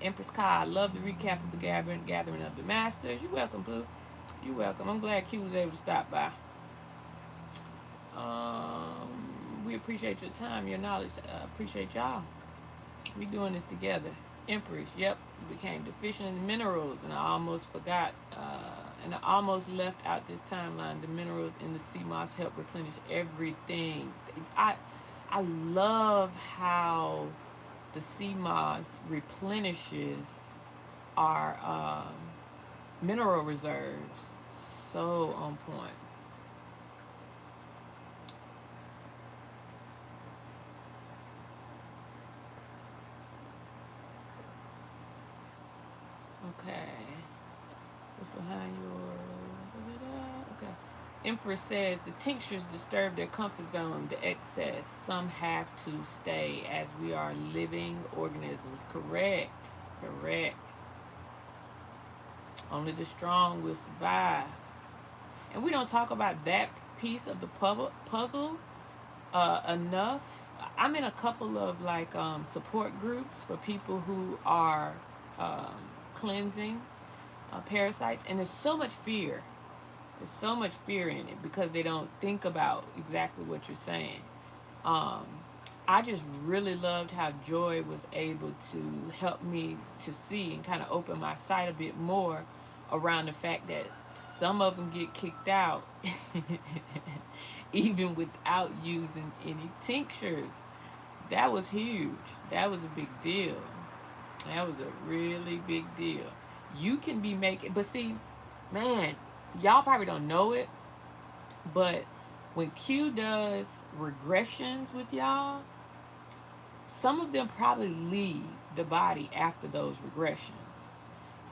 [SPEAKER 1] Empress Kai, I love the recap of the gathering of the masters. You're welcome, Blue. You're welcome. I'm glad Q was able to stop by. We appreciate your time, your knowledge. Appreciate y'all. We doing this together. Empress, yep, became deficient in minerals, and I almost forgot, and I almost left out this timeline. The minerals in the sea moss help replenish everything. I love how the sea moss replenishes our mineral reserves. So on point. Okay. What's behind your... Okay. Empress says the tinctures disturb their comfort zone, the excess. Some have to stay as we are living organisms. Correct. Only the strong will survive. And we don't talk about that piece of the puzzle enough. I'm in a couple of support groups for people who are cleansing parasites, and there's so much fear. There's so much fear in it because they don't think about exactly what you're saying. I just really loved how Joy was able to help me to see and kind of open my sight a bit more around the fact that some of them get kicked out even without using any tinctures. That was huge. That was a big deal. That was a really big deal. You can be making, but see, man, y'all probably don't know it, but when Q does regressions with y'all, some of them probably leave the body after those regressions.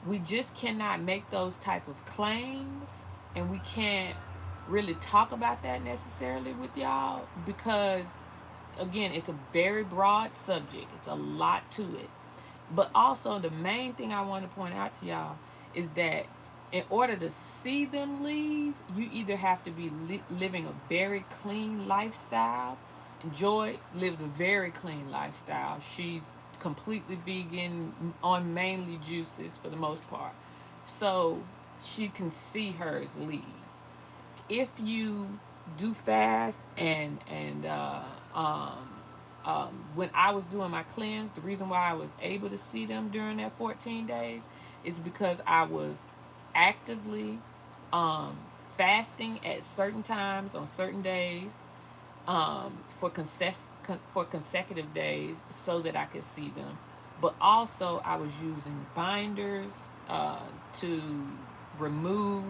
[SPEAKER 1] We just cannot make those type of claims, and we can't really talk about that necessarily with y'all because, again, it's a very broad subject. It's a lot to it. But also, the main thing I want to point out to y'all is that in order to see them leave, you either have to be living a very clean lifestyle. Joy lives a very clean lifestyle. She's completely vegan, on mainly juices for the most part. So she can see hers leave. If you do fast when I was doing my cleanse, the reason why I was able to see them during that 14 days is because I was actively um, fasting at certain times on certain days for consecutive days so that I could see them. But also, I was using binders to remove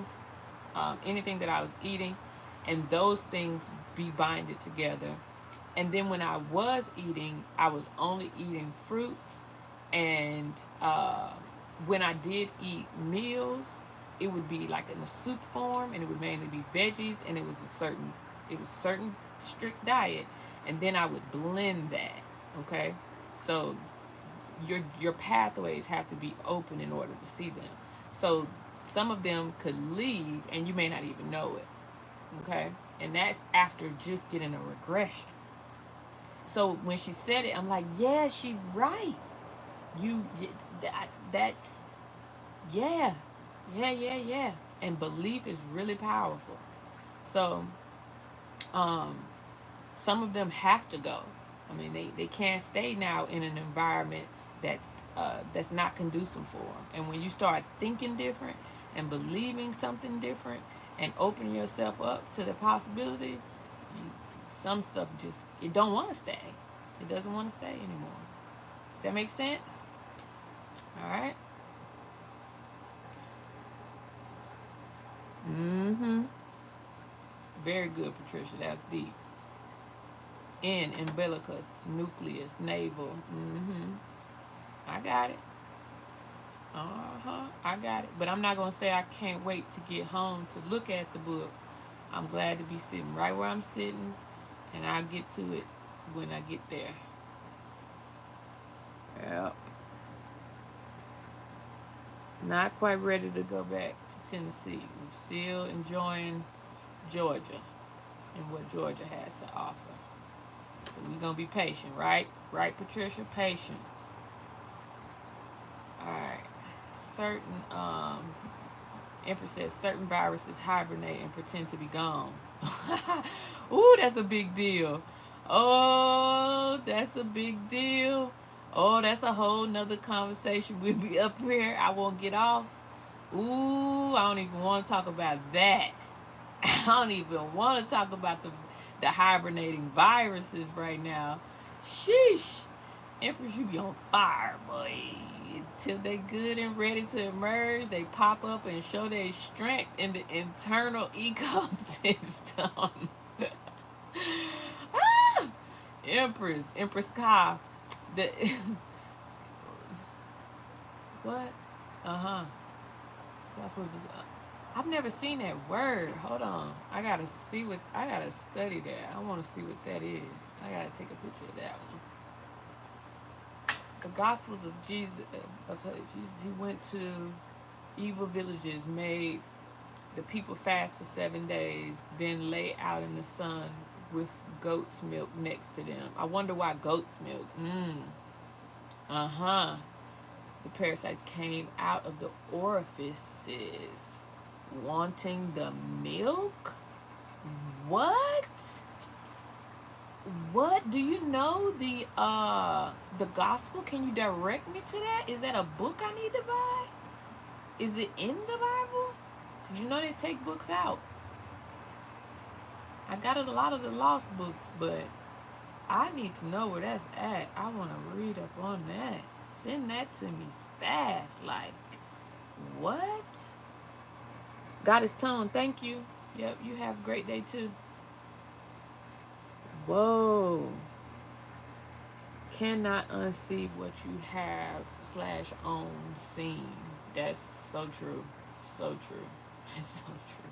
[SPEAKER 1] anything that I was eating, and those things be binded together. And then when I was eating, I was only eating fruits, and when I did eat meals, it would be like in a soup form, and it would mainly be veggies, and it was certain strict diet, and then I would blend that. Okay, so your pathways have to be open in order to see them. So some of them could leave, and you may not even know it. Okay, and that's after just getting a regression. So when she said it, I'm like, yeah, she right. You that's yeah, yeah. And belief is really powerful. So um, some of them have to go. I mean, they can't stay now in an environment that's not conducive for them. And when you start thinking different and believing something different and opening yourself up to the possibility, some stuff just it don't want to stay. It doesn't want to stay anymore. Does that make sense? All right. Mm-hmm. Very good, Patricia. That's deep. In umbilicus, nucleus, navel. Mm-hmm. I got it. Uh-huh. I got it. But I'm not gonna say I can't wait to get home to look at the book. I'm glad to be sitting right where I'm sitting, and I'll get to it when I get there. Yep. Not quite ready to go back to Tennessee. I'm still enjoying Georgia and what Georgia has to offer. So we're gonna be patient, right? Right, Patricia? Patience. Alright. Certain Empress says certain viruses hibernate and pretend to be gone. Ooh, that's a big deal. Oh, that's a big deal. Oh, that's a whole nother conversation. We'll be up here. I won't get off. Ooh, I don't even want to talk about that. I don't even want to talk about the hibernating viruses right now. Sheesh. Empress, you be on fire, boy. Until they good and ready to emerge, they pop up and show their strength in the internal ecosystem. Ah! Empress Ka. The what? Uh-huh. That's what just I've never seen that word. Hold on. I gotta study that. I wanna see what that is. I gotta take a picture of that one. The Gospels of Jesus, he went to evil villages, made the people fast for 7 days, then lay out in the sun with goat's milk next to them. I wonder why goat's milk. Uh-huh. The parasites came out of the orifices, wanting the milk? What? What? Do you know the gospel? Can you direct me to that? Is that a book I need to buy? Is it in the Bible? You know they take books out. I got a lot of the lost books, but I need to know where that's at. I want to read up on that. Send that to me fast, like What? Goddess Tone, thank you. Yep, you have a great day too. Whoa. Cannot unsee what you have slash own seen. That's so true. So true. That's so true.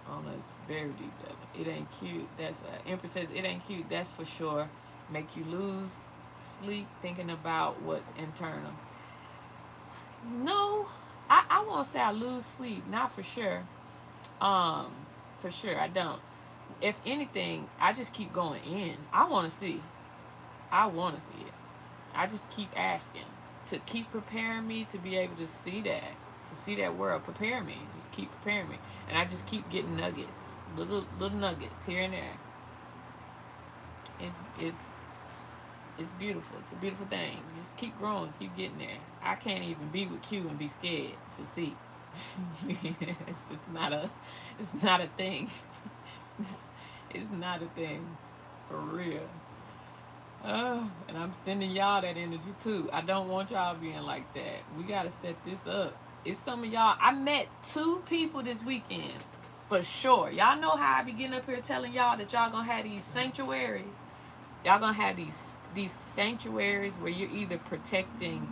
[SPEAKER 1] On a very deep level. It ain't cute. That's what Empress says. It ain't cute. That's for sure. Make you lose sleep thinking about what's internal. No, I won't say I lose sleep. Not for sure. Um, for sure I don't. If anything, I just keep going in. I want to see. I want to see it. I just keep asking to keep preparing me to be able to see that world. Prepare me. Just keep preparing me, and I just keep getting nuggets, little nuggets here and there. It's it's beautiful. It's a beautiful thing. You just keep growing, keep getting there. I can't even be with Q and be scared to see. It's just not a. It's not a thing. It's not a thing, for real. Oh, and I'm sending y'all that energy too. I don't want y'all being like that. We gotta step this up. It's some of y'all. I met 2 people this weekend, for sure. Y'all know how I be getting up here telling y'all that y'all gonna have these sanctuaries. Y'all gonna have these sanctuaries where you're either protecting.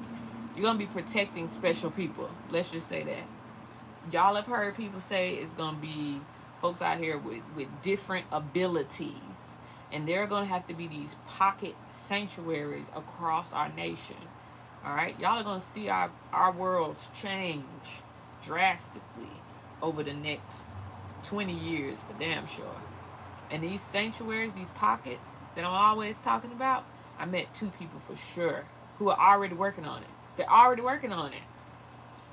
[SPEAKER 1] You're gonna be protecting special people. Let's just say that. Y'all have heard people say it's gonna be folks out here with different abilities, and there are going to have to be these pocket sanctuaries across our nation. All right, y'all are going to see our worlds change drastically over the next 20 years for damn sure. And these sanctuaries, these pockets that I'm always talking about, I met 2 people for sure who are already working on it. They're already working on it.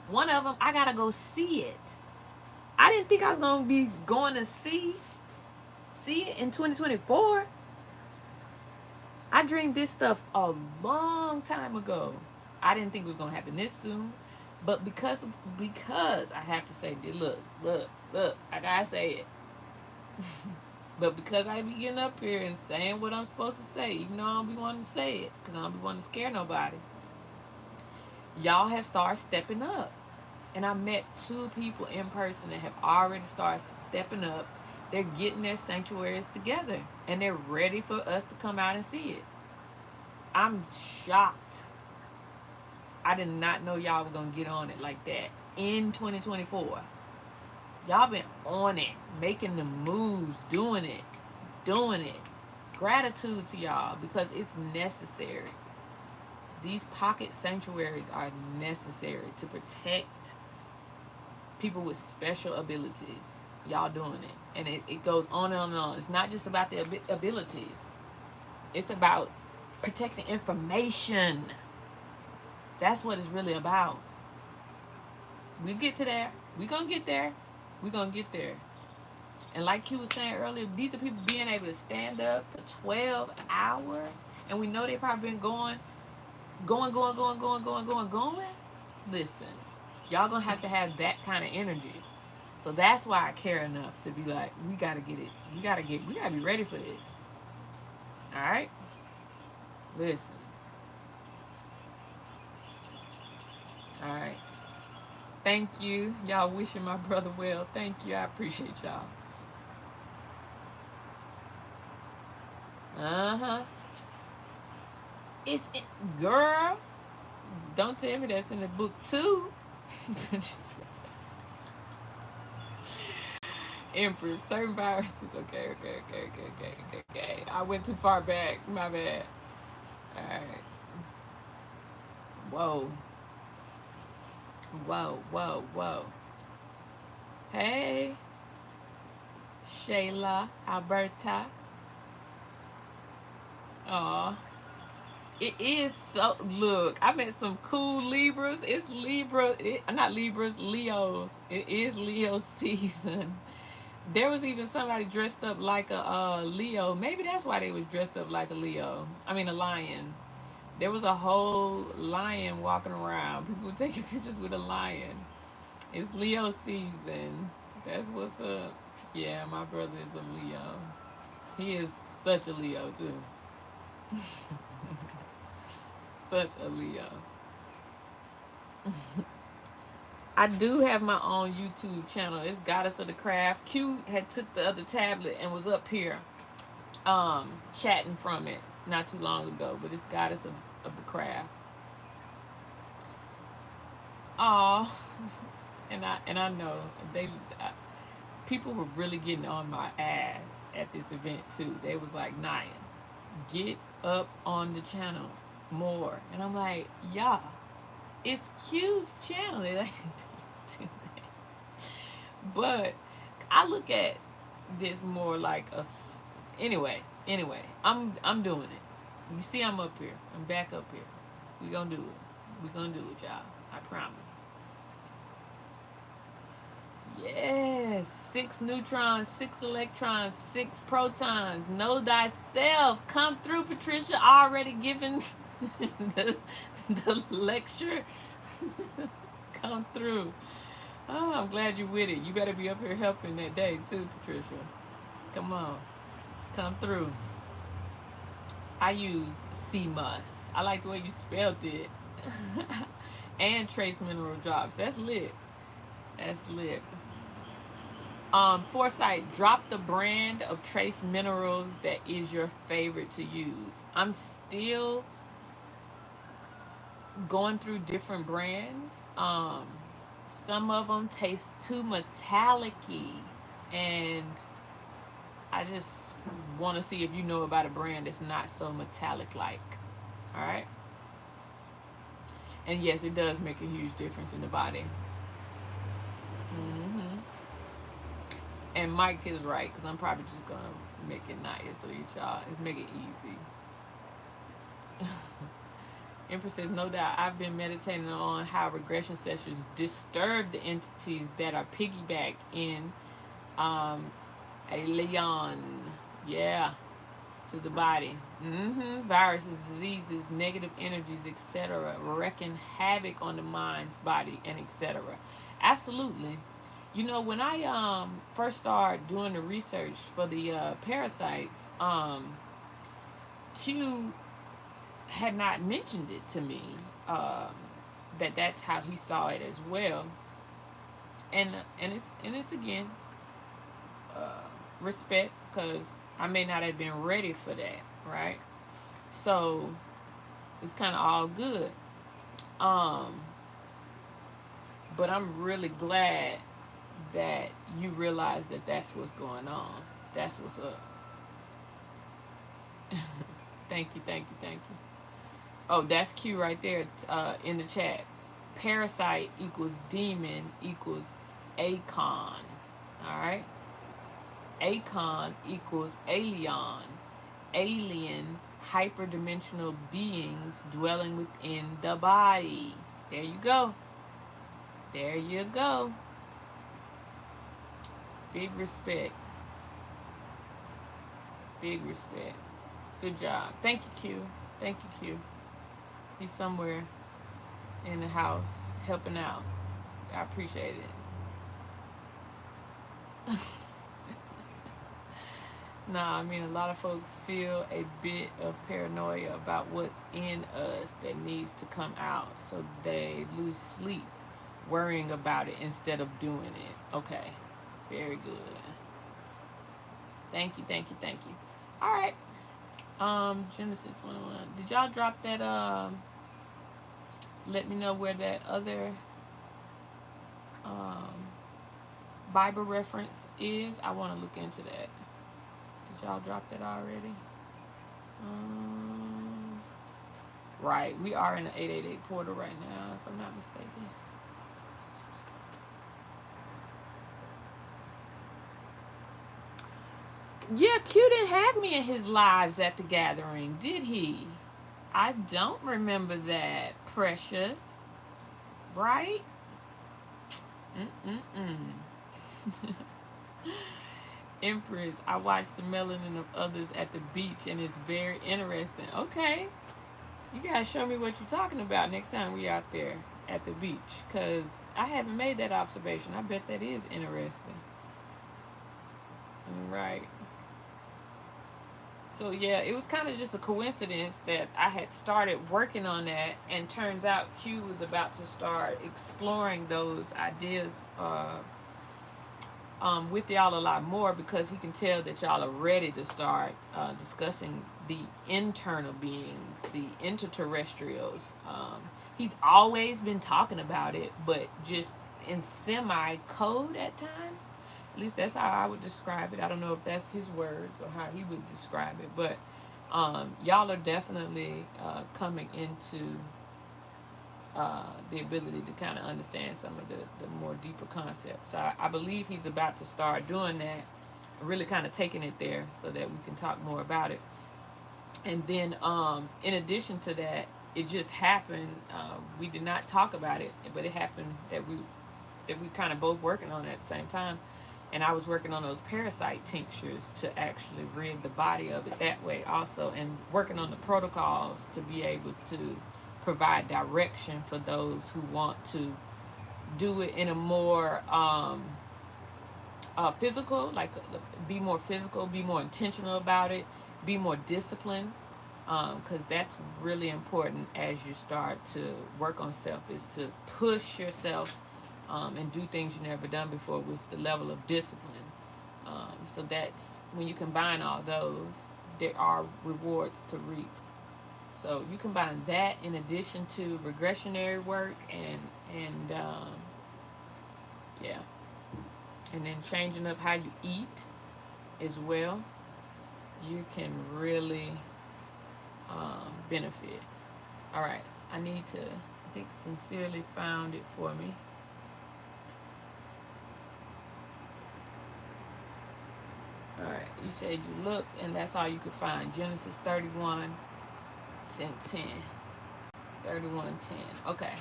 [SPEAKER 1] One of them, I gotta go see it. I didn't think I was gonna be going to see it in 2024. I dreamed this stuff a long time ago. I didn't think it was gonna happen this soon, but because I have to say, look, I gotta say it. But because I be getting up here and saying what I'm supposed to say, even though I don't be wanting to say it, because I don't be wanting to scare nobody, y'all have started stepping up. And I met 2 people in person that have already started stepping up. They're getting their sanctuaries together, and they're ready for us to come out and see it. I'm shocked. I did not know y'all were going to get on it like that in 2024. Y'all been on it, making the moves, doing it. Gratitude to y'all, because it's necessary. These pocket sanctuaries are necessary to protect people with special abilities. Y'all doing it. And it goes on and on and on. It's not just about the abilities. It's about protecting information. That's what it's really about. We get to that. We're going to get there. We're going to get there. And like Q was saying earlier, these are people being able to stand up for 12 hours. And we know they've probably been going. Listen, y'all going to have that kind of energy. So that's why I care enough to be like, we got to get it. We got to be ready for this. All right? Listen. All right. Thank you. Y'all wishing my brother well. Thank you. I appreciate y'all. Uh-huh. Girl, don't tell me that's in the book too. Empress, certain viruses. Okay. I went too far back. My bad. All right. Whoa. Hey, Shayla, Alberta. Aw. It is so. Look, I met some cool Libras. It's not Libras, Leos. It is Leo season. There was even somebody dressed up like a Leo. Maybe that's why they was dressed up like a Leo. I mean, a lion. There was a whole lion walking around. People were taking pictures with a lion. It's Leo season. That's what's up. Yeah, my brother is a Leo. He is such a Leo, too. Such a Leo. I do have my own YouTube channel. It's Goddess of the Craft. Q had took the other tablet and was up here chatting from it not too long ago, but it's Goddess of the Craft. Oh, and I know people were really getting on my ass at this event too. They was like, Naya, get up on the channel more. And I'm like, yeah, it's Q's channel. They like, don't do that. But I look at this more like anyway, I'm doing it. You see I'm up here. I'm back up here. We gonna do it. We gonna do it, y'all. I promise. Yes, 6 neutrons, 6 electrons, 6 protons. Know thyself. Come through, Patricia. Already given the lecture. Come through. Oh, I'm glad you're with it. You better be up here helping that day too, Patricia. Come on. Come through. I use CMUS. I like the way you spelled it. And trace mineral drops. That's lit. That's lit. Foresight, drop the brand of trace minerals that is your favorite to use. I'm still going through different brands. Some of them taste too metallic-y, and I just want to see if you know about a brand that's not so metallic-like. All right? And yes, it does make a huge difference in the body. Mm-hmm. And Mike is right, because I'm probably just going to make it nice so y'all, make it easy. Empress says, no doubt, I've been meditating on how regression sessions disturb the entities that are piggybacked in a Leon. Yeah. To the body. Viruses, diseases, negative energies, etc. wreaking havoc on the mind's body, and etc. Absolutely. You know, when I first started doing the research for the parasites, Q had not mentioned it to me, that that's how he saw it as well. And it's again respect, because I may not have been ready for that, right? So it's kind of all good. But I'm really glad that you realize that that's what's going on. That's what's up. Thank you. Oh, that's Q right there in the chat. Parasite equals demon equals Acon. Alright? Acon equals alien. Alien, hyperdimensional beings dwelling within the body. There you go. There you go. Big respect. Big respect. Good job. Thank you, Q. Thank you, Q. He's somewhere in the house helping out. I appreciate it. Nah, I mean, a lot of folks feel a bit of paranoia about what's in us that needs to come out, so they lose sleep worrying about it instead of doing it. Okay, very good. Thank you. All right. Genesis 101. Did y'all drop that? Let me know where that other Bible reference is. I want to look into that. Did y'all drop that already? Right. We are in the 888 portal right now, if I'm not mistaken. Yeah, Q didn't have me in his lives at the gathering, did he? I don't remember that, Precious. Right? Empress, I watched the melanin of others at the beach, and it's very interesting. Okay. You gotta show me what you're talking about next time we out there at the beach, because I haven't made that observation. I bet that is interesting. Right. So yeah, it was kind of just a coincidence that I had started working on that, and turns out Q was about to start exploring those ideas with y'all a lot more, because he can tell that y'all are ready to start discussing the internal beings, the interterrestrials. He's always been talking about it, but just in semi code at times. At least that's how I would describe it. I don't know if that's his words or how he would describe it, but y'all are definitely coming into the ability to kind of understand some of the more deeper concepts. So I believe he's about to start doing that, really kind of taking it there so that we can talk more about it. And then in addition to that, it just happened, we did not talk about it, but it happened that we kind of both working on it at the same time. And I was working on those parasite tinctures to actually rid the body of it that way also, and working on the protocols to be able to provide direction for those who want to do it in a more physical, like be more physical, be more intentional about it, be more disciplined, because that's really important as you start to work on self, is to push yourself and do things you've never done before with the level of discipline. So that's when you combine all those, there are rewards to reap. So you combine that in addition to regressionary work and yeah, and then changing up how you eat as well, you can really benefit. All right, I think Sincerely found it for me. All right, you said you looked and that's all you could find. Genesis 31, 10, 10. 31, 10. Okay.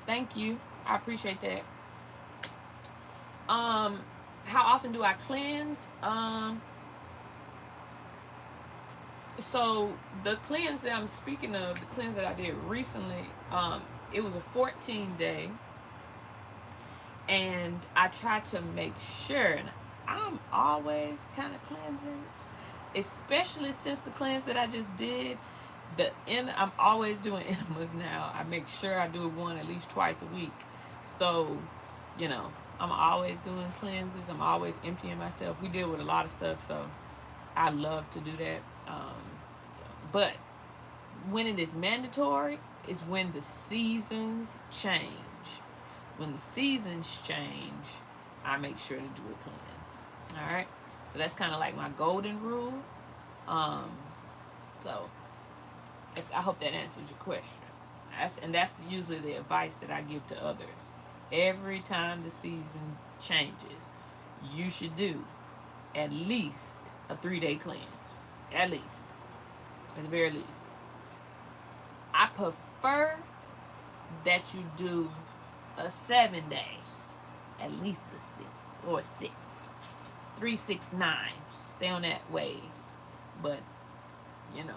[SPEAKER 1] Thank you. I appreciate that. How often do I cleanse? So the cleanse that I'm speaking of, the cleanse that I did recently, it was a 14-day, and I try to make sure, and I'm always kind of cleansing, especially since the cleanse that I just did. I'm always doing enemas now. I make sure I do one at least twice a week. So, you know, I'm always doing cleanses. I'm always emptying myself. We deal with a lot of stuff, so I love to do that. But when it is mandatory is when the seasons change. When the seasons change, I make sure to do a cleanse. All right. So that's kind of like my golden rule. So I hope that answers your question. That's usually the advice that I give to others. Every time the season changes, you should do at least a 3-day cleanse. At least. At the very least. I prefer that you do a 7-day. At least a 6 or 6. 3, 6, 9. Stay on that wave. But, you know,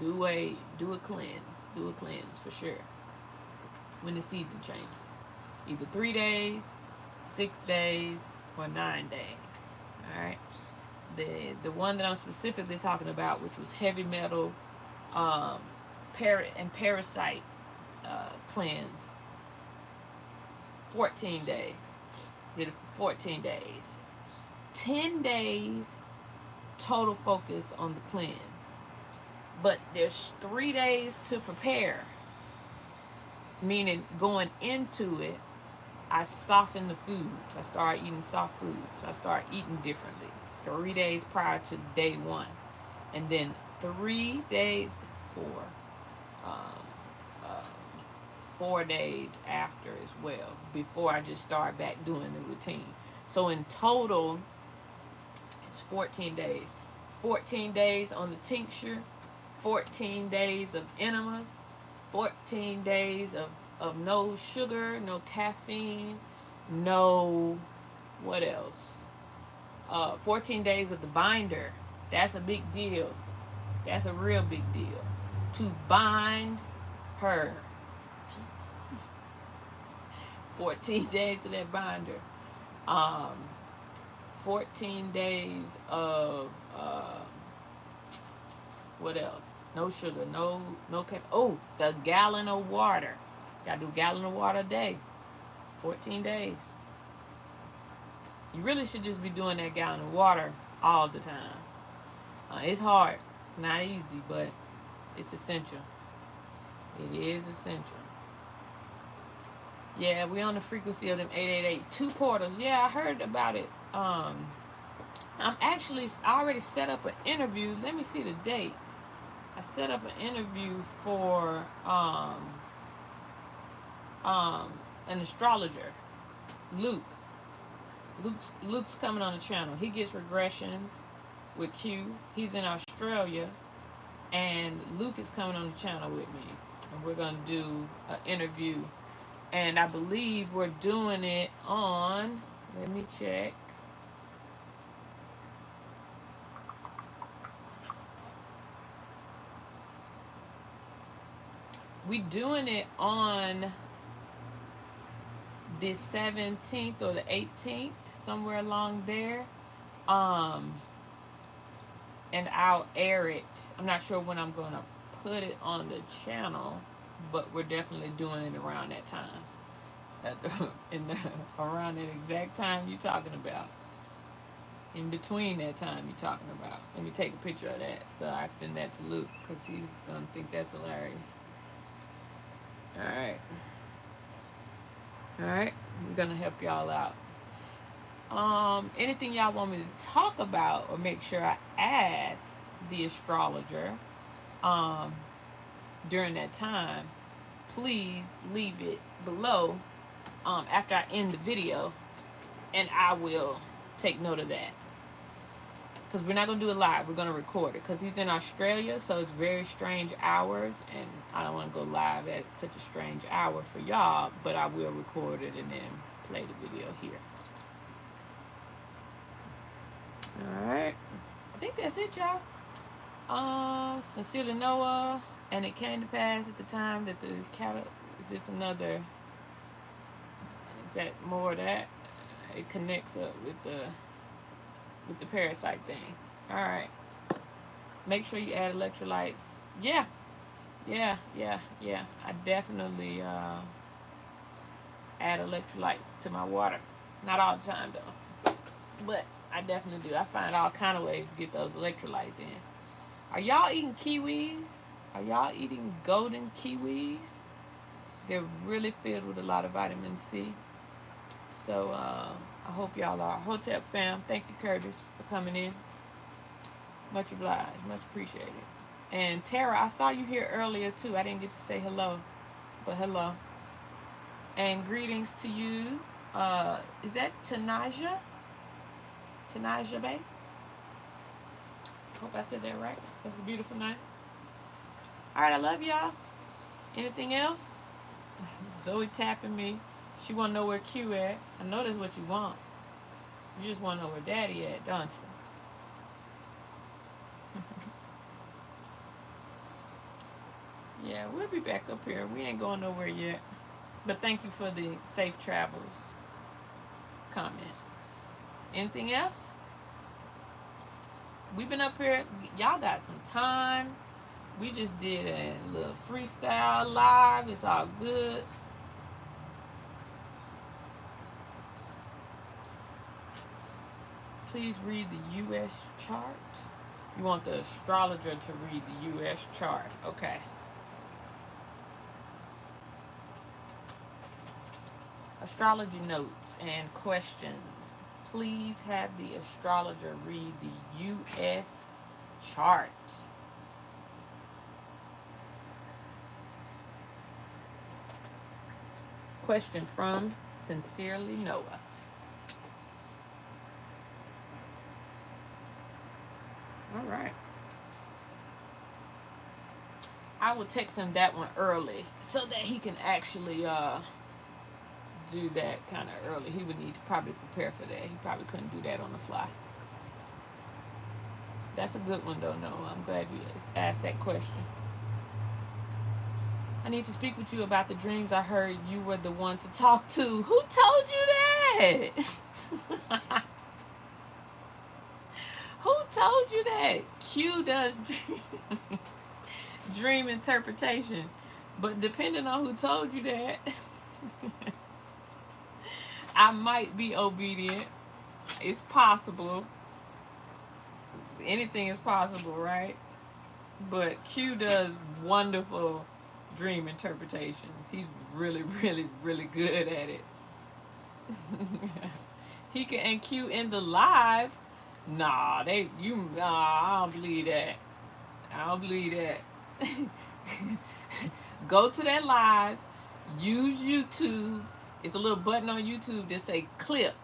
[SPEAKER 1] do a cleanse. Do a cleanse for sure. When the season changes. Either 3 days, 6 days, or 9 days. Alright? The one that I'm specifically talking about, which was heavy metal parasite cleanse, 14 days. Did it for 14 days. 10 days total focus on the cleanse. But there's 3 days to prepare. Meaning going into it, I soften the foods. I start eating soft foods. I start eating differently. 3 days prior to day 1. And then 3 days, 4 days after as well, before I just start back doing the routine. So in total, it's 14 days. 14 days on the tincture, 14 days of enemas, 14 days of no sugar, no caffeine, no, what else? 14 days of the binder. That's a big deal. That's a real big deal. To bind her. 14 days of that binder. 14 days of What else? No sugar, no caffeine. Oh, the gallon of water. Gotta do a gallon of water a day. 14 days. You really should just be doing that gallon of water all the time. It's hard. Not easy, but it's essential. It is essential. Yeah, we on the frequency of them 888s. 2 portals. Yeah, I heard about it. I already set up an interview. Let me see the date. I set up an interview for an astrologer, Luke. Luke's coming on the channel. He gets regressions with Q. He's in Australia, and Luke is coming on the channel with me, and we're gonna do an interview. And I believe we're doing it on. Let me check. We doing it on the 17th or the 18th, somewhere along there. And I'll air it. I'm not sure when I'm gonna put it on the channel, but we're definitely doing it around that time. Around that exact time you're talking about. In between that time you're talking about. Let me take a picture of that so I send that to Luke, because he's gonna think that's hilarious. Alright. Alright. I'm gonna help y'all out. Anything y'all want me to talk about or make sure I ask the astrologer during that time, please leave it below after I end the video, and I will take note of that. Because we're not going to do it live. We're going to record it. Because he's in Australia, so it's very strange hours. And I don't want to go live at such a strange hour for y'all. But I will record it and then play the video here. Alright. I think that's it, y'all. Sincerely Noah. And it came to pass at the time that the cattle... Is this another... Is that more of that? It connects up with the parasite thing. Alright. Make sure you add electrolytes. Yeah. I definitely add electrolytes to my water. Not all the time though. But I definitely do. I find all kind of ways to get those electrolytes in. Are y'all eating kiwis? Are y'all eating golden kiwis? They're really filled with a lot of vitamin C. So I hope y'all are. Hotep fam, thank you, Curtis, for coming in. Much obliged, much appreciated. And Tara, I saw you here earlier too. I didn't get to say hello, but hello. And greetings to you. Is that Tanaja? Tanaja Bay? Hope I said that right. That's a beautiful name. Alright, I love y'all. Anything else? Zoe tapping me. She want to know where Q at. I know that's what you want. You just want to know where Daddy at, don't you? Yeah, we'll be back up here. We ain't going nowhere yet. But thank you for the safe travels comment. Anything else? We've been up here. Y'all got some time. We just did a little freestyle live. It's all good. Please read the U.S. chart. You want the astrologer to read the U.S. chart. Okay. Astrology notes and questions. Please have the astrologer read the U.S. chart. Question from Sincerely Noah. All right. I will text him that one early so that he can actually do that kind of early. He would need to probably prepare for that. He probably couldn't do that on the fly. That's a good one though, Noah. I'm glad you asked that question. I need to speak with you about the dreams. I heard you were the one to talk to. Who told you that? Who told you that. Q does dream interpretation. But depending on who told you that, I might be obedient. It's possible. Anything is possible, right? But Q does wonderful dream interpretations. He's really, really, really good at it. He can, and Q in the live. Nah, I don't believe that. I don't believe that. Go to that live. Use YouTube. It's a little button on YouTube that say clip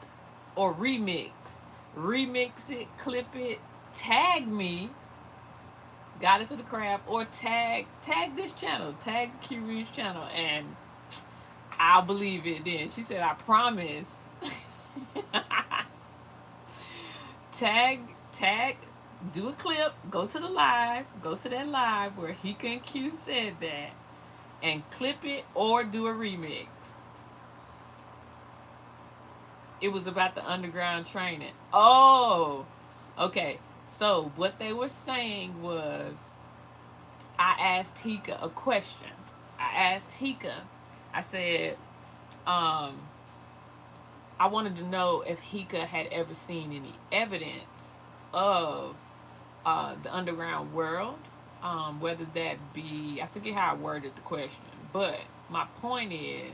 [SPEAKER 1] or remix. Remix it, clip it, tag me, Goddess of the Craft, or tag this channel, tag the CueReaves channel, and I'll believe it then. She said, I promise. tag, do a clip, go to that live where Hika and Q said that, and clip it or do a remix. It was about the underground training. Oh, okay. So what they were saying was, I asked Hika a question. I said, I wanted to know if Hika had ever seen any evidence of the underground world, whether that be, I forget how I worded the question, but my point is,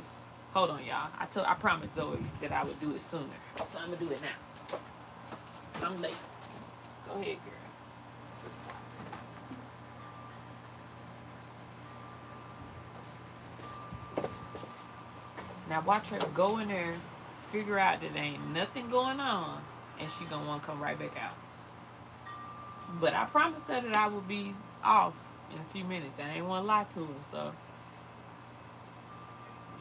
[SPEAKER 1] hold on, y'all. I promised Zoe that I would do it sooner, so I'm gonna do it now. I'm late. Go ahead, girl. Now watch her go in there, figure out that there ain't nothing going on, and she gonna want to come right back out. But I promised her that I would be off in a few minutes. I ain't want to lie to her, so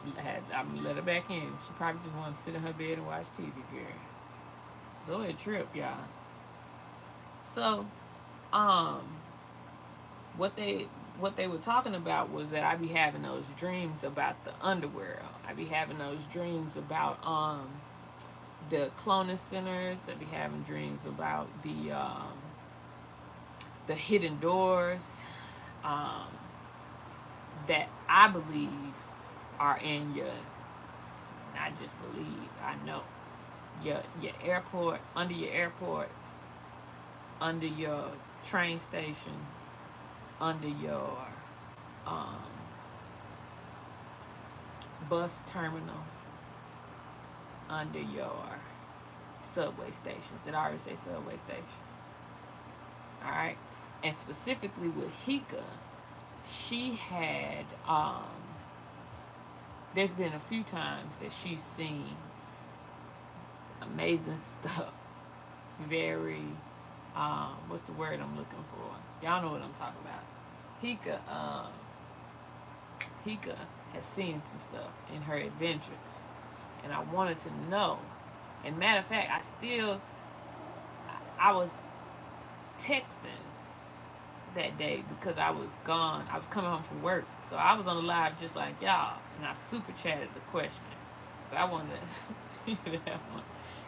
[SPEAKER 1] I'm gonna let her back in. She probably just want to sit in her bed and watch TV, girl. Zoe a trip, y'all. So, what they were talking about was that I be having those dreams about the underworld. I be having those dreams about the cloning centers. I be having dreams about the hidden doors that I believe are in your, not just believe, I know, your airport, under your airports, under your train stations, under your bus terminals, under your subway stations. Did I already say subway stations? Alright. And specifically with Hika, she had there's been a few times that she's seen amazing stuff. Very what's the word I'm looking for? Y'all know what I'm talking about. Hika has seen some stuff in her adventures, and I wanted to know. And matter of fact, I was texting that day because I was gone. I was coming home from work, so I was on the live just like y'all, and I super chatted the question. So I wanted to hear that one,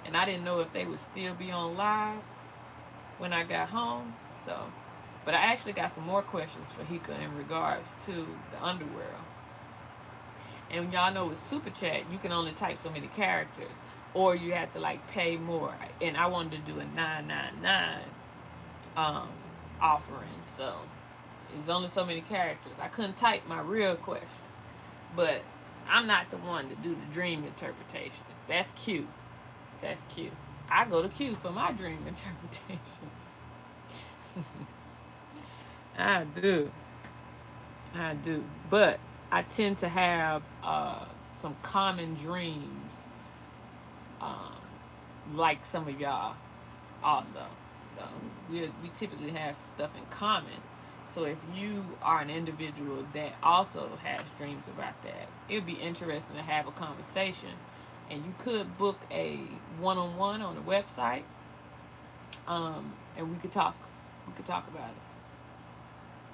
[SPEAKER 1] and I didn't know if they would still be on live when I got home. So, but I actually got some more questions for Hika in regards to the underworld. And y'all know with Super Chat, you can only type so many characters, or you have to like pay more. And I wanted to do a $9.99 offering, so it's only so many characters. I couldn't type my real question, but I'm not the one to do the dream interpretation. That's cute. That's cute. I go to Q for my dream interpretations. I do. But I tend to have some common dreams, like some of y'all also. So we typically have stuff in common. So if you are an individual that also has dreams about that, it would be interesting to have a conversation. And you could book a one-on-one on the website, and we could talk. We could talk about it.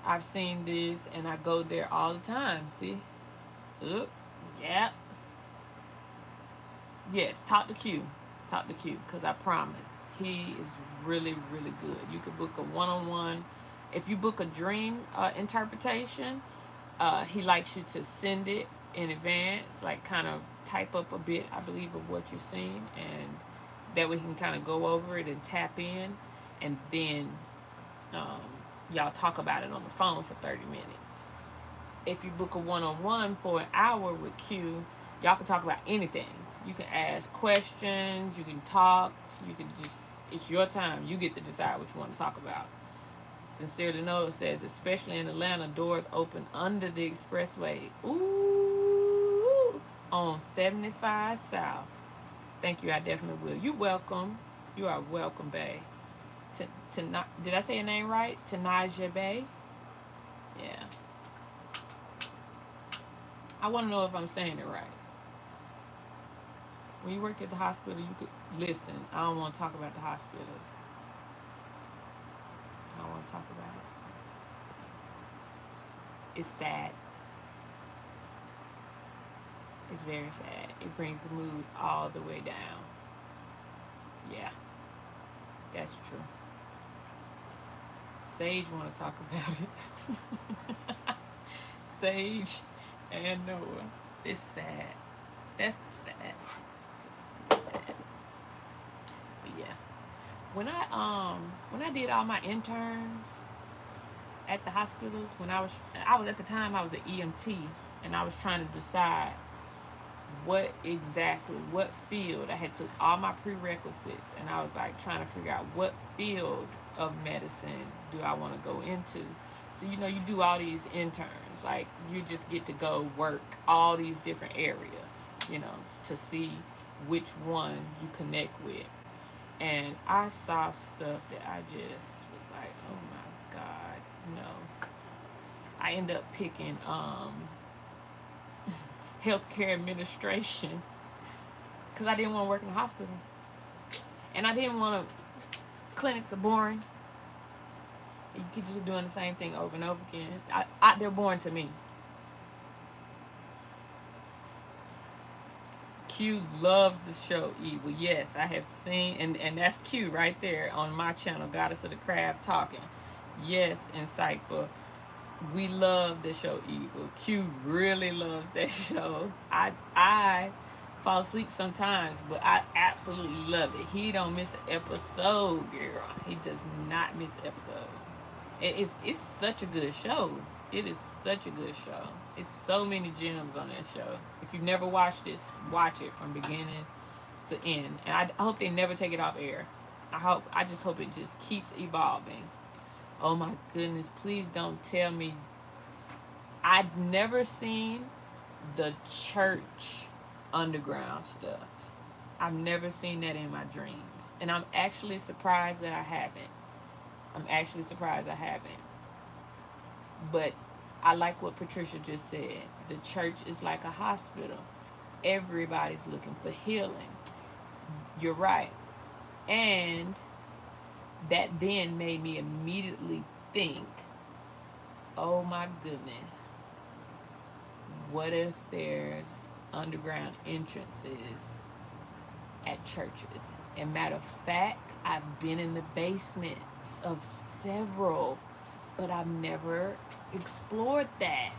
[SPEAKER 1] I've seen this, and I go there all the time. See? Look. Yeah. Yes, talk to Q. Talk to Q, because I promise He is really, really good. You can book a one-on-one. If you book a dream interpretation, he likes you to send it in advance, like kind of type up a bit, I believe, of what you're seeing, and that way he can kind of go over it and tap in, and then um, y'all talk about it on the phone for 30 minutes. If you book a one-on-one for an hour with Q, y'all can talk about anything. You can ask questions, you can talk, you can just, it's your time. You get to decide what you want to talk about. Sincerely Noah says, especially in Atlanta, doors open under the expressway. Ooh, on 75 South. Thank you, I definitely will. You welcome. You are welcome, Bay. Did I say your name right? Tanaja Bay? Yeah. I want to know if I'm saying it right. When you worked at the hospital, you could listen. I don't want to talk about the hospitals. I don't want to talk about it. It's sad. It's very sad. It brings the mood all the way down. Yeah, that's true. Sage want to talk about it. Sage and Noah. It's sad. That's the sad. It's sad. But yeah, when I did all my interns at the hospitals, when I was at the time I was an EMT, and I was trying to decide what field. I had took all my prerequisites, and I was like trying to figure out what field of medicine do I want to go into. So you do all these interns, like you just get to go work all these different areas, to see which one you connect with. And I saw stuff that I just was like, oh my God, no. I ended up picking healthcare administration because I didn't want to work in the hospital, and I didn't want to. Clinics are boring. You keep just doing the same thing over and over again. They're boring to me. Q loves the show Evil. Yes, I have seen, and that's Q right there on my channel, Goddess of the Crab Talking. Yes, insightful. We love the show Evil. Q really loves that show. I fall asleep sometimes, but I absolutely love it. He don't miss an episode, girl. He does not miss an episode. It's such a good show. It is such a good show. It's so many gems on that show. If you've never watched this, watch it from beginning to end. And I hope they never take it off air. I just hope it just keeps evolving. Oh my goodness, please don't tell me. I'd never seen the church underground stuff. I've never seen that in my dreams. And I'm actually surprised that I haven't. But I like what Patricia just said. The church is like a hospital. Everybody's looking for healing. You're right. And that then made me immediately think, oh my goodness, what if there's underground entrances at churches? And matter of fact, I've been in the basements of several, but I've never explored that.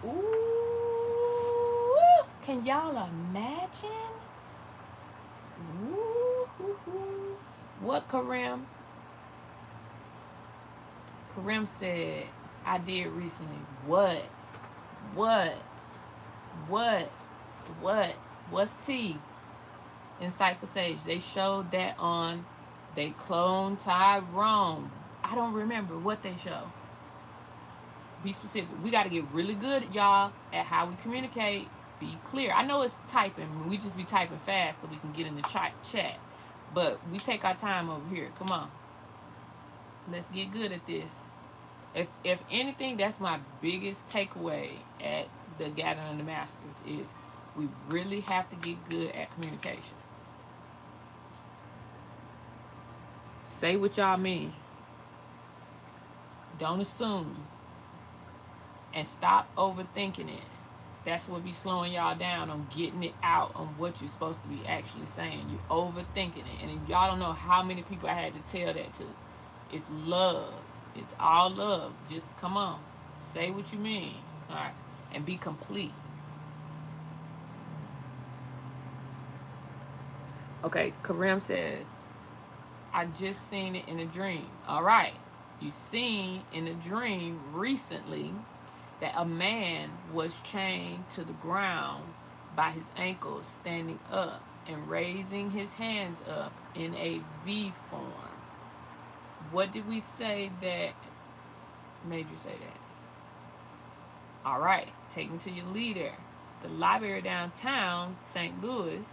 [SPEAKER 1] Ooh, can y'all imagine? Ooh, what Karim said I did recently. What's T? Insightful Sage. They showed that on They Cloned Tyrone. I don't remember what they show. Be specific. We got to get really good, y'all, at how we communicate. Be clear. I know it's typing. We just be typing fast so we can get in the chat. But we take our time over here. Come on. Let's get good at this. If anything, that's my biggest takeaway at the Gathering of the Masters is we really have to get good at communication. Say what y'all mean. Don't assume. And stop overthinking it. That's what be slowing y'all down on getting it out on what you're supposed to be actually saying. You're overthinking it. And y'all don't know how many people I had to tell that to. It's love. It's all love. Just come on. Say what you mean. All right. And be complete. Okay, Karim says, I just seen it in a dream. All right. You seen in a dream recently that a man was chained to the ground by his ankles, standing up and raising his hands up in a V form. What did we say that made you say that? All right, take me to your leader. The library downtown St. Louis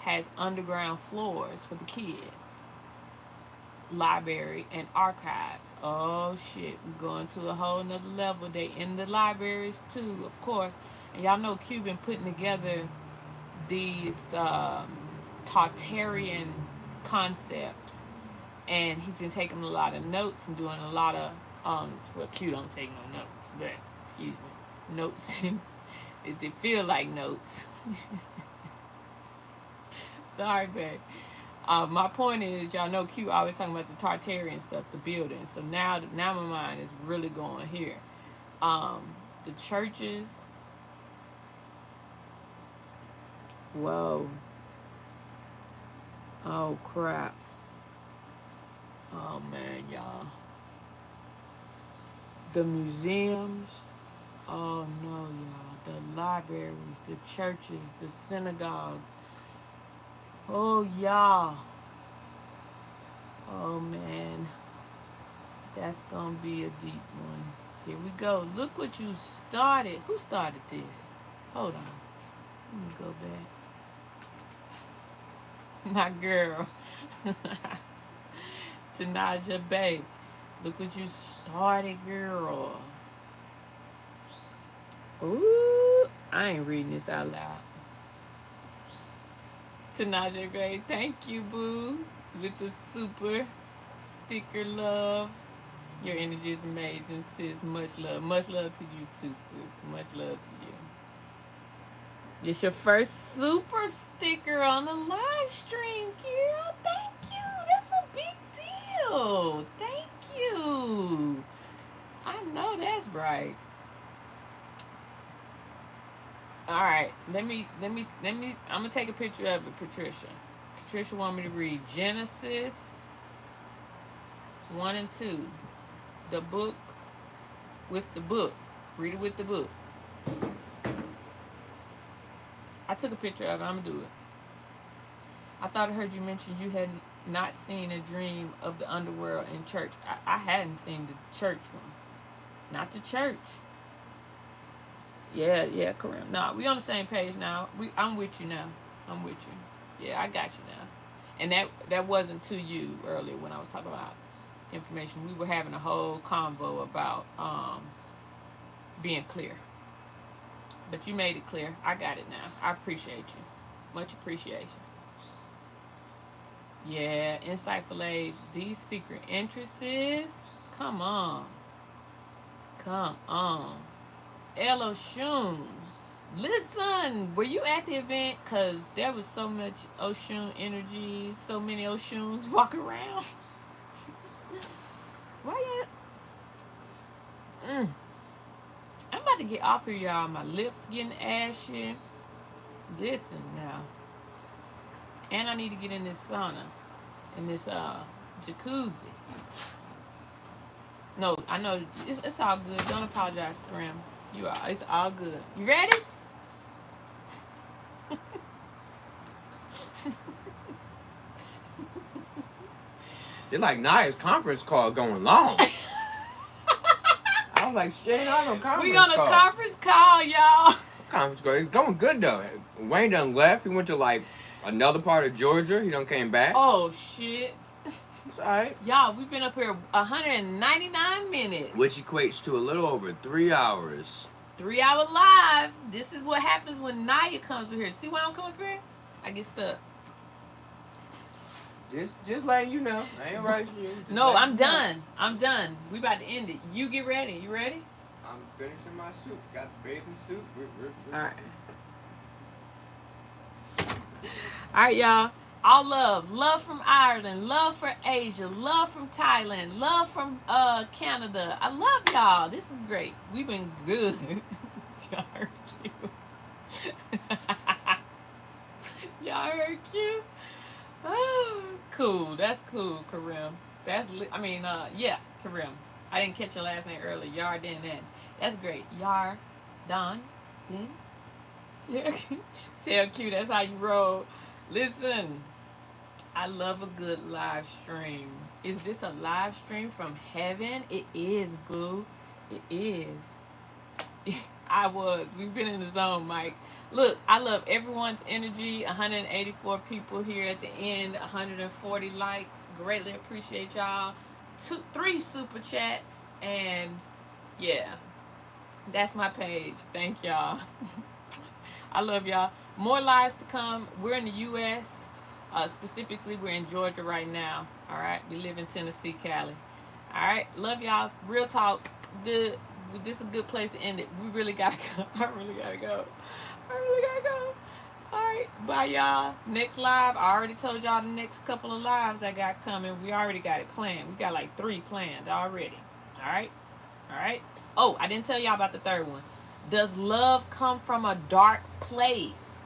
[SPEAKER 1] has underground floors for the kids. Library and archives. Oh shit, we're going to a whole nother level. They in the libraries too, of course. And y'all know Q been putting together these Tartarian concepts, and he's been taking a lot of notes and doing a lot of well, Q don't take no notes, but excuse me, notes. It feel like notes. Sorry, babe. My point is, y'all know Q always talking about the Tartarian stuff, the building. So now my mind is really going here. The churches. Whoa. Oh, crap. Oh, man, y'all. The museums. Oh, no, y'all. The libraries, the churches, the synagogues. Oh, y'all. Oh, man. That's going to be a deep one. Here we go. Look what you started. Who started this? Hold on. Let me go back. My girl. Tanaja, babe. Look what you started, girl. Ooh. I ain't reading this out loud. Tanaja Gray, thank you, boo, with the super sticker love. Your energy is amazing, sis. Much love. Much love to you, too, sis. Much love to you. It's your first super sticker on the live stream, girl. Thank you. That's a big deal. Thank you. I know that's right. All right, let me. I'm gonna take a picture of it, Patricia. Patricia want me to read Genesis 1 and 2, the book with the book. Read it with the book. I took a picture of it. I'm gonna do it. I thought I heard you mention you had not seen a dream of the underworld in church. I hadn't seen the church one, not the church. Yeah, correct. No, we on the same page now. I'm with you now. I'm with you. Yeah, I got you now. And that wasn't to you earlier when I was talking about information. We were having a whole convo about being clear. But you made it clear. I got it now. I appreciate you. Much appreciation. Yeah, Insightful Age. These secret entrances. Come on. Come on. Elo Shun. Listen, were you at the event? Because there was so much Oshun energy, so many Oshuns walking around. Why you? I'm about to get off here, y'all. My lips getting ashy. Listen now. And I need to get in this sauna. In this jacuzzi. No, I know. It's all good. Don't apologize, Graham. It's all good. You ready?
[SPEAKER 2] You're like Naya's conference call going long. I was like, shit, I no conference call.
[SPEAKER 1] We on a conference call, y'all.
[SPEAKER 2] Conference call. It's going good though. Wayne done left. He went to like another part of Georgia. He done came back.
[SPEAKER 1] Oh shit.
[SPEAKER 2] It's alright.
[SPEAKER 1] Y'all, we've been up here 199 minutes.
[SPEAKER 2] Which equates to a little over 3 hours.
[SPEAKER 1] 3 hour live. This is what happens when Naya comes over here. See why I don't come up here? I get stuck.
[SPEAKER 2] Just letting you know. I ain't right here.
[SPEAKER 1] No, I'm done. I'm done. We about to end it. You get ready. You ready?
[SPEAKER 2] I'm finishing my suit. Got the bathing suit.
[SPEAKER 1] All right. All right, y'all. All love. Love from Ireland. Love for Asia. Love from Thailand. Love from Canada. I love y'all. This is great. We've been good. Y'all heard cute. Y'all heard cute. Oh, cool. That's cool, Karim. Yeah, Karim. I didn't catch your last name earlier. Yar Din Then. That's great. Yar Don Din. Tell Q that's how you roll. Listen, I love a good live stream. Is this a live stream from heaven? It is, boo. It is. We've been in the zone, Mike. Look, I love everyone's energy. 184 people here at the end. 140 likes. Greatly appreciate y'all. 3 super chats. And yeah, that's my page. Thank y'all. I love y'all. More lives to come. We're in the U.S. Specifically, we're in Georgia right now. All right. We live in Tennessee, Cali. All right. Love y'all. Real talk. Good. This is a good place to end it. We really gotta go. I really gotta go. All right. Bye, y'all. Next live. I already told y'all the next couple of lives I got coming. We already got it planned. We got like 3 planned already. All right. All right. Oh, I didn't tell y'all about the third one. Does love come from a dark place?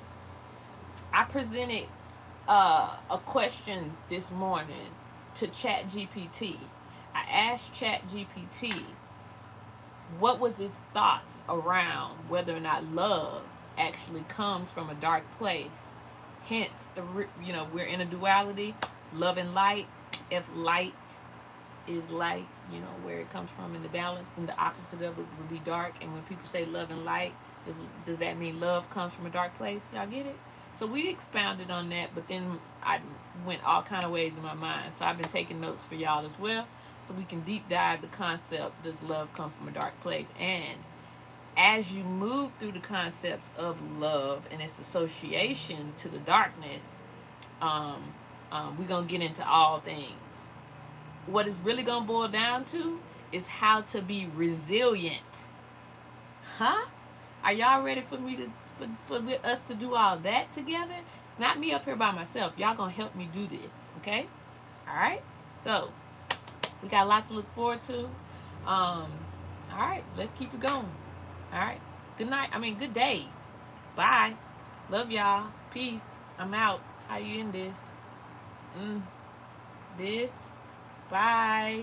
[SPEAKER 1] I presented a question this morning to ChatGPT. I asked ChatGPT what was his thoughts around whether or not love actually comes from a dark place. Hence, we're in a duality, love and light. If light is light, where it comes from in the balance, and the opposite of it would be dark. And when people say love and light, does that mean love comes from a dark place? Y'all get it? So we expounded on that, but then I went all kind of ways in my mind. So I've been taking notes for y'all as well, so we can deep dive the concept, does love come from a dark place? And as you move through the concepts of love and its association to the darkness, we're going to get into all things. What it's really going to boil down to is how to be resilient. Huh? Are y'all ready for me to for us to do all that together? It's not me up here by myself. Y'all gonna help me do this, okay? All right. So we got a lot to look forward to. All right. Let's keep it going. All right. Good night. Good day. Bye. Love y'all. Peace. I'm out. How you in this? This. Bye.